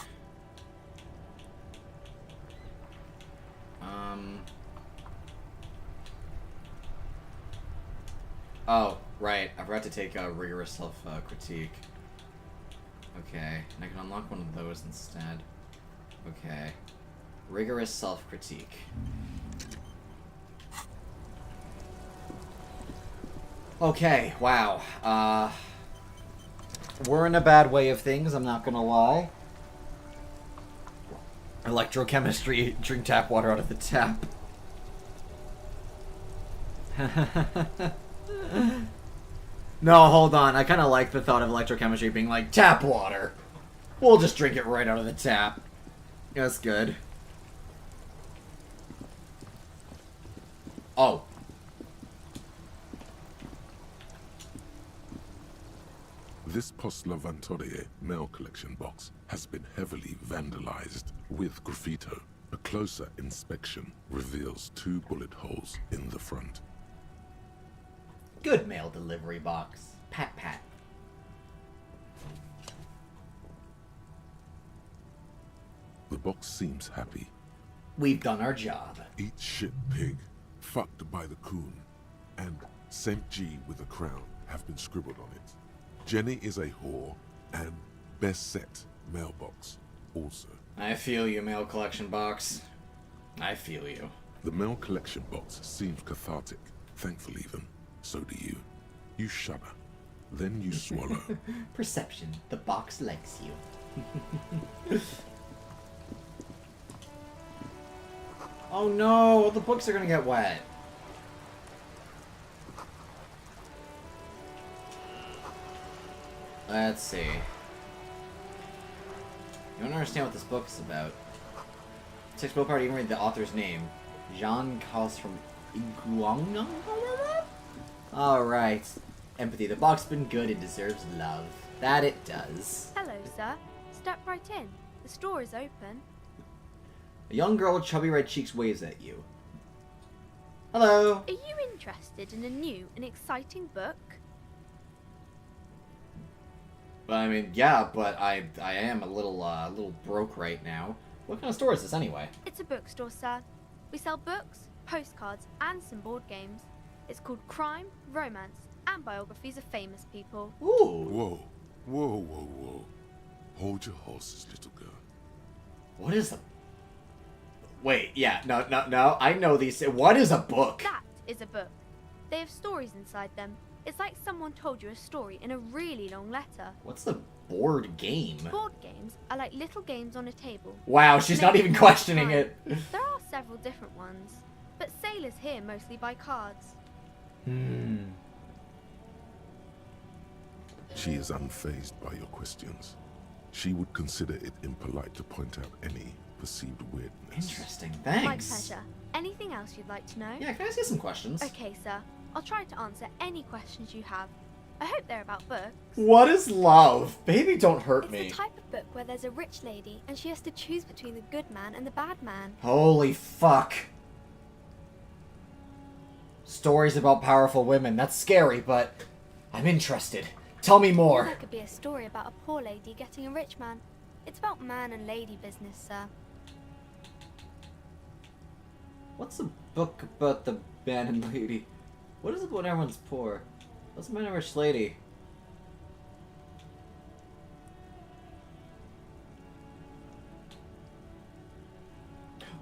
Oh, right. I forgot to take a rigorous self-critique. Okay, and I can unlock one of those instead. Okay. Rigorous self-critique. Okay, wow. We're in a bad way of things, I'm not gonna lie. Electrochemistry, drink tap water out of the tap. No, hold on. I kind of like the thought of electrochemistry being like, tap water. We'll just drink it right out of the tap. That's good. Oh. This Post Lavantorie mail collection box has been heavily vandalized with graffito. A closer inspection reveals 2 bullet holes in the front. Good mail delivery box. Pat pat. The box seems happy. We've done our job. Eat shit pig, fucked by the coon, and St. G with a crown have been scribbled on it. Jenny is a whore, and best set mailbox also. I feel you, mail collection box. I feel you. The mail collection box seems cathartic, thankful even. So do you. You shudder. Then you swallow. Perception. The box likes you. Oh no, all the books are gonna get wet. Let's see. You don't understand what this book is about. Six book part, even read the author's name. Jean Cos from Iguang. Alright. Empathy. The box's been good. It deserves love. That it does. Hello, sir. Step right in. The store is open. A young girl with chubby red cheeks waves at you. Hello. Are you interested in a new and exciting book? I mean, yeah, but I am a little broke right now. What kind of store is this anyway? It's a bookstore, sir. We sell books, postcards, and some board games. It's called Crime, Romance, and Biographies of Famous People. Ooh. Whoa, whoa, whoa, whoa. Hold your horses, little girl. What is a... Wait, yeah, no. I know these. What is a book? That is a book. They have stories inside them. It's like someone told you a story in a really long letter. What's a board game? Board games are like little games on a table. Wow, she's not even questioning it. There are several different ones, but sailors here mostly buy cards. She is unfazed by your questions. She would consider it impolite to point out any perceived weirdness. Interesting, thanks. My pleasure. Anything else you'd like to know? Yeah, can I ask you some questions? Okay, sir. I'll try to answer any questions you have. I hope they're about books. What is love? Baby, don't hurt It's me. the type of book where there's a rich lady and she has to choose between the good man and the bad man. Holy fuck. Stories about powerful women. That's scary, but I'm interested. Tell me more. That could be a story about a poor lady getting a rich man. It's about man and lady business, sir. What's a book about the man and lady? What is it when everyone's poor? What's a man and rich lady?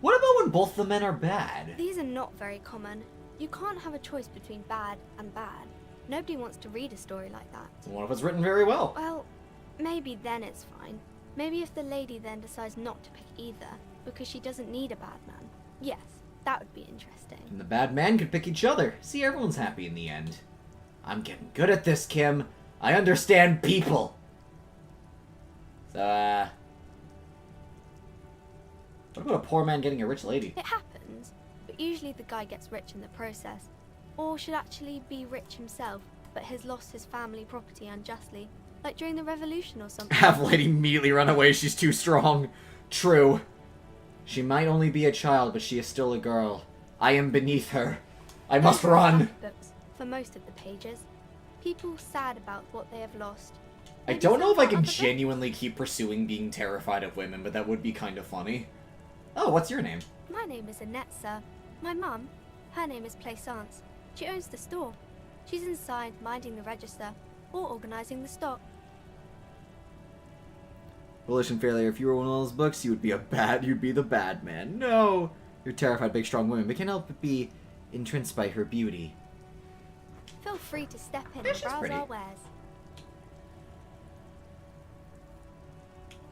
What about when both the men are bad? These are not very common. You can't have a choice between bad and bad. Nobody wants to read a story like that. So what if it's written very well? Well, maybe then it's fine. Maybe if the lady then decides not to pick either, because she doesn't need a bad man. Yes, that would be interesting. And the bad man could pick each other. See, everyone's happy in the end. I'm getting good at this, Kim. I understand people. So, what about a poor man getting a rich lady? It happens, but usually the guy gets rich in the process. Or should actually be rich himself, but has lost his family property unjustly, like during the revolution or something. Have lady immediately run away, she's too strong. True. She might only be a child, but she is still a girl. I am beneath her. I must run. Books, for most of the pages. People sad about what they have lost. I don't know if I can genuinely keep pursuing being terrified of women, but that would be kind of funny. Oh, what's your name? My name is Annette, sir. My mum, her name is Plaisance. She owns the store. She's inside minding the register or organising the stock. Foolish and failure. If you were one of those books, you'd be the bad man. No! You're terrified big strong women, but can't help but be entranced by her beauty. Feel free to step in Yeah, and she's browse pretty. our wares.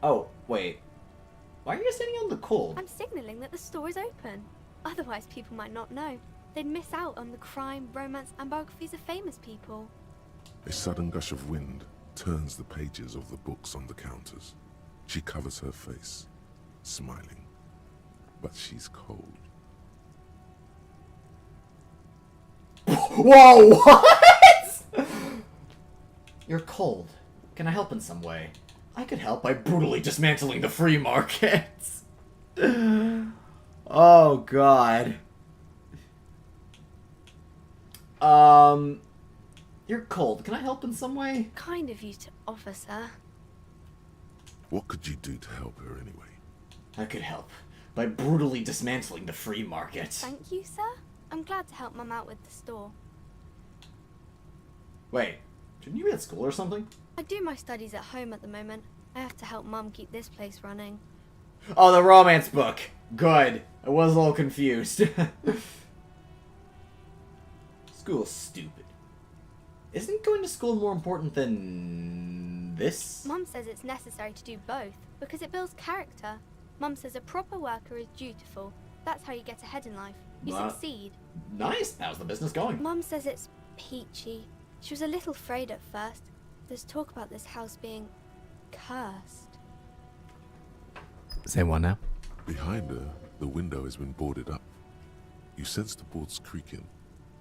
Oh, wait. Why are you standing out in the cold? I'm signalling that the store is open. Otherwise people might not know. They'd miss out on the crime, romance and biographies of famous people. A sudden gush of wind turns the pages of the books on the counters. She covers her face, smiling. But she's cold. Whoa, what? You're cold. Can I help in some way? I could help by brutally dismantling the free markets. Oh, God. You're cold. Can I help in some way? Kind of you to offer, sir. What could you do to help her anyway? I could help by brutally dismantling the free market. Thank you, sir. I'm glad to help Mum out with the store. Wait, shouldn't you be at school or something? I do my studies at home at the moment. I have to help Mum keep this place running. Oh, the romance book. Good. I was a little confused. School's stupid. Isn't going to school more important than this? Mum says it's necessary to do both because it builds character. Mum says a proper worker is dutiful. That's how you get ahead in life. You succeed. Nice. How's the business going? Mum says it's peachy. She was a little afraid at first. There's talk about this house being cursed. Say what now? Behind her, the window has been boarded up. You sense the boards creaking,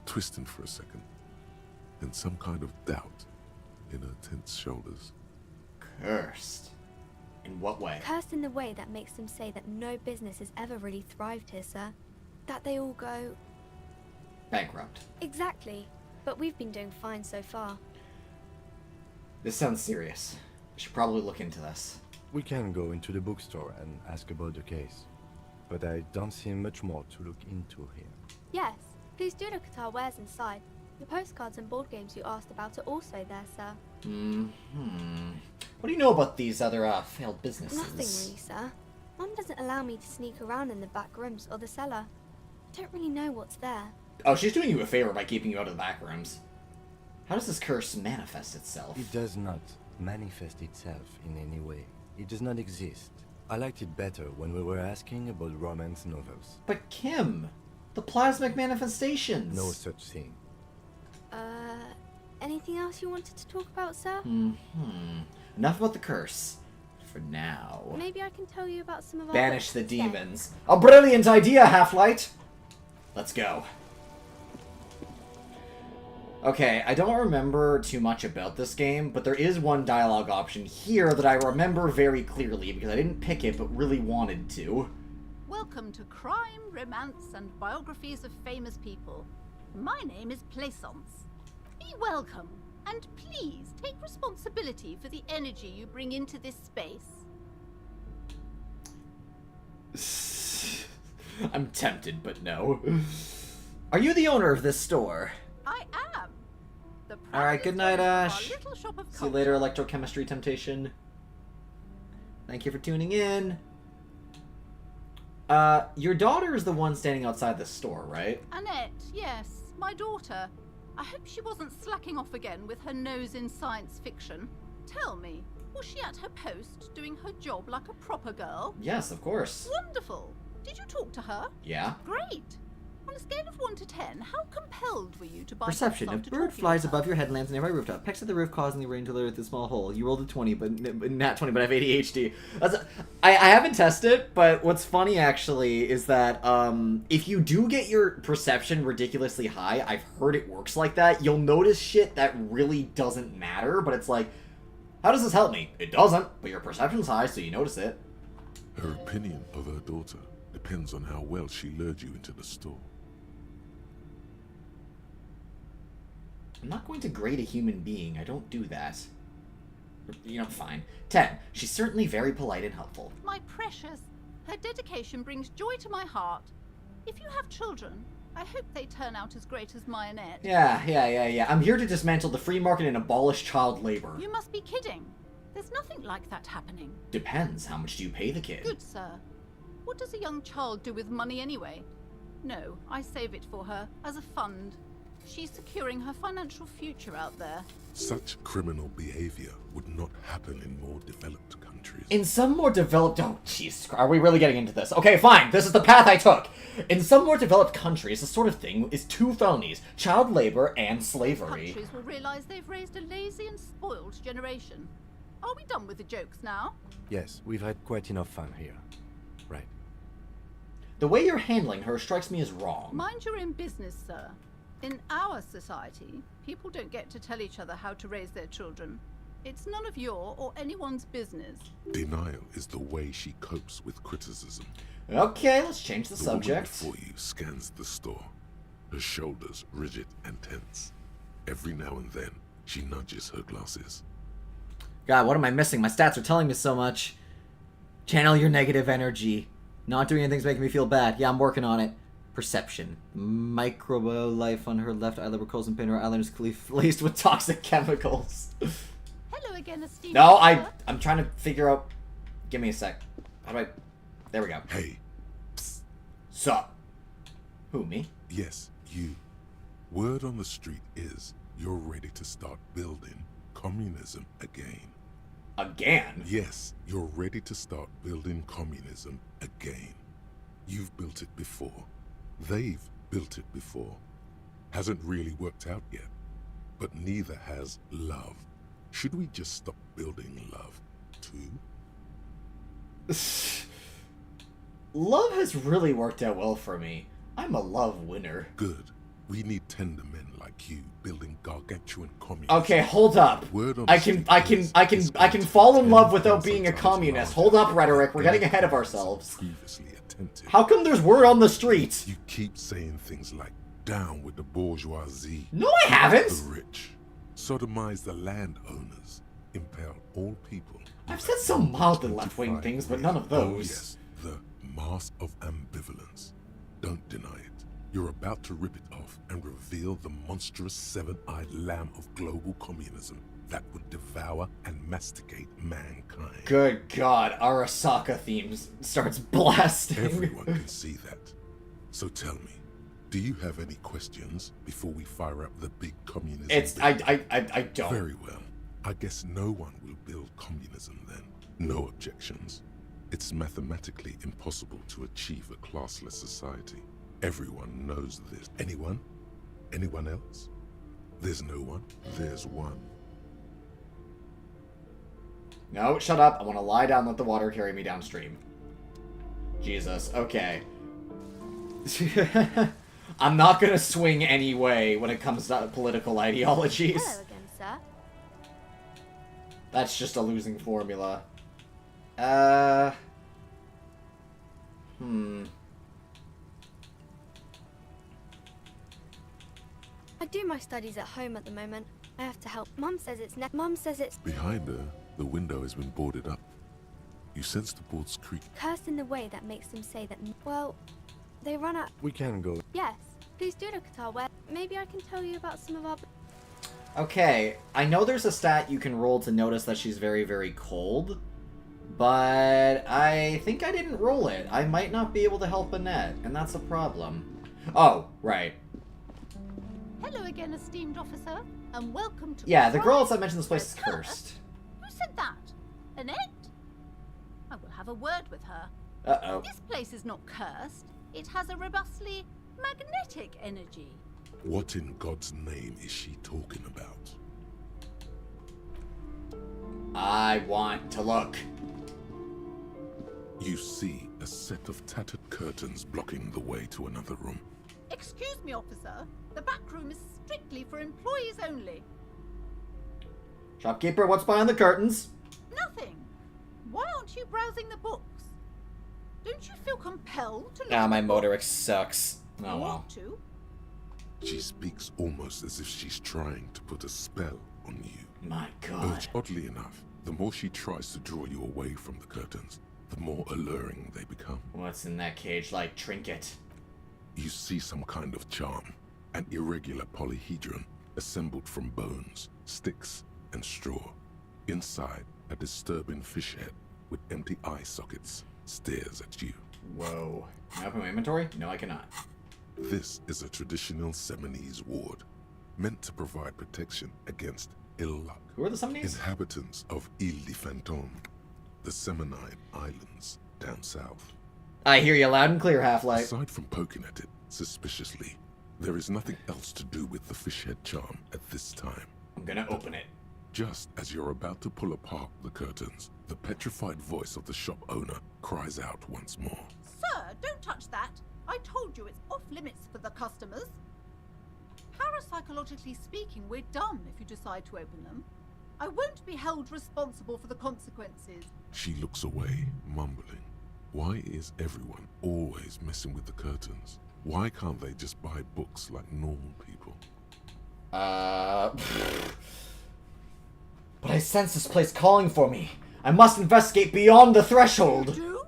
twisting for a second, and some kind of doubt in her tense shoulders. Cursed. In what way? Cursed in the way that makes them say that no business has ever really thrived here, sir. That they all go... Bankrupt. Exactly. But we've been doing fine so far. This sounds serious. We should probably look into this. We can go into the bookstore and ask about the case. But I don't see much more to look into here. Yes, please do look at our wares inside. The postcards and board games you asked about are also there, sir. What do you know about these other failed businesses? Nothing really, sir. Mum doesn't allow me to sneak around in the back rooms or the cellar. I don't really know what's there. Oh, she's doing you a favor by keeping you out of the back rooms. How does this curse manifest itself? It does not manifest itself in any way. It does not exist. I liked it better when we were asking about romance novels. But Kim, the plasmic manifestations. No such thing. Anything else you wanted to talk about, sir? Enough about the curse. For now. Maybe I can tell you about some of our... Banish the books instead. demons. A brilliant idea, Half-Light! Let's go. Okay, I don't remember too much about this game, but there is one dialogue option here that I remember very clearly because I didn't pick it but really wanted to. Welcome to Crime, Romance, and Biographies of Famous People. My name is Plaisance. Be welcome, and please take responsibility for the energy you bring into this space. I'm tempted, but no. Are you the owner of this store? I am. The Alright, good night, Ash. little shop of See you later, Electrochemistry Temptation. Thank you for tuning in. Your daughter is the one standing outside the store, right? Annette, yes, my daughter. I hope she wasn't slacking off again with her nose in science fiction. Tell me, was she at her post, doing her job like a proper girl? Yes, of course. Wonderful. Did you talk to her? Yeah. Great. On a scale of 1 to 10, how compelled were you to buy Perception. yourself If to bird talking flies to her? above your head, lands on nearby rooftop, pecks at the roof, causing the rain to litter with a small hole. You rolled a 20, but not 20, but I have ADHD. I haven't tested, but what's funny actually is that if you do get your perception ridiculously high, I've heard it works like that. You'll notice shit that really doesn't matter, but it's like, how does this help me? It doesn't, but your perception's high, so you notice it. Her opinion of her daughter depends on how well she lured you into the store. I'm not going to grade a human being. I don't do that. You know, fine. 10. She's certainly very polite and helpful. My precious, her dedication brings joy to my heart. If you have children, I hope they turn out as great as my Annette. Yeah. I'm here to dismantle the free market and abolish child labor. You must be kidding. There's nothing like that happening. Depends. How much do you pay the kid? Good sir. What does a young child do with money anyway? No, I save it for her, as a fund. She's securing her financial future out there. Such criminal behavior would not happen in more developed countries. In some more developed... Oh, jeez. Are we really getting into this? Okay, fine. This is the path I took. In some more developed countries, this sort of thing is 2 felonies. Child labor and slavery. Countries will realize they've raised a lazy and spoiled generation. Are we done with the jokes now? Yes, we've had quite enough fun here. Right. The way you're handling her strikes me as wrong. Mind your own business, sir. In our society, people don't get to tell each other how to raise their children. It's none of your or anyone's business. Denial is the way she copes with criticism. Okay, let's change the woman subject. before you scans the store, her shoulders rigid and tense. Every now and then, she nudges her glasses. God, what am I missing? My stats are telling me so much. Channel your negative energy. Not doing anything's making me feel bad. Yeah, I'm working on it. Perception. Microbial life on her left eyelid recalls and pain. Her eyelid is laced with toxic chemicals. Hello again, esteemed. No, sir. I'm trying to figure out... Give me a sec. How do I... There we go. Hey. Sup? Who, me? Yes, you. Word on the street is you're ready to start building communism again. Again? Yes, you're ready to start building communism again. You've built it before. They've built it before. Hasn't really worked out yet. But neither has love. Should we just stop building love, too? Love has really worked out well for me. I'm a love winner. Good. We need tender men like you building gargantuan communes. Okay, hold up. I can fall in love without being a communist. Hold up, rhetoric. We're getting ahead of ourselves. Previously attentive. How come there's word on the streets? You keep saying things like, down with the bourgeoisie. No, I haven't. The rich. Sodomize the landowners. Impel all people. I've said some mildly left-wing things, but none of those. Oh yes, the mask of ambivalence. Don't deny it. You're about to rip it off and reveal the monstrous seven-eyed lamb of global communism that would devour and masticate mankind. Good God, Arasaka themes starts blasting. Everyone can see that. So tell me, do you have any questions before we fire up the big communism? I don't. Very well. I guess no one will build communism then. No objections. It's mathematically impossible to achieve a classless society. Everyone knows this. Anyone? Anyone else? There's no one. There's one. No, shut up. I want to lie down and let the water carry me downstream. Jesus, okay. I'm not gonna swing any way when it comes to political ideologies. Hello again, sir. That's just a losing formula. I do my studies at home at the moment. I have to help. Mum says it's Behind her, the window has been boarded up. You sense the boards creak. cursed in the way that makes them say that. Well, they run out. We can go. Yes. Please do look at our web. Maybe I can tell you about some of our. Okay, I know there's a stat you can roll to notice that she's very, very cold, but I think I didn't roll it. I might not be able to help Annette, and that's a problem. Oh, right. Hello again, esteemed officer, and welcome to... Yeah, the girl outside mentioned this place is cursed. Who said that? Annette? I will have a word with her. Uh-oh. This place is not cursed. It has a robustly magnetic energy. What in God's name is she talking about? I want to look. You see a set of tattered curtains blocking the way to another room. Excuse me, officer. The back room is strictly for employees only. Shopkeeper, what's behind the curtains? Nothing. Why aren't you browsing the books? Don't you feel compelled to look Ah, at my the motoric sucks. books? Oh You well. ought to. She speaks almost as if she's trying to put a spell on you. My God. Oddly enough, the more she tries to draw you away from the curtains, the more alluring they become. What's in that cage like trinket? You see some kind of charm, an irregular polyhedron assembled from bones, sticks, and straw. Inside, a disturbing fish head with empty eye sockets stares at you. Whoa. Can I open my inventory? No, I cannot. This is a traditional Seminese ward, meant to provide protection against ill luck. Who are the Seminese? Inhabitants of Ile de Fantôme, the Seminide Islands down south. I hear you loud and clear, Half-Life. Aside from poking at it suspiciously, there is nothing else to do with the fish head charm at this time. I'm gonna open it. Just as you're about to pull apart the curtains, the petrified voice of the shop owner cries out once more. Sir, don't touch that. I told you it's off limits for the customers. Parapsychologically speaking, we're done if you decide to open them. I won't be held responsible for the consequences. She looks away, mumbling. Why is everyone always messing with the curtains? Why can't they just buy books like normal people? But I sense this place calling for me. I must investigate beyond the threshold. You do?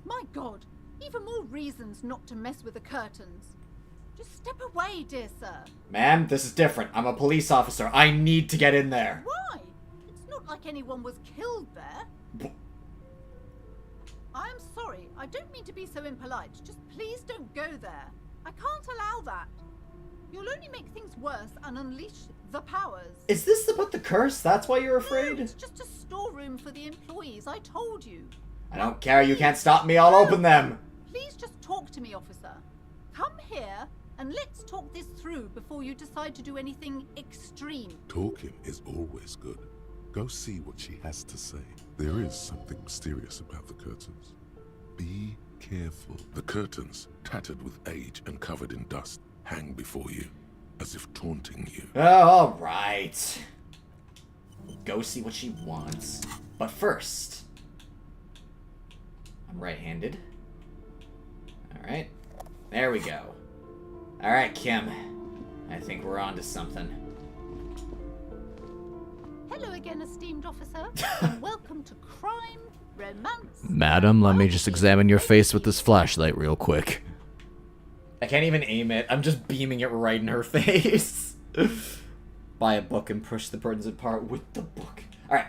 My God, even more reasons not to mess with the curtains. Just step away, dear sir. Ma'am, this is different. I'm a police officer. I need to get in there. Why? It's not like anyone was killed there. I am sorry. I don't mean to be so impolite. Just please don't go there. I can't allow that. You'll only make things worse and unleash the powers. Is this about the curse? That's why you're afraid? No, it's just a storeroom for the employees. I told you. I don't care. You can't stop me. I'll open them. Please just talk to me, officer. Come here and let's talk this through before you decide to do anything extreme. Talking is always good. Go see what she has to say. There is something mysterious about the curtains. Be careful. The curtains, tattered with age and covered in dust, hang before you, as if taunting you. Oh, all right. Go see what she wants. But first, I'm right-handed. All right. There we go. All right, Kim. I think we're on to something. Hello again, esteemed officer, and welcome to Crime, Romance... Madam, let me just examine your face with this flashlight real quick. I can't even aim it. I'm just beaming it right in her face. Buy a book and push the curtains apart with the book. Alright.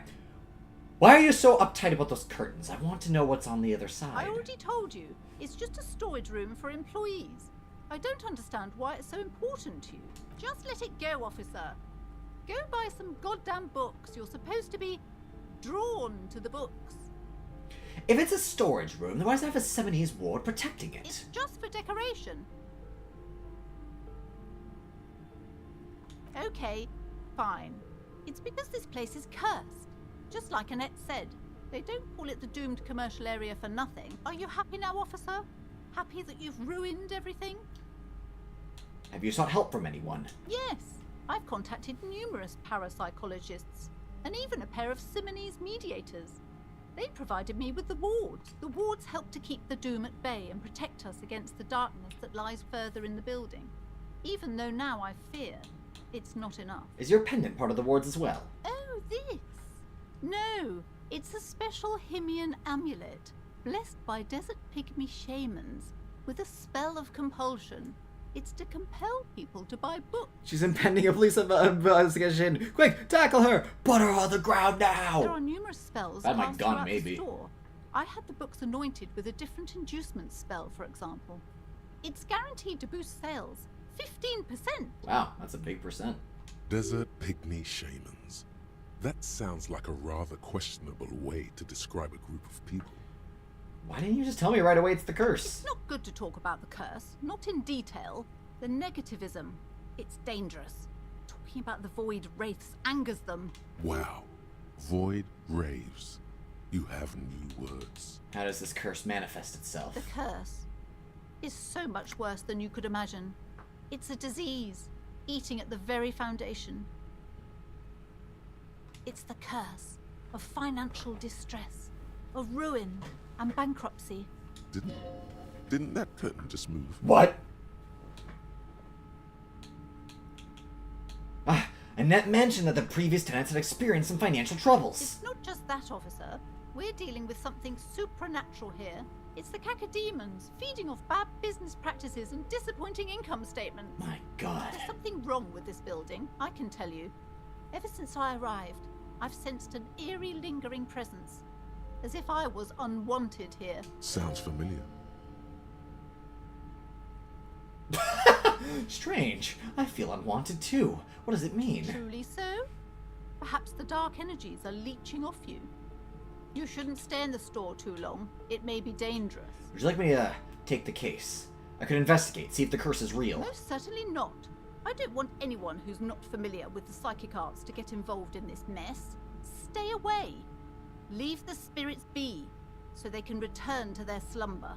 Why are you so uptight about those curtains? I want to know what's on the other side. I already told you. It's just a storage room for employees. I don't understand why it's so important to you. Just let it go, officer. Go buy some goddamn books. You're supposed to be drawn to the books. If it's a storage room, then why does it have a 70s ward protecting it? It's just for decoration. Okay, fine. It's because this place is cursed. Just like Annette said, they don't call it the doomed commercial area for nothing. Are you happy now, officer? Happy that you've ruined everything? Have you sought help from anyone? Yes, I've contacted numerous parapsychologists and even a pair of Simonese mediators. They provided me with the wards. The wards help to keep the doom at bay and protect us against the darkness that lies further in the building. Even though now I fear it's not enough. Is your pendant part of the wards as well? Oh, this? No, it's a special Himian amulet, blessed by desert pygmy shamans, with a spell of compulsion. It's to compel people to buy books. She's impending a police investigation. Quick, tackle her! Put her on the ground now! There are numerous spells Had my cast gun, throughout the maybe. store. I had the books anointed with a different inducement spell, for example. It's guaranteed to boost sales 15%. Wow, that's a big percent. Desert pygmy shamans. That sounds like a rather questionable way to describe a group of people. Why didn't you just tell me right away it's the curse? It's not good to talk about the curse, not in detail. The negativism, it's dangerous. Talking about the void wraiths angers them. Wow. Void raves. You have new words. How does this curse manifest itself? The curse is so much worse than you could imagine. It's a disease, eating at the very foundation. It's the curse of financial distress, of ruin and bankruptcy. Didn't that curtain just move? What? Annette mentioned that the previous tenants had experienced some financial troubles. It's not just that, officer. We're dealing with something supernatural here. It's the cacodemons, feeding off bad business practices and disappointing income statements. My God. There's something wrong with this building, I can tell you. Ever since I arrived, I've sensed an eerie, lingering presence. As if I was unwanted here. Sounds familiar. Strange. I feel unwanted too. What does it mean? Truly so? Perhaps the dark energies are leeching off you. You shouldn't stay in the store too long. It may be dangerous. Would you like me to take the case? I could investigate, see if the curse is real. Most certainly not. I don't want anyone who's not familiar with the psychic arts to get involved in this mess. Stay away. Leave the spirits be, so they can return to their slumber.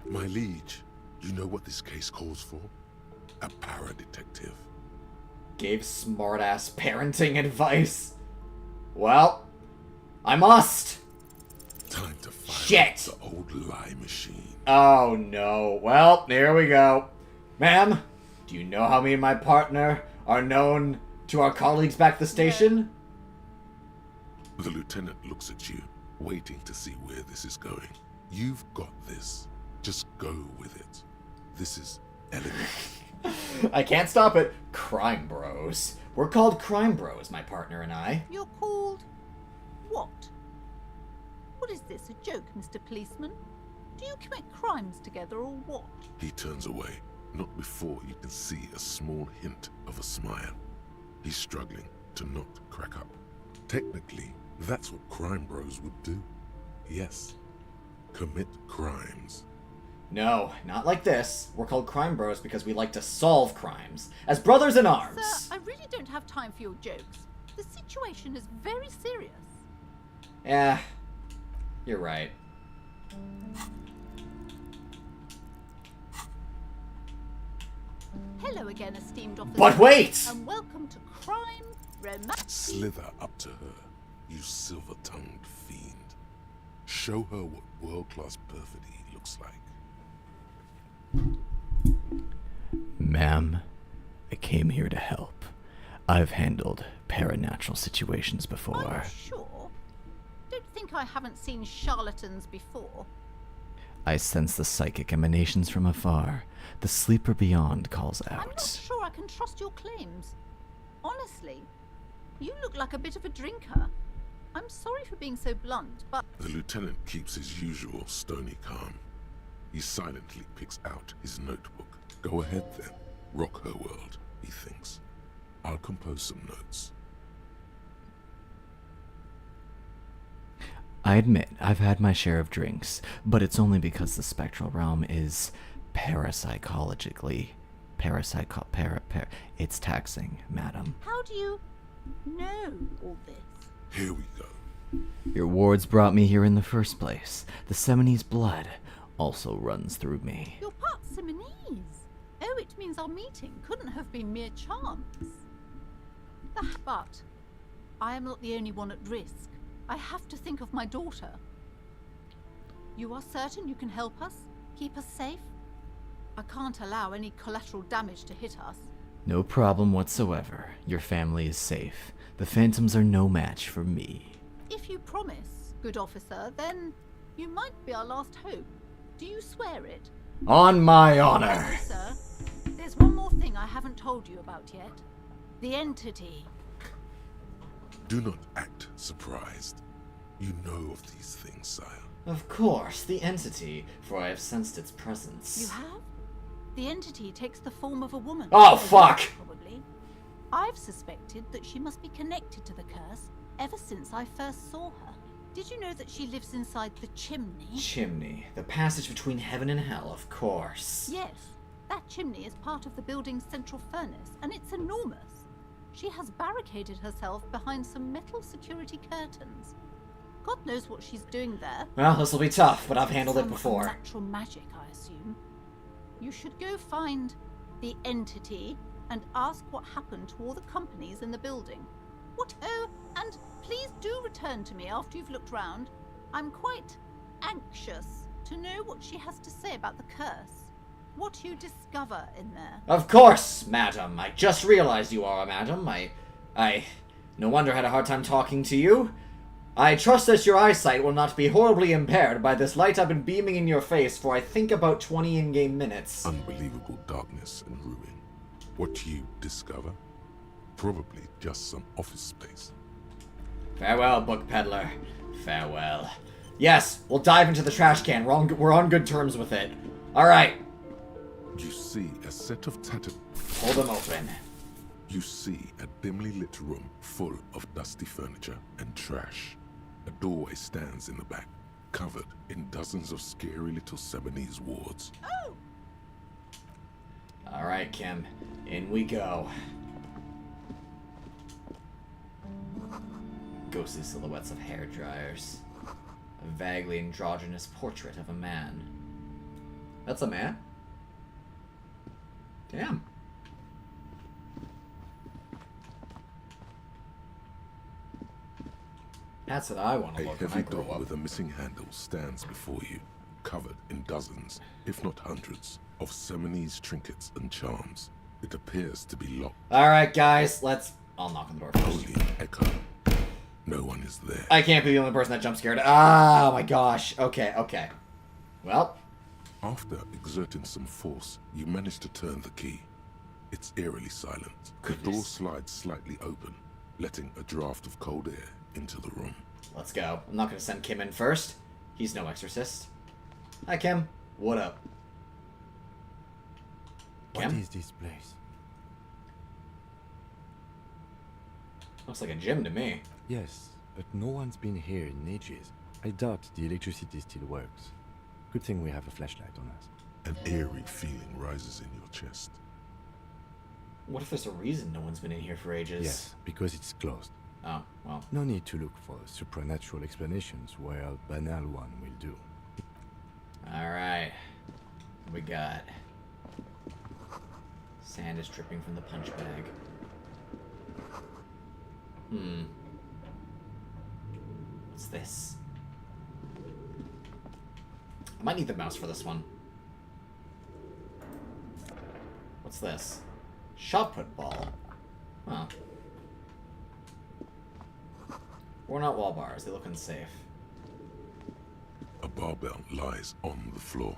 My liege, you know what this case calls for? A para-detective. Gave smart-ass parenting advice. Well, I must. Time to fire Shit. the old lie machine. Oh no. Well, here we go. Ma'am, do you know how me and my partner are known to our colleagues back at the station? The lieutenant looks at you, waiting to see where this is going. You've got this. Just go with it. This is elegant. I can't stop it. Crime Bros. We're called Crime Bros, my partner and I. You're called... what? What is this, a joke, Mr. Policeman? Do you commit crimes together or what? He turns away, not before you can see a small hint of a smile. He's struggling to not crack up. Technically, that's what Crime Bros would do. Yes, commit crimes. No, not like this. We're called Crime Bros because we like to solve crimes. As brothers in arms. Sir, I really don't have time for your jokes. The situation is very serious. Yeah, you're right. Hello again, esteemed officer. But wait! And welcome to Crime, Romance... Slither up to her, you silver-tongued fiend. Show her what world-class perfidy looks like. Ma'am, I came here to help. I've handled paranatural situations before. Are you sure? Don't think I haven't seen charlatans before. I sense the psychic emanations from afar. The sleeper beyond calls I'm not out. sure I can trust your claims. Honestly, you look like a bit of a drinker. I'm sorry for being so blunt, but... The lieutenant keeps his usual stony calm. He silently picks out his notebook. Go ahead then. Rock her world, he thinks. I'll compose some notes. I admit, I've had my share of drinks, but it's only because the spectral realm is parapsychologically... It's taxing, madam. How do you know all this? Here we go. Your wards brought me here in the first place. The Seminese blood also runs through me. You're part Simonese. Oh, it means our meeting couldn't have been mere chance. But I am not the only one at risk. I have to think of my daughter. You are certain you can help us? Keep us safe? I can't allow any collateral damage to hit us. No problem whatsoever. Your family is safe. The phantoms are no match for me. If you promise, good officer, then you might be our last hope. Do you swear it? On my honor! Sir, there's one more thing I haven't told you about yet. The entity. Do not act surprised. You know of these things, sire. Of course, the entity, for I have sensed its presence. You have? The entity takes the form of a woman. Oh, fuck! Probably. I've suspected that she must be connected to the curse ever since I first saw her. Did you know that she lives inside the chimney? Chimney. The passage between heaven and hell, of course. Yes. That chimney is part of the building's central furnace, and it's enormous. She has barricaded herself behind some metal security curtains. God knows what she's doing there. Well, this will be tough, but I've handled it Some before. Natural magic, I assume. You should go find the entity and ask what happened to all the companies in the building. What? Oh, and please do return to me after you've looked round. I'm quite anxious to know what she has to say about the curse. What you discover in there. Of course, madam. I just realized you are a madam. I no wonder I had a hard time talking to you. I trust that your eyesight will not be horribly impaired by this light I've been beaming in your face for I think about 20 in-game minutes. Unbelievable darkness and ruin. What you discover? Probably just some office space. Farewell, book peddler. Farewell. Yes, we'll dive into the trash can. We're on good terms with it. Alright. You see a set of tattered... Hold them open. You see a dimly lit room full of dusty furniture and trash. A doorway stands in the back, covered in dozens of scary little Seminese wards. Oh! Alright, Kim. In we go. Ghostly silhouettes of hair dryers. A vaguely androgynous portrait of a man. That's a man? Damn. That's what I want to A look when I heavy grow door up. with a missing handle stands before you, covered in dozens, if not hundreds, of Seminese trinkets and charms. It appears to be locked. Alright, guys, let's... I'll knock on the door first. Only an echo. No one is there. I can't be the only person that jump scared. Ah, my gosh. Okay, okay. Well. After exerting some force, you manage to turn the key. It's eerily silent. The door slides slightly open, letting a draft of cold air into the room. Let's go. I'm not going to send Kim in first. He's no exorcist. Hi, Kim. What up? What Kim? is this place? Looks like a gym to me. Yes, but no one's been here in ages. I doubt the electricity still works. Good thing we have a flashlight on us. An eerie feeling rises in your chest. What if there's a reason no one's been in here for ages? Yes, because it's closed. Oh, well. No need to look for supernatural explanations where a banal one will do. Alright. We got Sand is dripping from the punch bag. What's this? I might need the mouse for this one. What's this? Shot put ball. Huh. Worn out wall bars. They look unsafe. A barbell lies on the floor.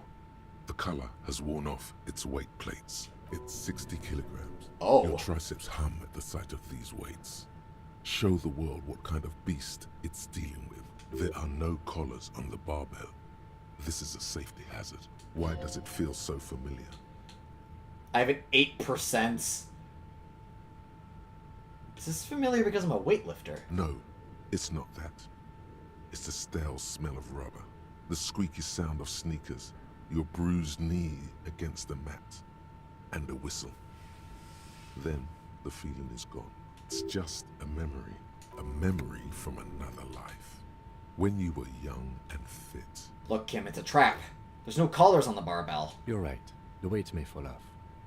The color has worn off its weight plates. It's 60 kilograms. Oh. Your triceps hum at the sight of these weights. Show the world what kind of beast it's dealing with. There are no collars on the barbell. This is a safety hazard. Why does it feel so familiar? I have an 8%. Is this familiar because I'm a weightlifter? No, it's not that. It's the stale smell of rubber, the squeaky sound of sneakers, your bruised knee against the mat, and a whistle. Then the feeling is gone. It's just a memory from another life. When you were young and fit. Look, Kim, it's a trap. There's no collars on the barbell. You're right. The weights may fall off.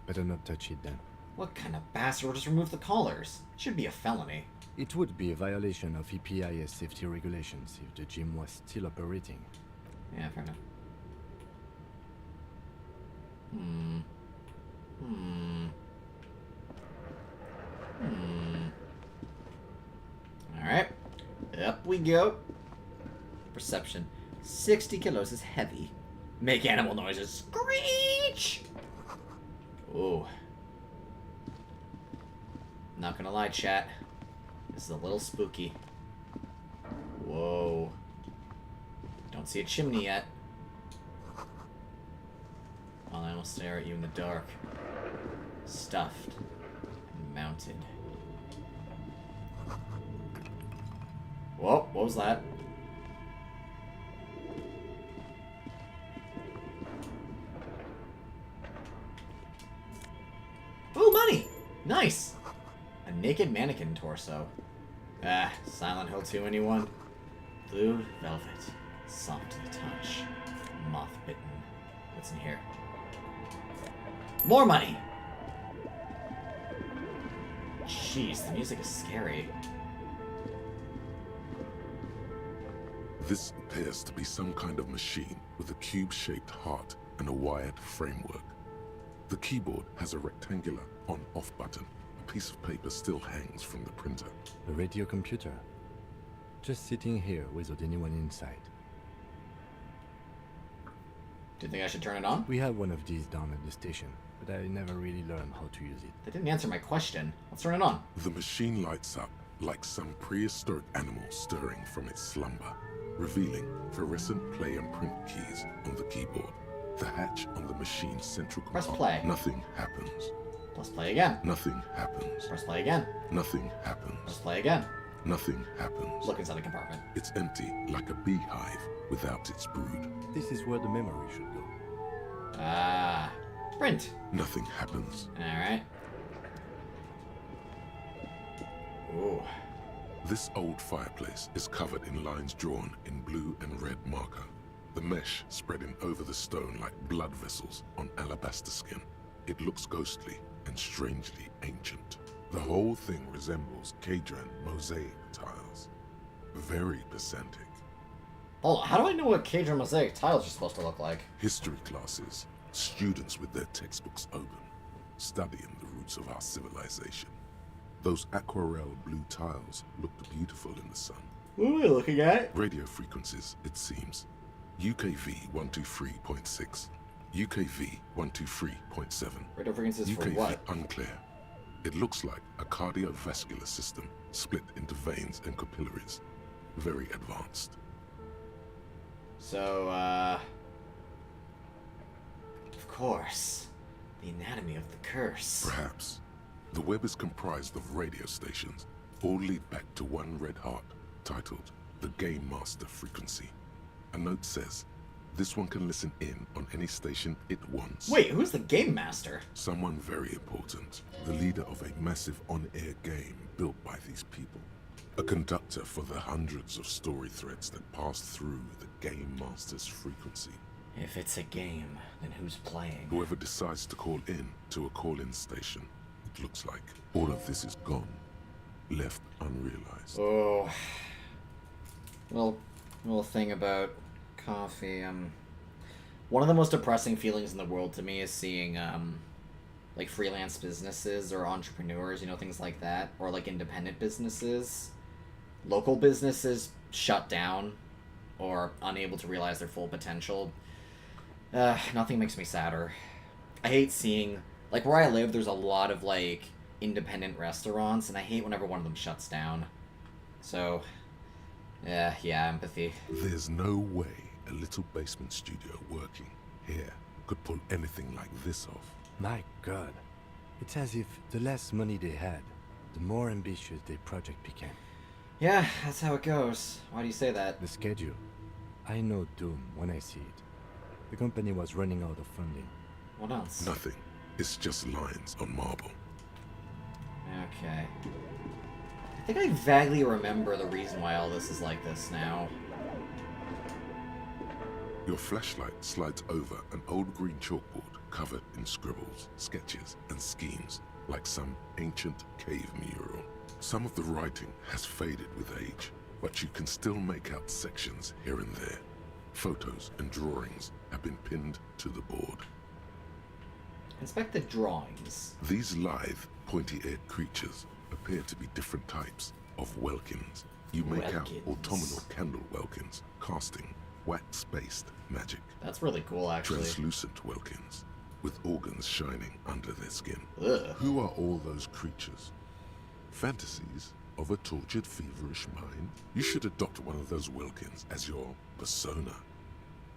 Better not touch it then. What kind of bastard will just remove the collars? It should be a felony. It would be a violation of EPIS safety regulations if the gym was still operating. Yeah, fair enough. Alright. Up we go. Perception. 60 kilos is heavy. Make animal noises. Screech! Ooh. Not gonna lie, chat. This is a little spooky. Whoa. Don't see a chimney yet. While I will stare at you in the dark. Stuffed. And mounted. Whoa, what was that? Ooh, money! Nice! A naked mannequin torso. Ah, Silent Hill 2, anyone? Blue velvet. Soft to the touch. Moth bitten. What's in here? More money! Jeez, the music is scary. This appears to be some kind of machine with a cube-shaped heart and a wired framework. The keyboard has a rectangular on-off button. A piece of paper still hangs from the printer. A radio computer. Just sitting here without anyone inside. Do you think I should turn it on? We have one of these down at the station, but I never really learned how to use it. That didn't answer my question. Let's turn it on. The machine lights up like some prehistoric animal stirring from its slumber, revealing fluorescent play and print keys on the keyboard. The hatch on the machine's central Press compartment. play. Nothing happens. Let's play again. Nothing happens. Press play again. Nothing happens. Let's play again. Nothing happens. Look inside the compartment. It's empty, like a beehive without its brood. This is where the memory should go. Ah. Print. Nothing happens. Alright. Ooh. This old fireplace is covered in lines drawn in blue and red marker. The mesh spreading over the stone like blood vessels on alabaster skin. It looks ghostly and strangely ancient. The whole thing resembles Cadran mosaic tiles. Very pedantic. Hold on, how do I know what Cadran mosaic tiles are supposed to look like? History classes, students with their textbooks open, studying the roots of our civilization. Those aquarelle blue tiles looked beautiful in the sun. What are we looking at? Radio frequencies, it seems. UKV 123.6, UKV 123.7. Radio frequencies for UKV what? unclear. It looks like a cardiovascular system split into veins and capillaries. Very advanced. So, of course. The anatomy of the curse. Perhaps. The web is comprised of radio stations, all lead back to one red heart, titled the Game Master Frequency. A note says, this one can listen in on any station it wants. Wait, who's the Game Master? Someone very important. The leader of a massive on-air game built by these people. A conductor for the hundreds of story threads that pass through the Game Master's frequency. If it's a game, then who's playing? Whoever decides to call in to a call-in station, it looks like all of this is gone, left unrealized. Oh. Little thing about coffee. One of the most depressing feelings in the world to me is seeing, like, freelance businesses or entrepreneurs, things like that, or, like, independent businesses, local businesses shut down or unable to realize their full potential. Nothing makes me sadder. I hate seeing, like, where I live, there's a lot of, like, independent restaurants, and I hate whenever one of them shuts down. So, yeah, empathy. There's no way a little basement studio working here could pull anything like this off. My God. It's as if the less money they had, the more ambitious their project became. Yeah, that's how it goes. Why do you say that? The schedule. I know doom when I see it. The company was running out of funding. What else? Nothing. It's just lines on marble. Okay. I think I vaguely remember the reason why all this is like this now. Your flashlight slides over an old green chalkboard covered in scribbles, sketches, and schemes, like some ancient cave mural. Some of the writing has faded with age, but you can still make out sections here and there. Photos and drawings have been pinned to the board. Inspect the drawings. These lithe, pointy-eared creatures appear to be different types of welkins. You make out autumnal candle welkins, casting wax-based magic. That's really cool, actually. Translucent welkins, with organs shining under their skin. Ugh. Who are all those creatures? Fantasies of a tortured, feverish mind? You should adopt one of those welkins as your persona.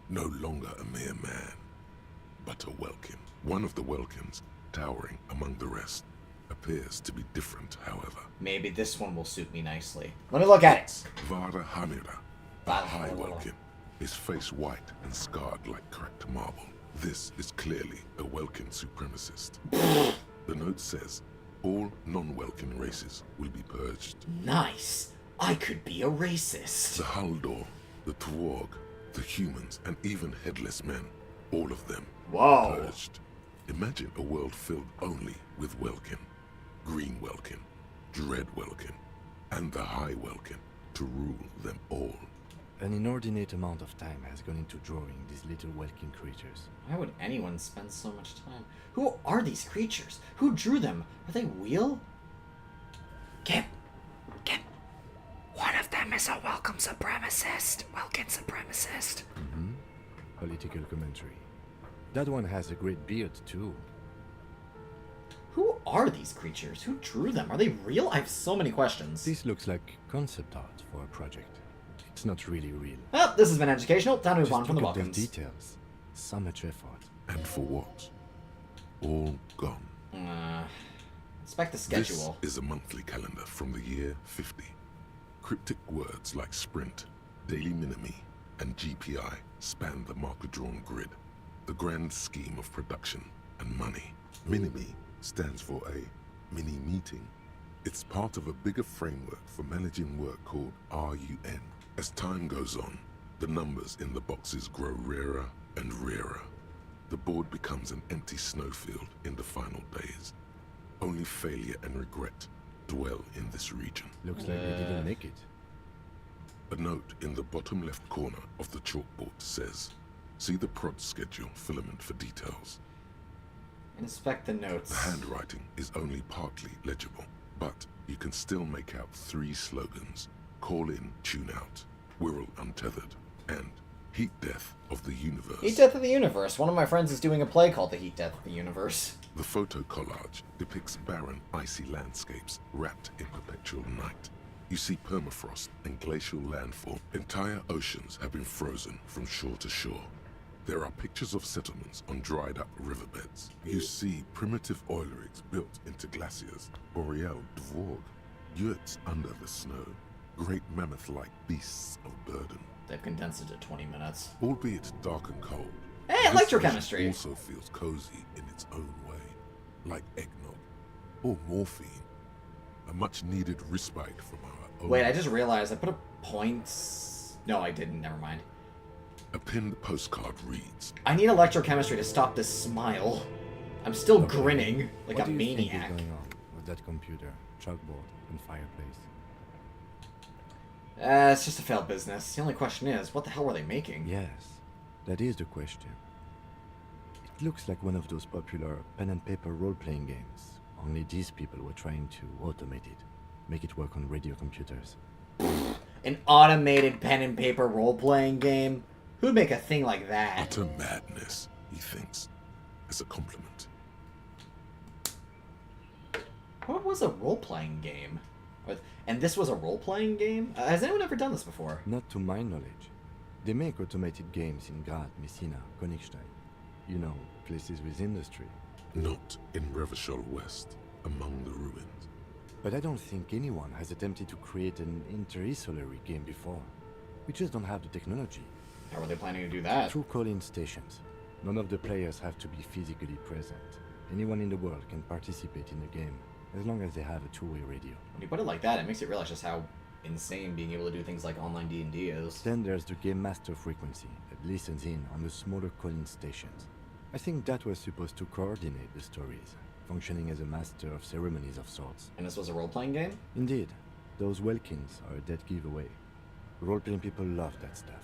No longer a mere man, but a welkin. One of the welkins, towering among the rest, appears to be different, however. Maybe this one will suit me nicely. Let me look at it. Vara Hamira, a high welkin, his face white and scarred like cracked marble. This is clearly a Welkin supremacist. The note says, all non-Welkin races will be purged. Nice. I could be a racist. The Haldor, the Tuorg, the humans, and even headless men, all of them purged. Imagine a world filled only with Welkin, Green Welkin, Dread Welkin, and the High Welkin to rule them all. An inordinate amount of time has gone into drawing these little Welkin creatures. Why would anyone spend so much time? Who are these creatures? Who drew them? Are they real? Kip! One of them is a welcome supremacist. Welkin supremacist. Mm-hmm. Political commentary. That one has a great beard, too. Who are these creatures? Who drew them? Are they real? I have so many questions. This looks like concept art for a project. It's not really real. Well, this has been educational. Time to move on Just from the look at welcomes. the details. So much effort. And for what? All gone. Inspect the schedule. This is a monthly calendar from the year 50. Cryptic words like sprint, daily minimi, and GPI span the marker-drawn grid. The grand scheme of production and money. Minimi stands for a mini-meeting. It's part of a bigger framework for managing work called RUN. As time goes on, the numbers in the boxes grow rarer and rarer. The board becomes an empty snowfield in the final days. Only failure and regret dwell in this region. Looks like they didn't make it. A note in the bottom left corner of the chalkboard says, see the prod schedule filament for details. Inspect the notes. The handwriting is only partly legible, but you can still make out 3 slogans. Call in, tune out, Wirral Untethered, and Heat Death of the Universe. Heat Death of the Universe. One of my friends is doing a play called The Heat Death of the Universe. The photo collage depicts barren, icy landscapes wrapped in perpetual night. You see permafrost and glacial landfall. Entire oceans have been frozen from shore to shore. There are pictures of settlements on dried-up riverbeds. You see primitive oil rigs built into glaciers, boreal dvorg, yurts under the snow, great mammoth-like beasts of burden. They've condensed it to 20 minutes. Albeit dark and cold. Hey, electrochemistry! This also feels cozy in its own way, like eggnog or morphine. A much-needed respite from our own... Wait, I just realized I put a point... No, I didn't. Never mind. A pinned postcard reads, I need electrochemistry to stop this smile. I'm still grinning like what a do you think is maniac. going on with that computer, chalkboard, and fireplace? It's just a failed business. The only question is, what the hell were they making? Yes, that is the question. It looks like one of those popular pen and paper role-playing games. Only these people were trying to automate it, make it work on radio computers. An automated pen and paper role-playing game? Who'd make a thing like that? utter madness, he thinks, as a compliment. What was a role-playing game? And this was a role-playing game? Has anyone ever done this before? Not to my knowledge. They make automated games in Graz, Messina, Königstein. You know, places with industry. Not in Revachol West, among the ruins. But I don't think anyone has attempted to create an inter-isolary game before. We just don't have the technology. How are they planning to do that? Through call-in stations. None of the players have to be physically present. Anyone in the world can participate in the game, as long as they have a two-way radio. When you put it like that, it makes you realize just how insane being able to do things like online D&D is. Then there's the game master frequency that listens in on the smaller call-in stations. I think that was supposed to coordinate the stories, functioning as a master of ceremonies of sorts. And this was a role-playing game? Indeed. Those Welkins are a dead giveaway. Role-playing people love that stuff.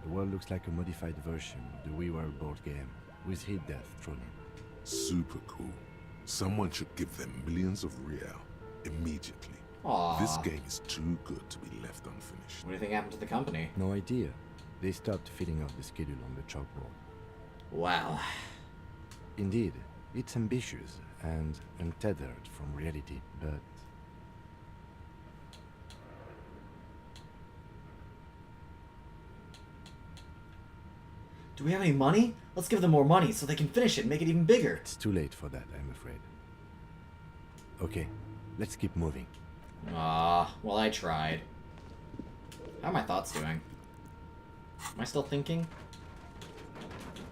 The world looks like a modified version of the We Were board game, with hit death thrown in. Super cool. Someone should give them millions of real immediately. Aww. This game is too good to be left unfinished. What do you think happened to the company? No idea. They stopped filling out the schedule on the chalkboard. Wow. Indeed, it's ambitious and untethered from reality, but... Do we have any money? Let's give them more money so they can finish it and make it even bigger. It's too late for that, I'm afraid. Okay, let's keep moving. Well, I tried. How are my thoughts doing? Am I still thinking?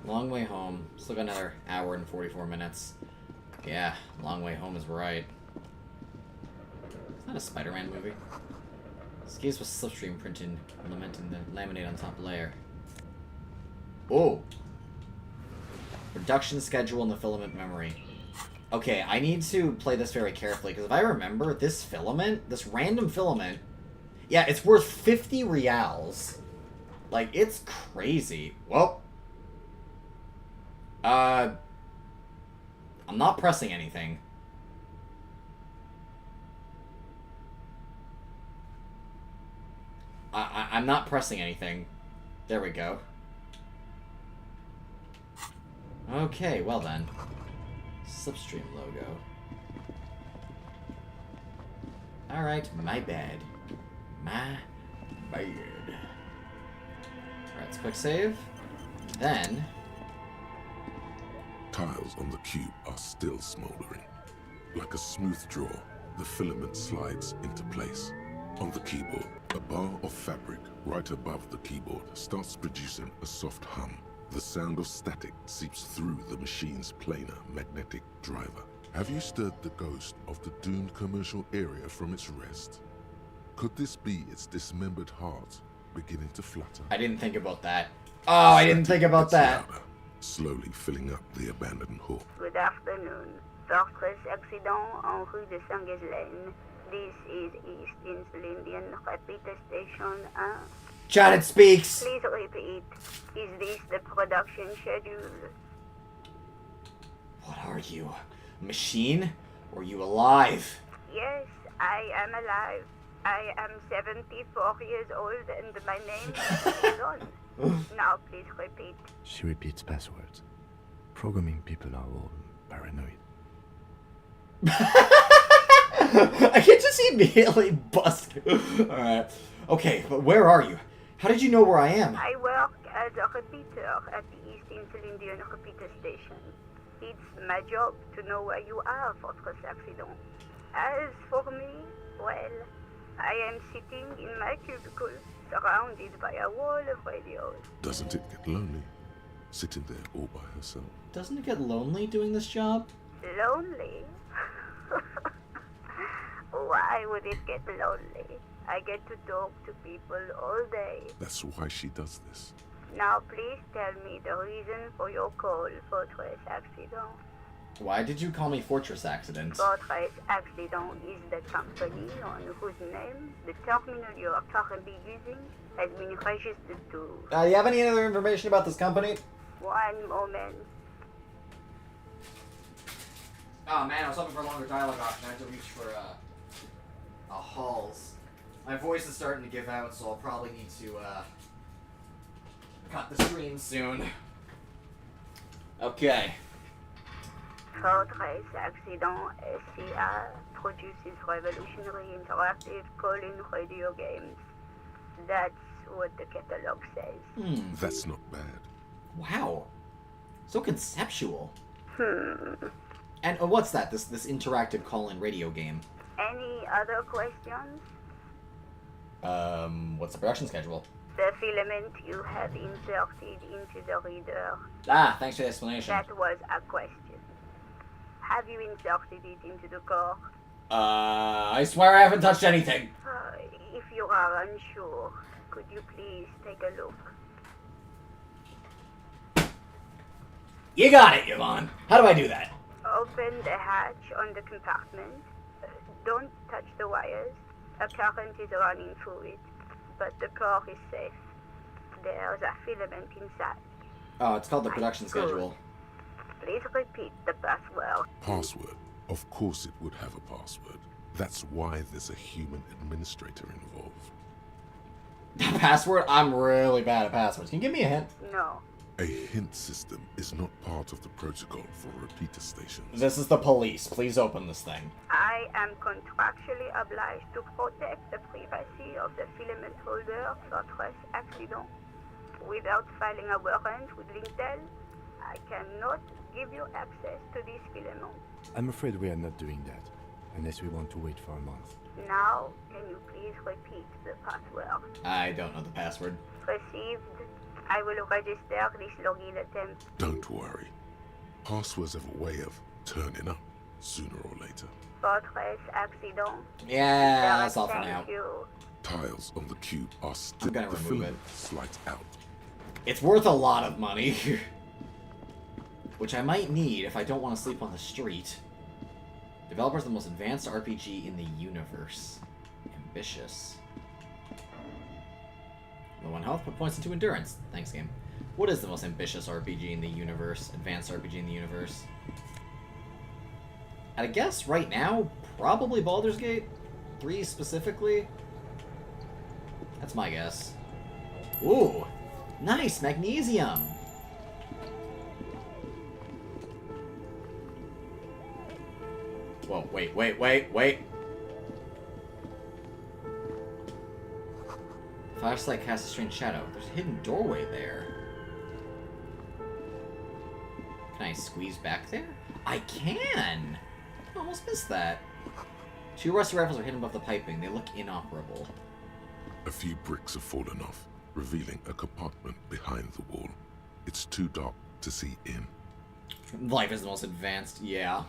Long way home. Still got another hour and 44 minutes. Yeah, long way home is right. Is that a Spider-Man movie? This case was slipstream printed, lamenting the laminate on top layer. Oh! Production schedule in the filament memory. Okay, I need to play this very carefully, because if I remember, this filament, this random filament, yeah, it's worth 50 reals. Like, it's crazy. Well, I'm not pressing anything. I'm not pressing anything. There we go. Okay, well then. Slipstream logo. Alright, my bad. My bad. Alright, let's quick save. Then... Tiles on the cube are still smoldering. Like a smooth draw, the filament slides into place. On the keyboard, a bar of fabric right above the keyboard starts producing a soft hum. The sound of static seeps through the machine's planar magnetic driver. Have you stirred the ghost of the doomed commercial area from its rest? Could this be its dismembered heart beginning to flutter? I didn't think about that. Oh, I didn't think about that. Louder, slowly filling up the abandoned hall. Good afternoon. Fortress accident en rue de Saint-Ghislaine. This is East Insulindian Repeater Station 1. Janet speaks! Please repeat. Is this the production schedule? What are you? A machine? Or are you alive? Yes, I am alive. I am 74 years old and my name is John. Now please repeat. She repeats passwords. Programming people are all paranoid. I can just immediately bust. Alright. Okay, but where are you? How did you know where I am? I work as a repeater at the East Insulindian Repeater Station. It's my job to know where you are, Fortress Accident. As for me, well, I am sitting in my cubicle, surrounded by a wall of radios. Doesn't it get lonely, sitting there all by herself? Doesn't it get lonely doing this job? Lonely? Why would it get lonely? I get to talk to people all day. That's why she does this. Now please tell me the reason for your call, Fortress Accident. Why did you call me Fortress Accident? Fortress Accident is the company on whose name the terminal you are currently using has been registered to. Do you have any other information about this company? One moment. Oh man, I was hoping for a longer dialogue option. I had to reach for Halls. My voice is starting to give out, so I'll probably need to cut the stream soon. Okay. Fortress Accident SCA produces revolutionary interactive call-in radio games. That's what the catalog says. That's not bad. Wow. So conceptual. Hmm. And what's that? This interactive call-in radio game? Any other questions? What's the production schedule? The filament you have inserted into the reader. Ah, thanks for the explanation. That was a question. Have you inserted it into the core? I swear I haven't touched anything. If you are unsure, could you please take a look? You got it, Yvonne. How do I do that? Open the hatch on the compartment. Don't touch the wires. A current is running through it, but the core is safe. There's a filament inside. Oh, it's called the production schedule. Please repeat the password. Password? Of course it would have a password. That's why there's a human administrator involved. Password? I'm really bad at passwords. Can you give me a hint? No. A hint system is not part of the protocol for repeater stations. This is the police. Please open this thing. I am contractually obliged to protect the privacy of the filament holder Fortress Accident. Without filing a warrant with Lintel, I cannot give you access to this filament. I'm afraid we are not doing that, unless we want to wait for a month. Now, can you please repeat the password? I don't know the password. Received. I will register this login attempt. Don't worry. Passwords have a way of turning up sooner or later. Fortress Accident. Yeah, that's all for now. Thank you. Tiles on the cube are still I'm gonna the remove filament slides out. It's worth a lot of money. Which I might need if I don't want to sleep on the street. Developers of the most advanced RPG in the universe. Ambitious. Low on health, put points into endurance. Thanks, game. What is the most ambitious RPG in the universe? Advanced RPG in the universe? I guess right now, probably Baldur's Gate 3 specifically. That's my guess. Ooh, nice magnesium. Whoa, wait. Flashlight casts a strange shadow. There's a hidden doorway there. Can I squeeze back there? I can! I almost missed that. 2 rusty rifles are hidden above the piping. They look inoperable. A few bricks have fallen off, revealing a compartment behind the wall. It's too dark to see in. Life is the most advanced, yeah.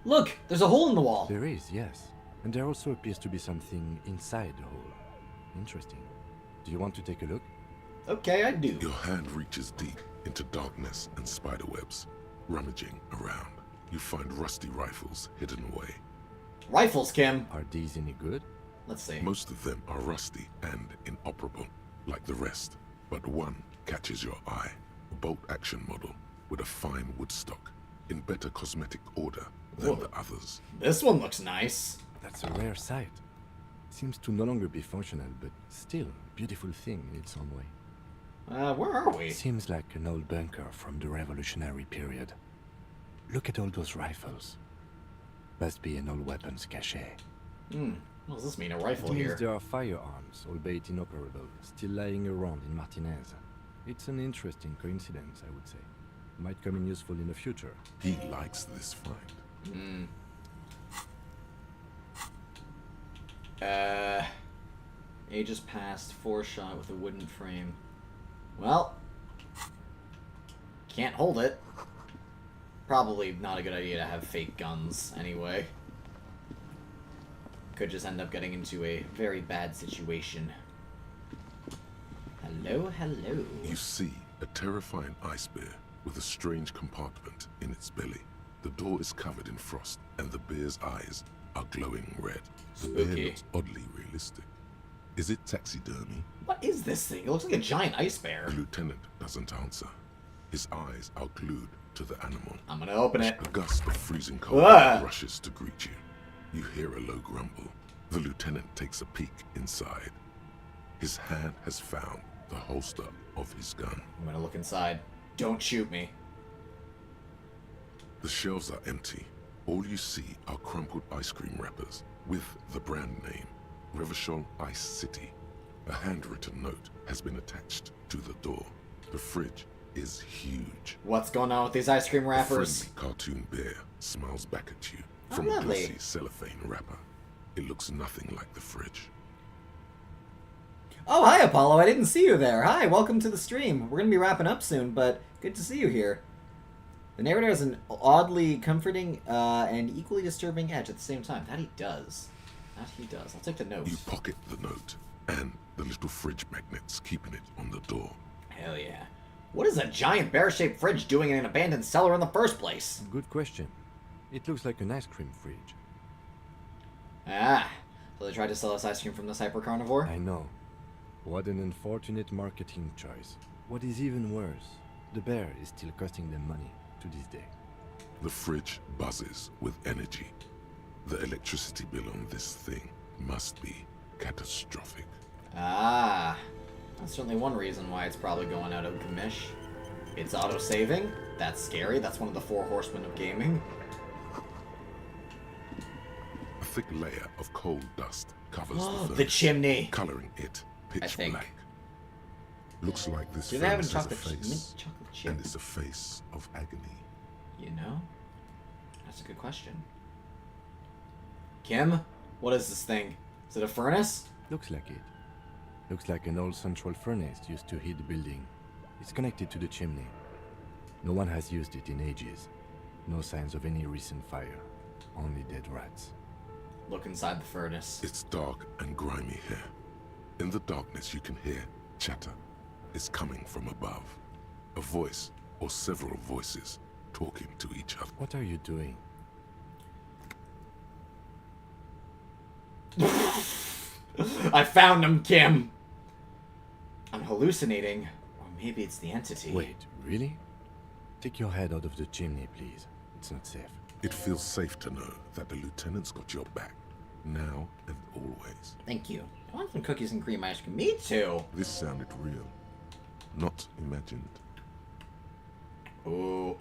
Look! There's a hole in the wall! There is, yes. And there also appears to be something inside the hole. Interesting. Do you want to take a look? Okay, I do. Your hand reaches deep into darkness and spiderwebs. Rummaging around, you find rusty rifles hidden away. Rifles, Kim! Are these any good? Let's see. Most of them are rusty and inoperable, like the rest. But one catches your eye. A bolt-action model with a fine wood stock, in better cosmetic order than the others. This one looks nice. That's a rare sight. Seems to no longer be functional, but still a beautiful thing in its own way. Where are we? Seems like an old bunker from the Revolutionary period. Look at all those rifles. Must be an old weapons cache. What does this mean, a rifle It means here? there are firearms, albeit inoperable, still lying around in Martinez. It's an interesting coincidence, I would say. Might come in useful in the future. He likes this find. Ages past, 4-shot with a wooden frame. Well, can't hold it. Probably not a good idea to have fake guns, anyway. Could just end up getting into a very bad situation. Hello, hello. You see a terrifying ice bear with a strange compartment in its belly. The door is covered in frost, and the bear's eyes are glowing red. The bear Spooky. looks oddly realistic. Is it taxidermy? What is this thing? It looks like a giant ice bear. The lieutenant doesn't answer. His eyes are glued to the animal. I'm gonna open it. A gust of freezing cold rushes to greet you. You hear a low grumble. The lieutenant takes a peek inside. His hand has found the holster of his gun. I'm gonna look inside. Don't shoot me. The shelves are empty. All you see are crumpled ice cream wrappers with the brand name, Revachol Ice City. A handwritten note has been attached to the door. The fridge is huge. What's going on with these ice cream A wrappers? friendly cartoon bear smiles back at you Oh, from a lovely. glossy cellophane wrapper. It looks nothing like the fridge. Oh, hi, Apollo. I didn't see you there. Hi, welcome to the stream. We're gonna be wrapping up soon, but good to see you here. The narrator has an oddly comforting and equally disturbing edge at the same time. That he does. That he does. I'll take the note. You pocket the note and the little fridge magnets keeping it on the door. Hell yeah. What is a giant bear-shaped fridge doing in an abandoned cellar in the first place? Good question. It looks like an ice cream fridge. Ah, so they tried to sell us ice cream from this hyper-carnivore? I know. What an unfortunate marketing choice. What is even worse, the bear is still costing them money to this day. The fridge buzzes with energy. The electricity bill on this thing must be catastrophic. Ah, that's certainly one reason why it's probably going out of commish. It's auto-saving. That's scary. That's one of the 4 horsemen of gaming. A thick layer of coal dust covers Oh, the the furnace, chimney. coloring it pitch black. Looks like this Do they have furnace a has a chocolate mint face, chocolate chip? and it's a face of agony. You know? That's a good question. Kim, what is this thing? Is it a furnace? Looks like it. Looks like an old central furnace used to heat the building. It's connected to the chimney. No one has used it in ages. No signs of any recent fire. Only dead rats. Look inside the furnace. It's dark and grimy here. In the darkness you can hear chatter. It's coming from above. A voice or several voices talking to each other. What are you doing? I found him, Kim! I'm hallucinating. Or maybe it's the entity. Wait, really? Take your head out of the chimney, please. It's not safe. It feels safe to know that the lieutenant's got your back, now and always. Thank you. I want some cookies and cream ice cream. Me too! This sounded real, not imagined. Ooh,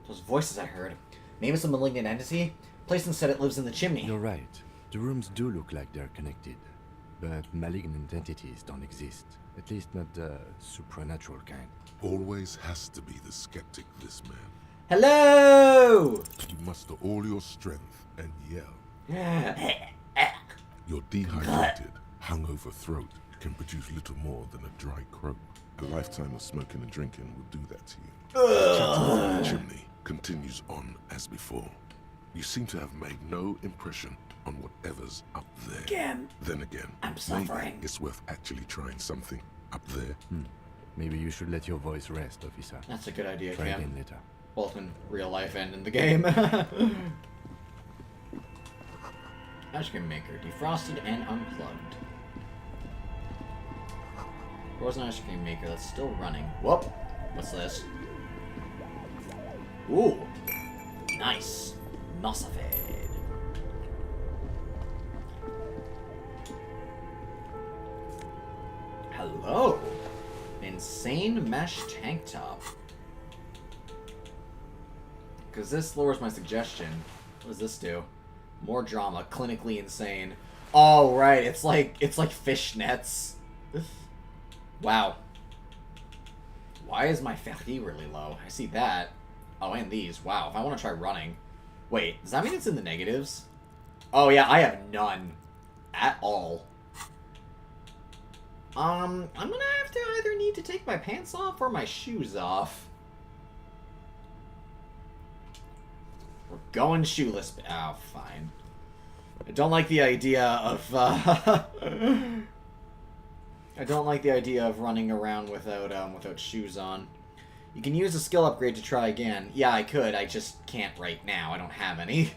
Those voices I heard. Maybe it's a malignant entity? Playson said it lives in the chimney. You're right. The rooms do look like they're connected. But malignant entities don't exist. At least not the supernatural kind. Always has to be the skeptic, this man. Hello! You muster all your strength and yell. Your dehydrated, hungover throat can produce little more than a dry croak. A lifetime of smoking and drinking will do that to you. The chatter from the chimney continues on as before. You seem to have made no impression on whatever's up there. Again. Then again, I'm suffering. maybe it's worth actually trying something up there. Maybe you should let your voice rest, officer. That's a good idea, Try Kim. again later. Both in real life and in the game. Ice cream maker, defrosted and unplugged. There was an ice cream maker that's still running. Whoop! What's this? Ooh! Nice! Nosafade. Hello! Insane mesh tank top. Because this lowers my suggestion. What does this do? More drama. Clinically insane. Oh, right. It's like fishnets. Wow. Why is my Ferry really low? I see that. Oh, and these. Wow. If I want to try running. Wait, does that mean it's in the negatives? Oh, yeah. I have none. At all. I'm gonna have to either need to take my pants off or my shoes off. We're going shoeless. Oh, fine. I don't like the idea of, I don't like the idea of running around without shoes on. You can use a skill upgrade to try again. Yeah, I could. I just can't right now. I don't have any.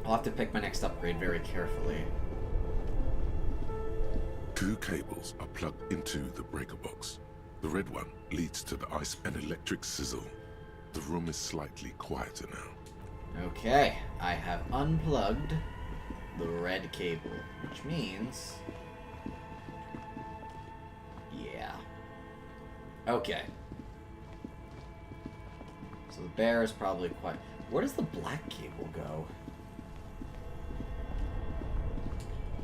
I'll have to pick my next upgrade very carefully. 2 cables are plugged into the breaker box. The red one leads to the ice and electric sizzle. The room is slightly quieter now. Okay, I have unplugged the red cable, which means... yeah. Okay. So the bear is probably quite... where does the black cable go?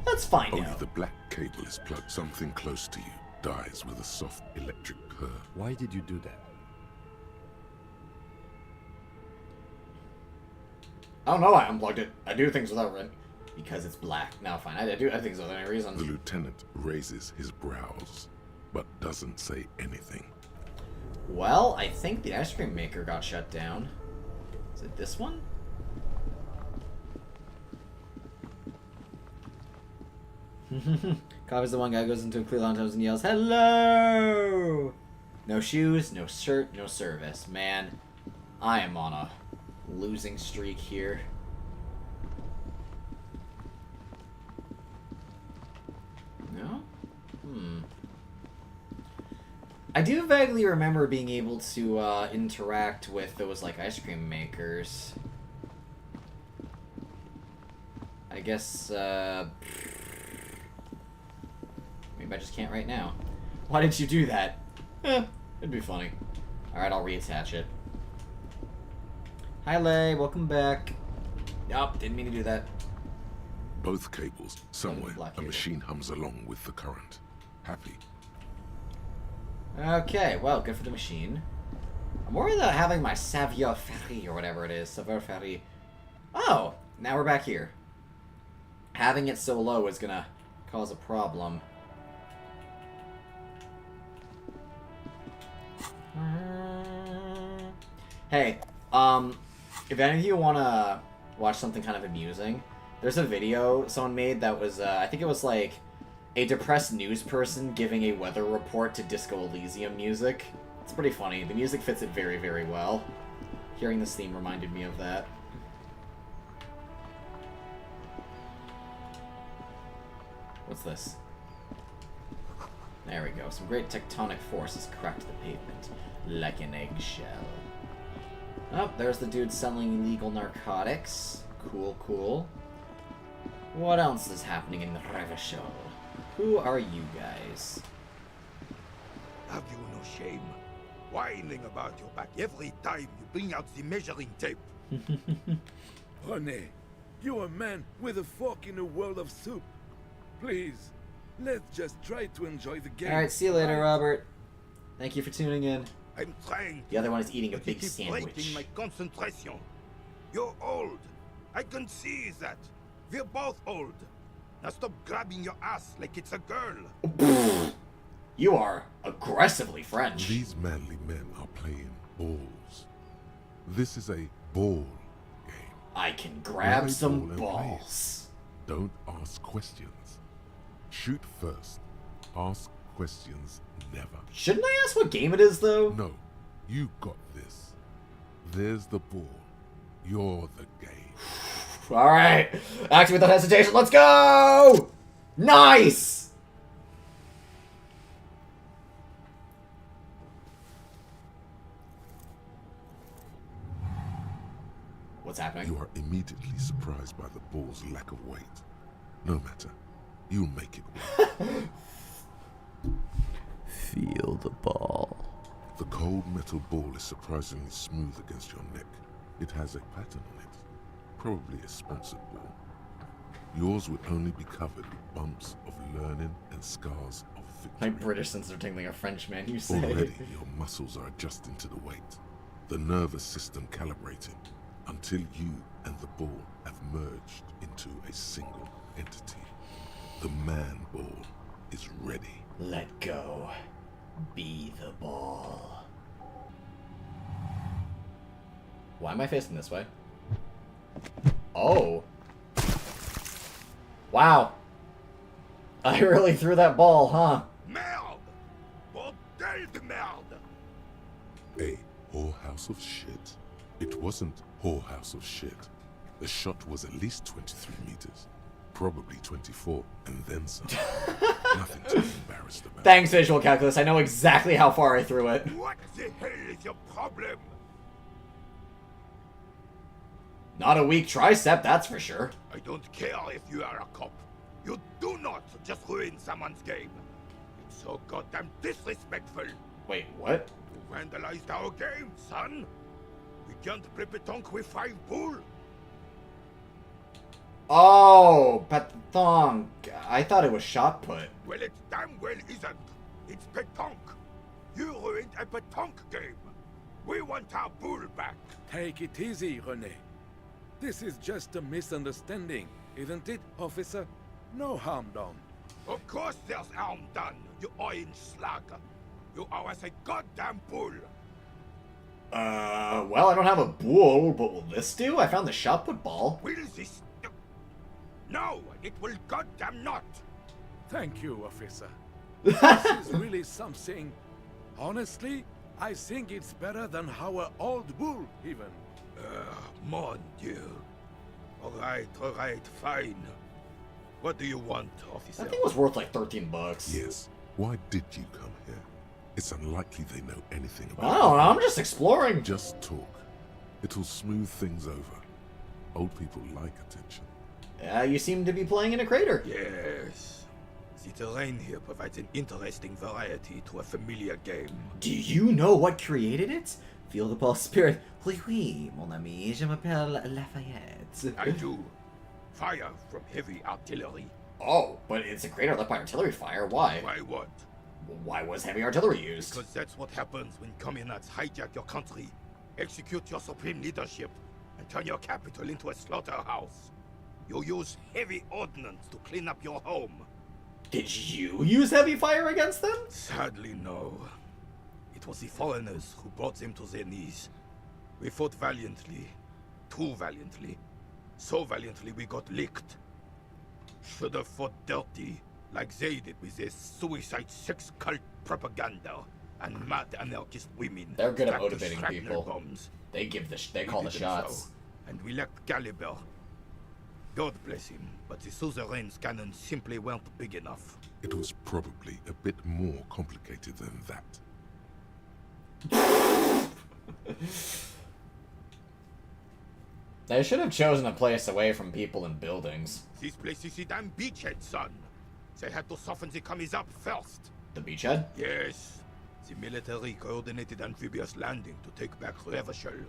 Let's find Only out. the black cable is plugged. Something close to you dies with a soft electric purr. Why did you do that? I don't know why I unplugged it. I do things without red. Because it's black. Now fine, I do things without any reason. The lieutenant raises his brows, but doesn't say anything. Well, I think the ice cream maker got shut down. Is it this one? Copy's the one guy who goes into a clear line and yells, "Hello!" No shoes, no shirt, no service. Man, I am on a losing streak here. No? I do vaguely remember being able to interact with those, like, ice cream makers. I guess, maybe I just can't right now. Why did you do that? It'd be funny. Alright, I'll reattach it. Hi, Lay. Welcome back. Nope, didn't mean to do that. Both cables. Somewhere, a machine hums along with the current. Happy. Okay, well, good for the machine. I'm worried about having my savoir-faire, or whatever it is. Savoir-faire. Oh, now we're back here. Having it so low is gonna cause a problem. Hey, if any of you want to watch something kind of amusing, there's a video someone made that was, I think it was like a depressed news person giving a weather report to Disco Elysium music. It's pretty funny. The music fits it very, very well. Hearing this theme reminded me of that. What's this? There we go. Some great tectonic forces cracked the pavement like an eggshell. Oh, there's the dude selling illegal narcotics. Cool, cool. What else is happening in the Revachol? Who are you guys? Have you no shame? Whining about your back every time you bring out the measuring tape. René, you're a man with a fork in a world of soup. Please, let's just try to enjoy the game. Alright, see you later, Robert. Thank you for tuning in. I'm trying. The other one is eating a big keep sandwich. breaking my concentration. You're old. I can see that. We're both old. Now stop grabbing your ass like it's a girl. You are aggressively French. These manly men are playing balls. This is a ball game. I can grab Play some ball and balls. play it. Don't ask questions. Shoot first. Ask questions never. Shouldn't I ask what game it is, though? No. You got this. There's the ball. You're the game. Alright. Action without hesitation. Let's go! Nice! What's happening? You are immediately surprised by the ball's lack of weight. No matter. You'll make it work. Feel the ball. The cold metal ball is surprisingly smooth against your neck. It has a pattern on it. Probably a sponsored ball. Yours would only be covered with bumps of learning and scars of victory. My British sense are tingling a Frenchman, you say. Already, your muscles are adjusting to the weight. The nervous system calibrating until you and the ball have merged into a single entity. The man ball is ready. Let go. Be the ball. Why am I facing this way? Oh. Wow. I really threw that ball, huh? Merde! Bordel de merde! A whorehouse of shit. It wasn't whorehouse of shit. The shot was at least 23 meters. Probably 24, and then some. Nothing to be embarrassed about. Thanks, Visual Calculus. I know exactly how far I threw it. What the hell is your problem? Not a weak tricep, that's for sure. I don't care if you are a cop. You do not just ruin someone's game. It's so goddamn disrespectful. Wait, what? You vandalized our game, son. We can't play petanque with 5 bull. Oh, petanque. I thought it was shot put. Well, it damn well isn't. It's petanque. You ruined a petanque game. We want our bull back. Take it easy, René. This is just a misunderstanding, isn't it, officer? No harm done. Of course there's harm done, you orange slug. You owe us a goddamn bull. Well, I don't have a bull, but will this do? I found the shot put ball. Will this... No, it will goddamn not. Thank you, officer. This is really something. Honestly, I think it's better than our old bull, even. Mon Dieu. Alright, fine. What do you want, officer? That thing was worth like $13. Yes. Why did you come here? It's unlikely they know anything about I don't know, I'm just exploring. Just talk. It'll smooth things over. Old people like attention. You seem to be playing in a crater. Yes. The terrain here provides an interesting variety to a familiar game. Do you know what created it? Feel the ball spirit. Oui, oui, mon ami, je m'appelle Lafayette. I do. Fire from heavy artillery. Oh, but it's a crater left by artillery fire. Why? Why what? Why was heavy artillery used? Because that's what happens when communists hijack your country, execute your supreme leadership, and turn your capital into a slaughterhouse. You use heavy ordnance to clean up your home. Did you use heavy fire against them? Sadly, no. It was the foreigners who brought them to their knees. We fought valiantly. Too valiantly. So valiantly we got licked. Should have fought dirty, like they did with their suicide sex cult propaganda and mad anarchist women. They're good at strapped to motivating shrapnel people. Bombs. They give they call the did them shots. so, and we lacked caliber. God bless him, but the suzerain's cannons simply weren't big enough. It was probably a bit more complicated than that. They should have chosen a place away from people and buildings. This place is the damn beachhead, son. They had to soften the commies up first. The beachhead? Yes. The military coordinated amphibious landing to take back Revachol.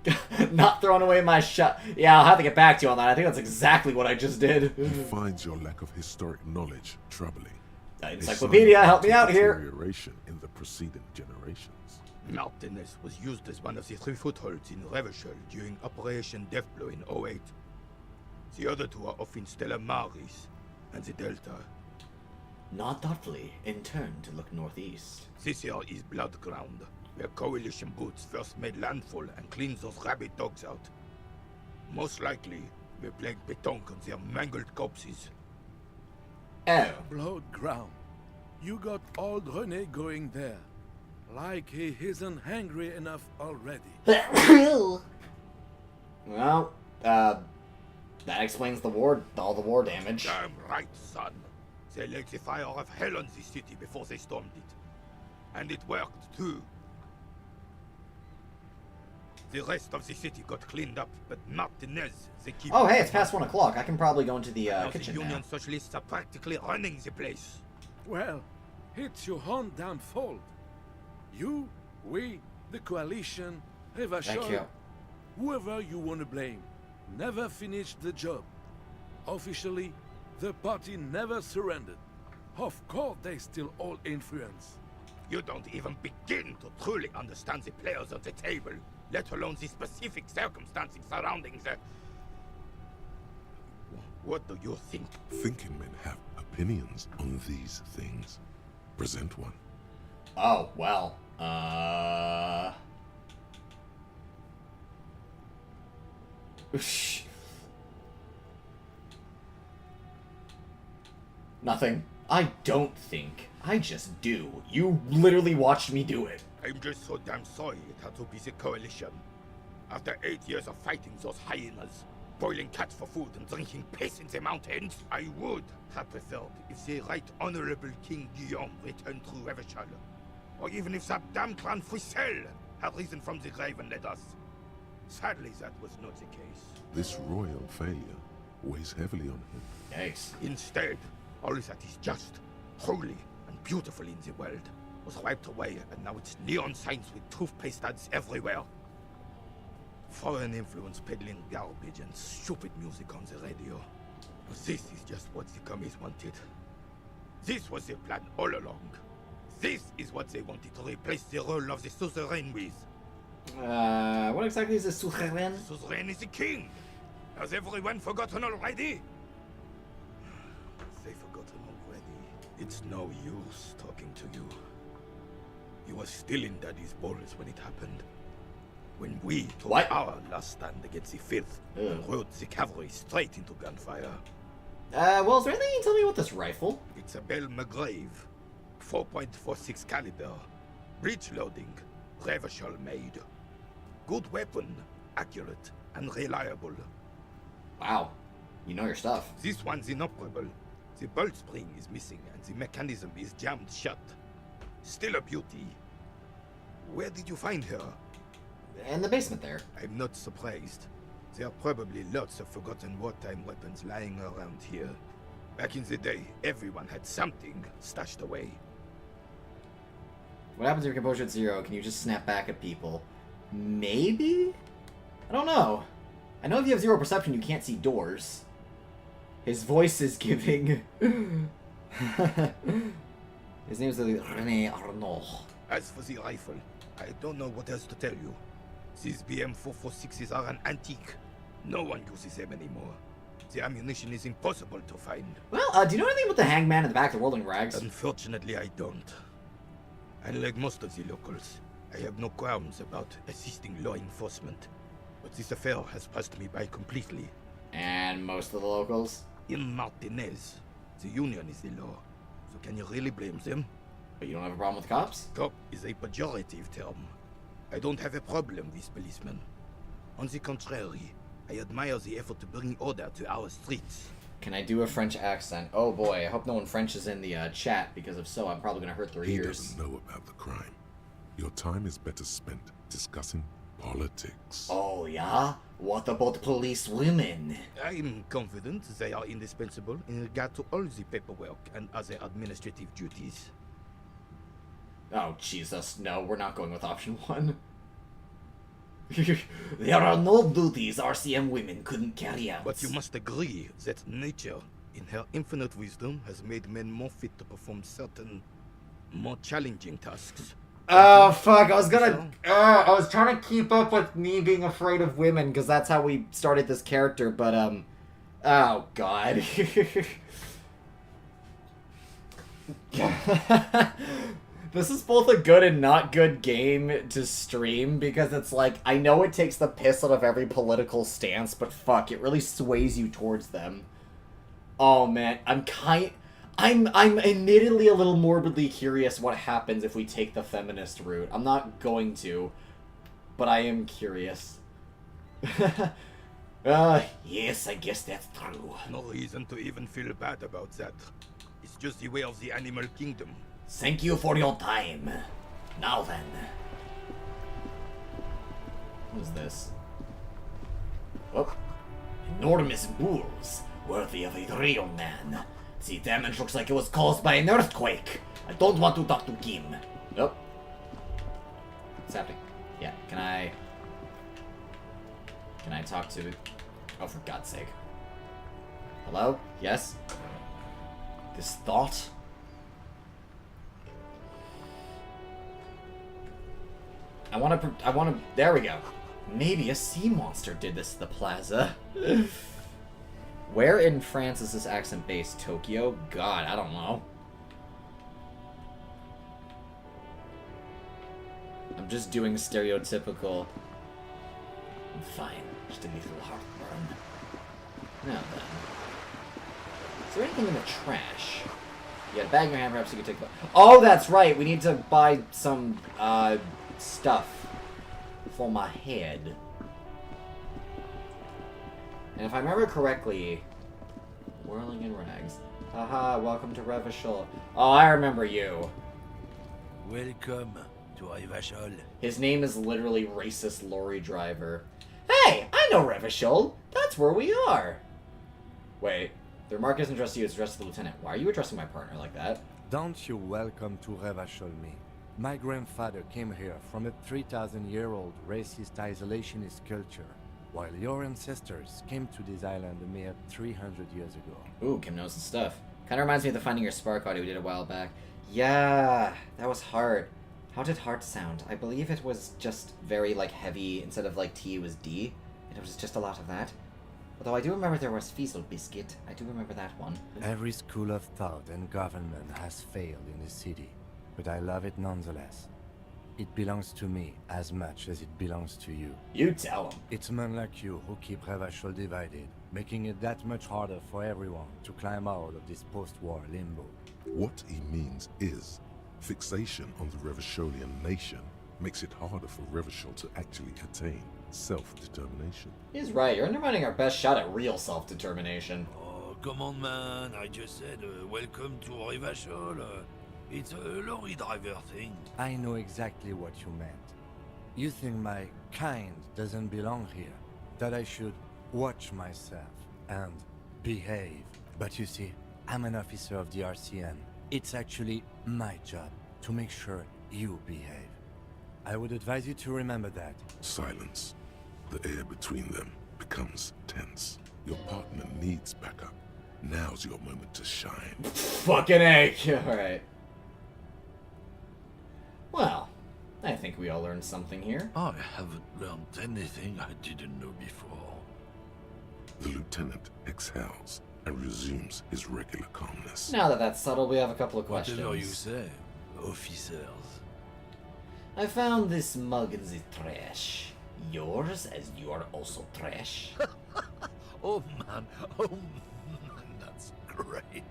Not throwing away my shot. Yeah, I'll have to get back to you on that. I think that's exactly what I just did. He finds your lack of historic knowledge troubling. Encyclopedia, help me out here. Deterioration in the preceding generations. Martinez was used as one of the 3 footholds in Revachol during Operation Deathblow in 08. The other 2 are off in Stella Maris and the Delta. Nod thoughtfully, and turn to look northeast. This here is Blood Ground, where coalition boots first made landfall and cleaned those rabid dogs out. Most likely, we're playing petanque on their mangled corpses. Oh. Blood ground. You got old René going there. Like he isn't hungry enough already. Well, that explains the war, all the war damage. Damn right, son. They let the fire of hell on the city before they stormed it. And it worked, too. The rest of the city got cleaned up, but Martinez, they keep... Oh, hey, it's past 1 o'clock. I can probably go into the now kitchen the Union now. Socialists are practically running the place. Well, it's your own damn fault. You, we, the coalition, Thank you. whoever you want to blame, never finished the job. Officially, the party never surrendered. Of course, they still all influence. You don't even begin to truly understand the players on the table, let alone the specific circumstances surrounding the... What do you think? Thinking men have opinions on these things. Present one. Oh, well, Nothing. I don't think. I just do. You literally watched me do it. I'm just so damn sorry it had to be the coalition. After 8 years of fighting those hyenas, boiling cats for food and drinking piss in the mountains, I would have preferred if the Right Honorable King Guillaume returned to Revachol. Or even if that damn clan Frisell had risen from the grave and led us. Sadly, that was not the case. This royal failure weighs heavily on him. Yikes. Instead, all that is just, holy, and beautiful in the world was wiped away, and now it's neon signs with toothpaste ads everywhere. Foreign influence peddling garbage and stupid music on the radio. This is just what the commies wanted. This was their plan all along. This is what they wanted to replace the role of the suzerain with. What exactly is a suzerain? Suzerain is the king. Has everyone forgotten already? They've forgotten already. It's no use talking to you. You were still in Daddy's balls when it happened. When we took our last stand against the Filth and rode the cavalry straight into gunfire. Well, is there anything you can tell me about this rifle? It's a Bell McGrave, 4.46 caliber, breech loading, Revachol made. Good weapon, accurate and reliable. Wow, you know your stuff. This one's inoperable. The bolt spring is missing and the mechanism is jammed shut. Still a beauty. Where did you find her? In the basement there. I'm not surprised. There are probably lots of forgotten wartime weapons lying around here. Back in the day, everyone had something stashed away. What happens if your composure at 0? Can you just snap back at people? Maybe? I don't know. I know if you have 0 perception, you can't see doors. His voice is giving... His name is René Arnaud. As for the rifle, I don't know what else to tell you. These BM-446s are an antique. No one uses them anymore. The ammunition is impossible to find. Well, do you know anything about the hangman in the back of the World in Rags? Unfortunately, I don't. Unlike most of the locals, I have no qualms about assisting law enforcement. But this affair has passed me by completely. And most of the locals? In Martinez, the union is the law. So can you really blame them? But you don't have a problem with cops? Cop is a pejorative term. I don't have a problem with policemen. On the contrary, I admire the effort to bring order to our streets. Can I do a French accent? Oh boy, I hope no one French is in the chat, because if so, I'm probably going to hurt their ears. He doesn't know about the crime. Your time is better spent discussing politics. Oh yeah? What about police women? I'm confident they are indispensable in regard to all the paperwork and other administrative duties. Oh Jesus, no, we're not going with option 1. There are no duties RCM women couldn't carry out. But you must agree that nature, in her infinite wisdom, has made men more fit to perform certain, more challenging tasks. Oh fuck, I was trying to keep up with me being afraid of women, because that's how we started this character, but oh god. This is both a good and not good game to stream, because it's like, I know it takes the piss out of every political stance, but fuck, it really sways you towards them. Oh man, I'm admittedly a little morbidly curious what happens if we take the feminist route. I'm not going to, but I am curious. Yes, I guess that's true. No reason to even feel bad about that. It's just the way of the animal kingdom. Thank you for your time. Now then. What is this? Oh. Enormous bulls, worthy of a real man. The damage looks like it was caused by an earthquake. I don't want to talk to Kim. Nope. What's happening? Yeah, can I talk to... Oh, for God's sake. Hello? Yes? This thought? I wanna, there we go. Maybe a sea monster did this to the plaza. Where in France is this accent based? Tokyo? God, I don't know. I'm just doing stereotypical... I'm fine. Just a little heartburn. Now then. Is there anything in the trash? You got a bag in your hand, perhaps you can take the... Oh, that's right! We need to buy some, stuff for my head. And if I remember correctly... Whirling in rags. Haha, welcome to Revachol. Oh, I remember you. Welcome to Revachol. His name is literally Racist Lorry Driver. Hey, I know Revachol. That's where we are. Wait, the remark isn't addressed to you, it's addressed to the lieutenant. Why are you addressing my partner like that? Don't you welcome to Revachol me. My grandfather came here from a 3,000-year-old racist isolationist culture, while your ancestors came to this island a mere 300 years ago. Ooh, Kim knows his stuff. Kinda reminds me of the Finding Your Spark audio we did a while back. Yeah, that was hard. How did heart sound? I believe it was just very, like, heavy. Instead of, like, T, it was D. And it was just a lot of that. Although I do remember there was Fiesel Biscuit. I do remember that one. Every school of thought and government has failed in this city, but I love it nonetheless. It belongs to me as much as it belongs to you. You tell him. It's men like you who keep Revachol divided, making it that much harder for everyone to climb out of this post-war limbo. What he means is, fixation on the Revacholian nation makes it harder for Revachol to actually attain self-determination. He's right, you're undermining our best shot at real self-determination. Oh, come on, man. I just said, welcome to Revachol. It's a lorry driver thing. I know exactly what you meant. You think my kind doesn't belong here, that I should watch myself and behave. But you see, I'm an officer of the RCN. It's actually my job to make sure you behave. I would advise you to remember that. Silence. The air between them becomes tense. Your partner needs backup. Now's your moment to shine. Fucking A. Alright. Well, I think we all learned something here. I haven't learned anything I didn't know before. The lieutenant exhales and resumes his regular calmness. Now that that's settled, we have a couple of questions. Whatever you say, officers. I found this mug in the trash. Yours, as you are also trash. Oh man, that's great.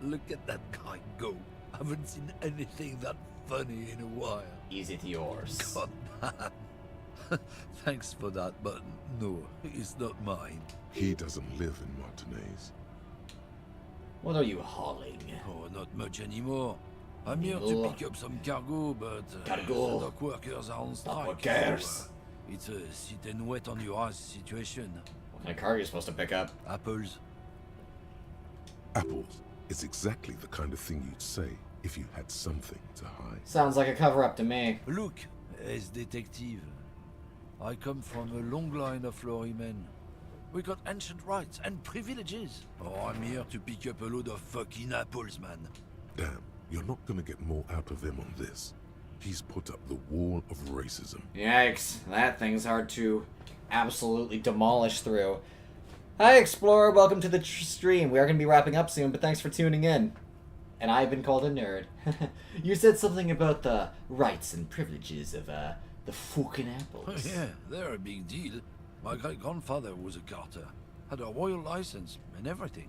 Look at that guy go. Haven't seen anything that funny in a while. Is it yours? God damn. Thanks for that, but no, it's not mine. He doesn't live in Martinez. What are you hauling? Oh, not much anymore. I'm here to pick up some cargo, but the dock workers are on strike. So, it's a sit and wait on your ass situation. What kind of cargo are you supposed to pick up? Apples. Apples is exactly the kind of thing you'd say if you had something to hide. Sounds like a cover-up to me. Look, as detective, I come from a long line of lorrymen. We got ancient rights and privileges. Oh, I'm here to pick up a load of fucking apples, man. Damn, you're not gonna get more out of him on this. He's put up the wall of racism. Yikes, that thing's hard to absolutely demolish through. Hi, Explorer, welcome to the stream. We are going to be wrapping up soon, but thanks for tuning in. And I've been called a nerd. You said something about the rights and privileges of, the fucking apples. Oh, yeah, they're a big deal. My great-grandfather was a carter, had a royal license and everything.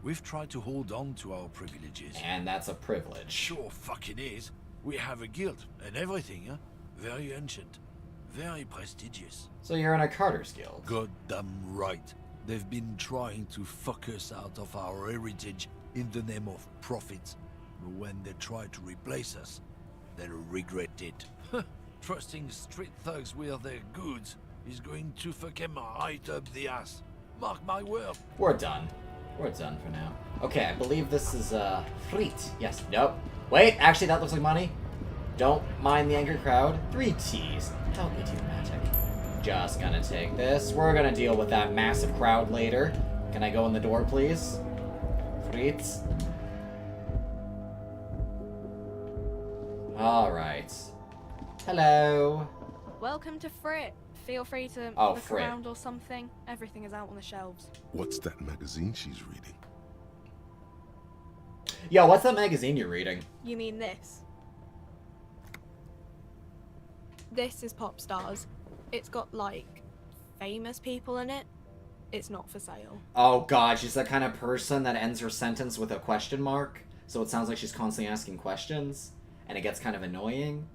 We've tried to hold on to our privileges. And that's a privilege. Sure fucking is. We have a guild and everything, huh? Very ancient. Very prestigious. So you're in a Carter's Guild? Goddamn right. They've been trying to fuck us out of our heritage in the name of profit. But when they try to replace us, they'll regret it. Trusting street thugs with their goods is going to fuck them right up the ass. Mark my word. We're done. We're done for now. Okay, I believe this is, Fleet. Yes, nope. Wait, actually, that looks like money. Don't mind the angry crowd. 3 T's. Help me, Matic. Just gonna take this. We're gonna deal with that massive crowd later. Can I go in the door, please? Fritz. Alright. Hello. Welcome to Frit. Feel free to look Frit. around or something. Everything is out on the shelves. What's that magazine she's reading? Yo, what's that magazine you're reading? You mean this? This is Pop Stars. It's got, like, famous people in it. It's not for sale. Oh god, she's that kind of person that ends her sentence with a question mark. so it sounds like she's constantly asking questions, and it gets kind of annoying.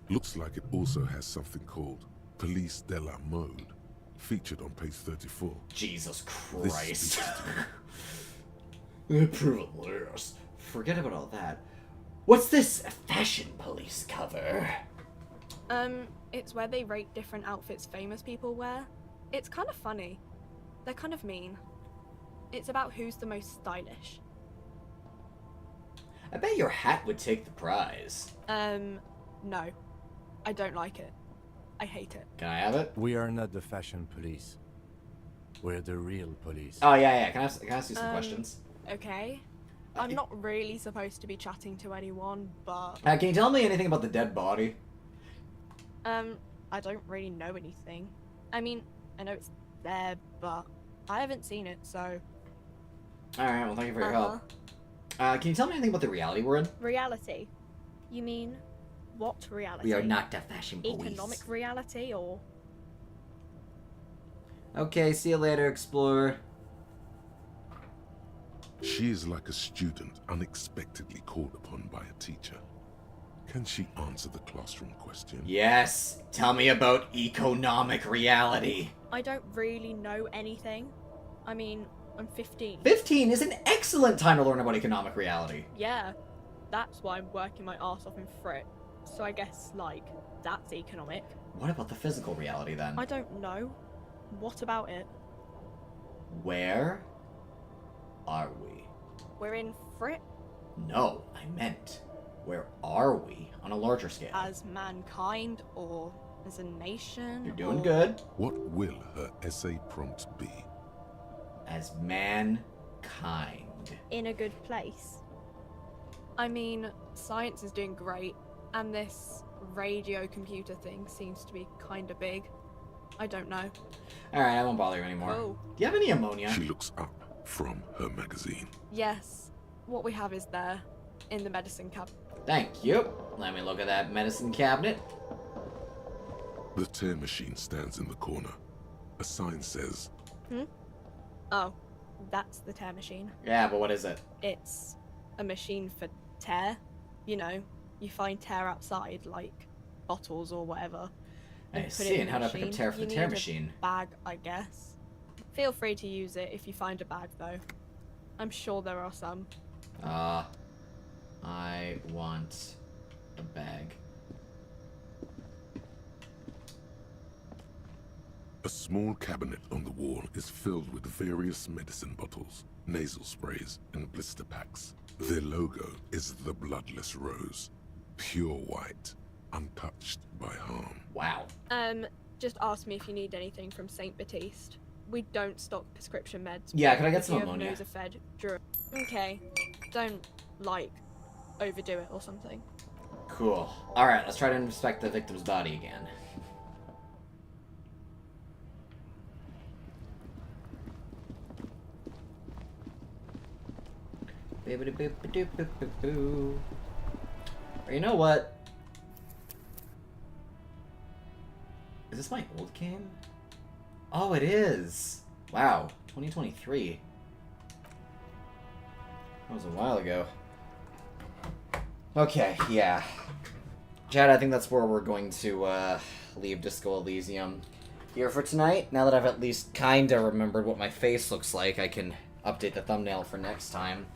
Looks like it also has something called Police de la Mode, featured on page 34. Jesus This Christ. speaks Prove it worse. Forget about all that. What's this fashion police cover? It's where they rate different outfits famous people wear. It's kind of funny. They're kind of mean. It's about who's the most stylish. I bet your hat would take the prize. No. I don't like it. I hate it. Can I have it? We are not the fashion police. We're the real police. Oh, yeah. Can I ask you some questions? Okay. I'm not really supposed to be chatting to anyone, but... Can you tell me anything about the dead body? I don't really know anything. I mean, I know it's there, but I haven't seen it, so... Alright, well, thank you for your help. Can you tell me anything about the reality we're in? Reality? You mean, what reality? We are not the fashion police. Economic reality, or...? Okay, see you later, Explorer. She is like a student unexpectedly called upon by a teacher. Can she answer the classroom question? Yes! Tell me about economic reality. I don't really know anything. I mean, I'm 15. 15 is an excellent time to learn about economic reality. Yeah, that's why I'm working my arse off in Frit. So I guess, like, that's economic. What about the physical reality, then? I don't know. What about it? Where are we? We're in Frit? No, I meant, where are we on a larger scale? As mankind, or as a nation? You're doing or... good. What will her essay prompt be? As mankind. In a good place. I mean, science is doing great, and this radio computer thing seems to be kinda big. I don't know. Alright, I won't bother you anymore. Oh. Do you have any ammonia? She looks up from her magazine. Yes, what we have is there, in the medicine cabinet. Thank you. Let me look at that medicine cabinet. The tear machine stands in the corner. A sign says... Oh, that's the tear machine. Yeah, but what is it? It's a machine for tear. You know, you find tear outside, like bottles or whatever. I see, and how do I pick up tear for the tear machine? Bag, I guess. Feel free to use it if you find a bag, though. I'm sure there are some. I want a bag. A small cabinet on the wall is filled with various medicine bottles, nasal sprays, and blister packs. Their logo is the bloodless rose, pure white, untouched by harm. Wow. Just ask me if you need anything from St. Baptiste. We don't stock prescription meds. Yeah, can I get if some you ammonia? Have fed okay. Don't, like, overdo it or something. Cool. Alright, let's try to inspect the victim's body again. Or you know what? Is this my old game? Oh, it is! Wow, 2023. That was a while ago. Okay, yeah. Chad, I think that's where we're going to leave Disco Elysium here for tonight. Now that I've at least kinda remembered what my face looks like, I can update the thumbnail for next time.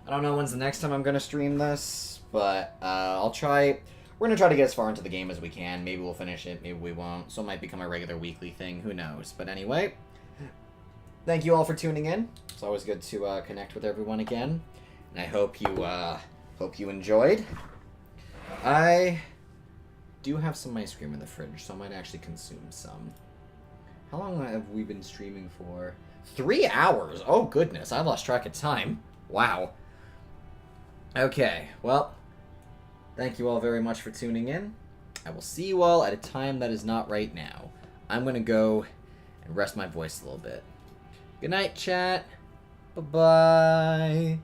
I don't know when's the next time I'm gonna stream this, but I'll try. We're gonna try to get as far into the game as we can. Maybe we'll finish it, maybe we won't. So it might become a regular weekly thing, who knows. But anyway, thank you all for tuning in. It's always good to connect with everyone again. And I hope you enjoyed. I do have some ice cream in the fridge, so I might actually consume some. How long have we been streaming for? 3 hours! Oh goodness, I lost track of time. Wow. Okay, well, thank you all very much for tuning in. I will see you all at a time that is not right now. I'm gonna go and rest my voice a little bit. Good night, chat. Bye-bye.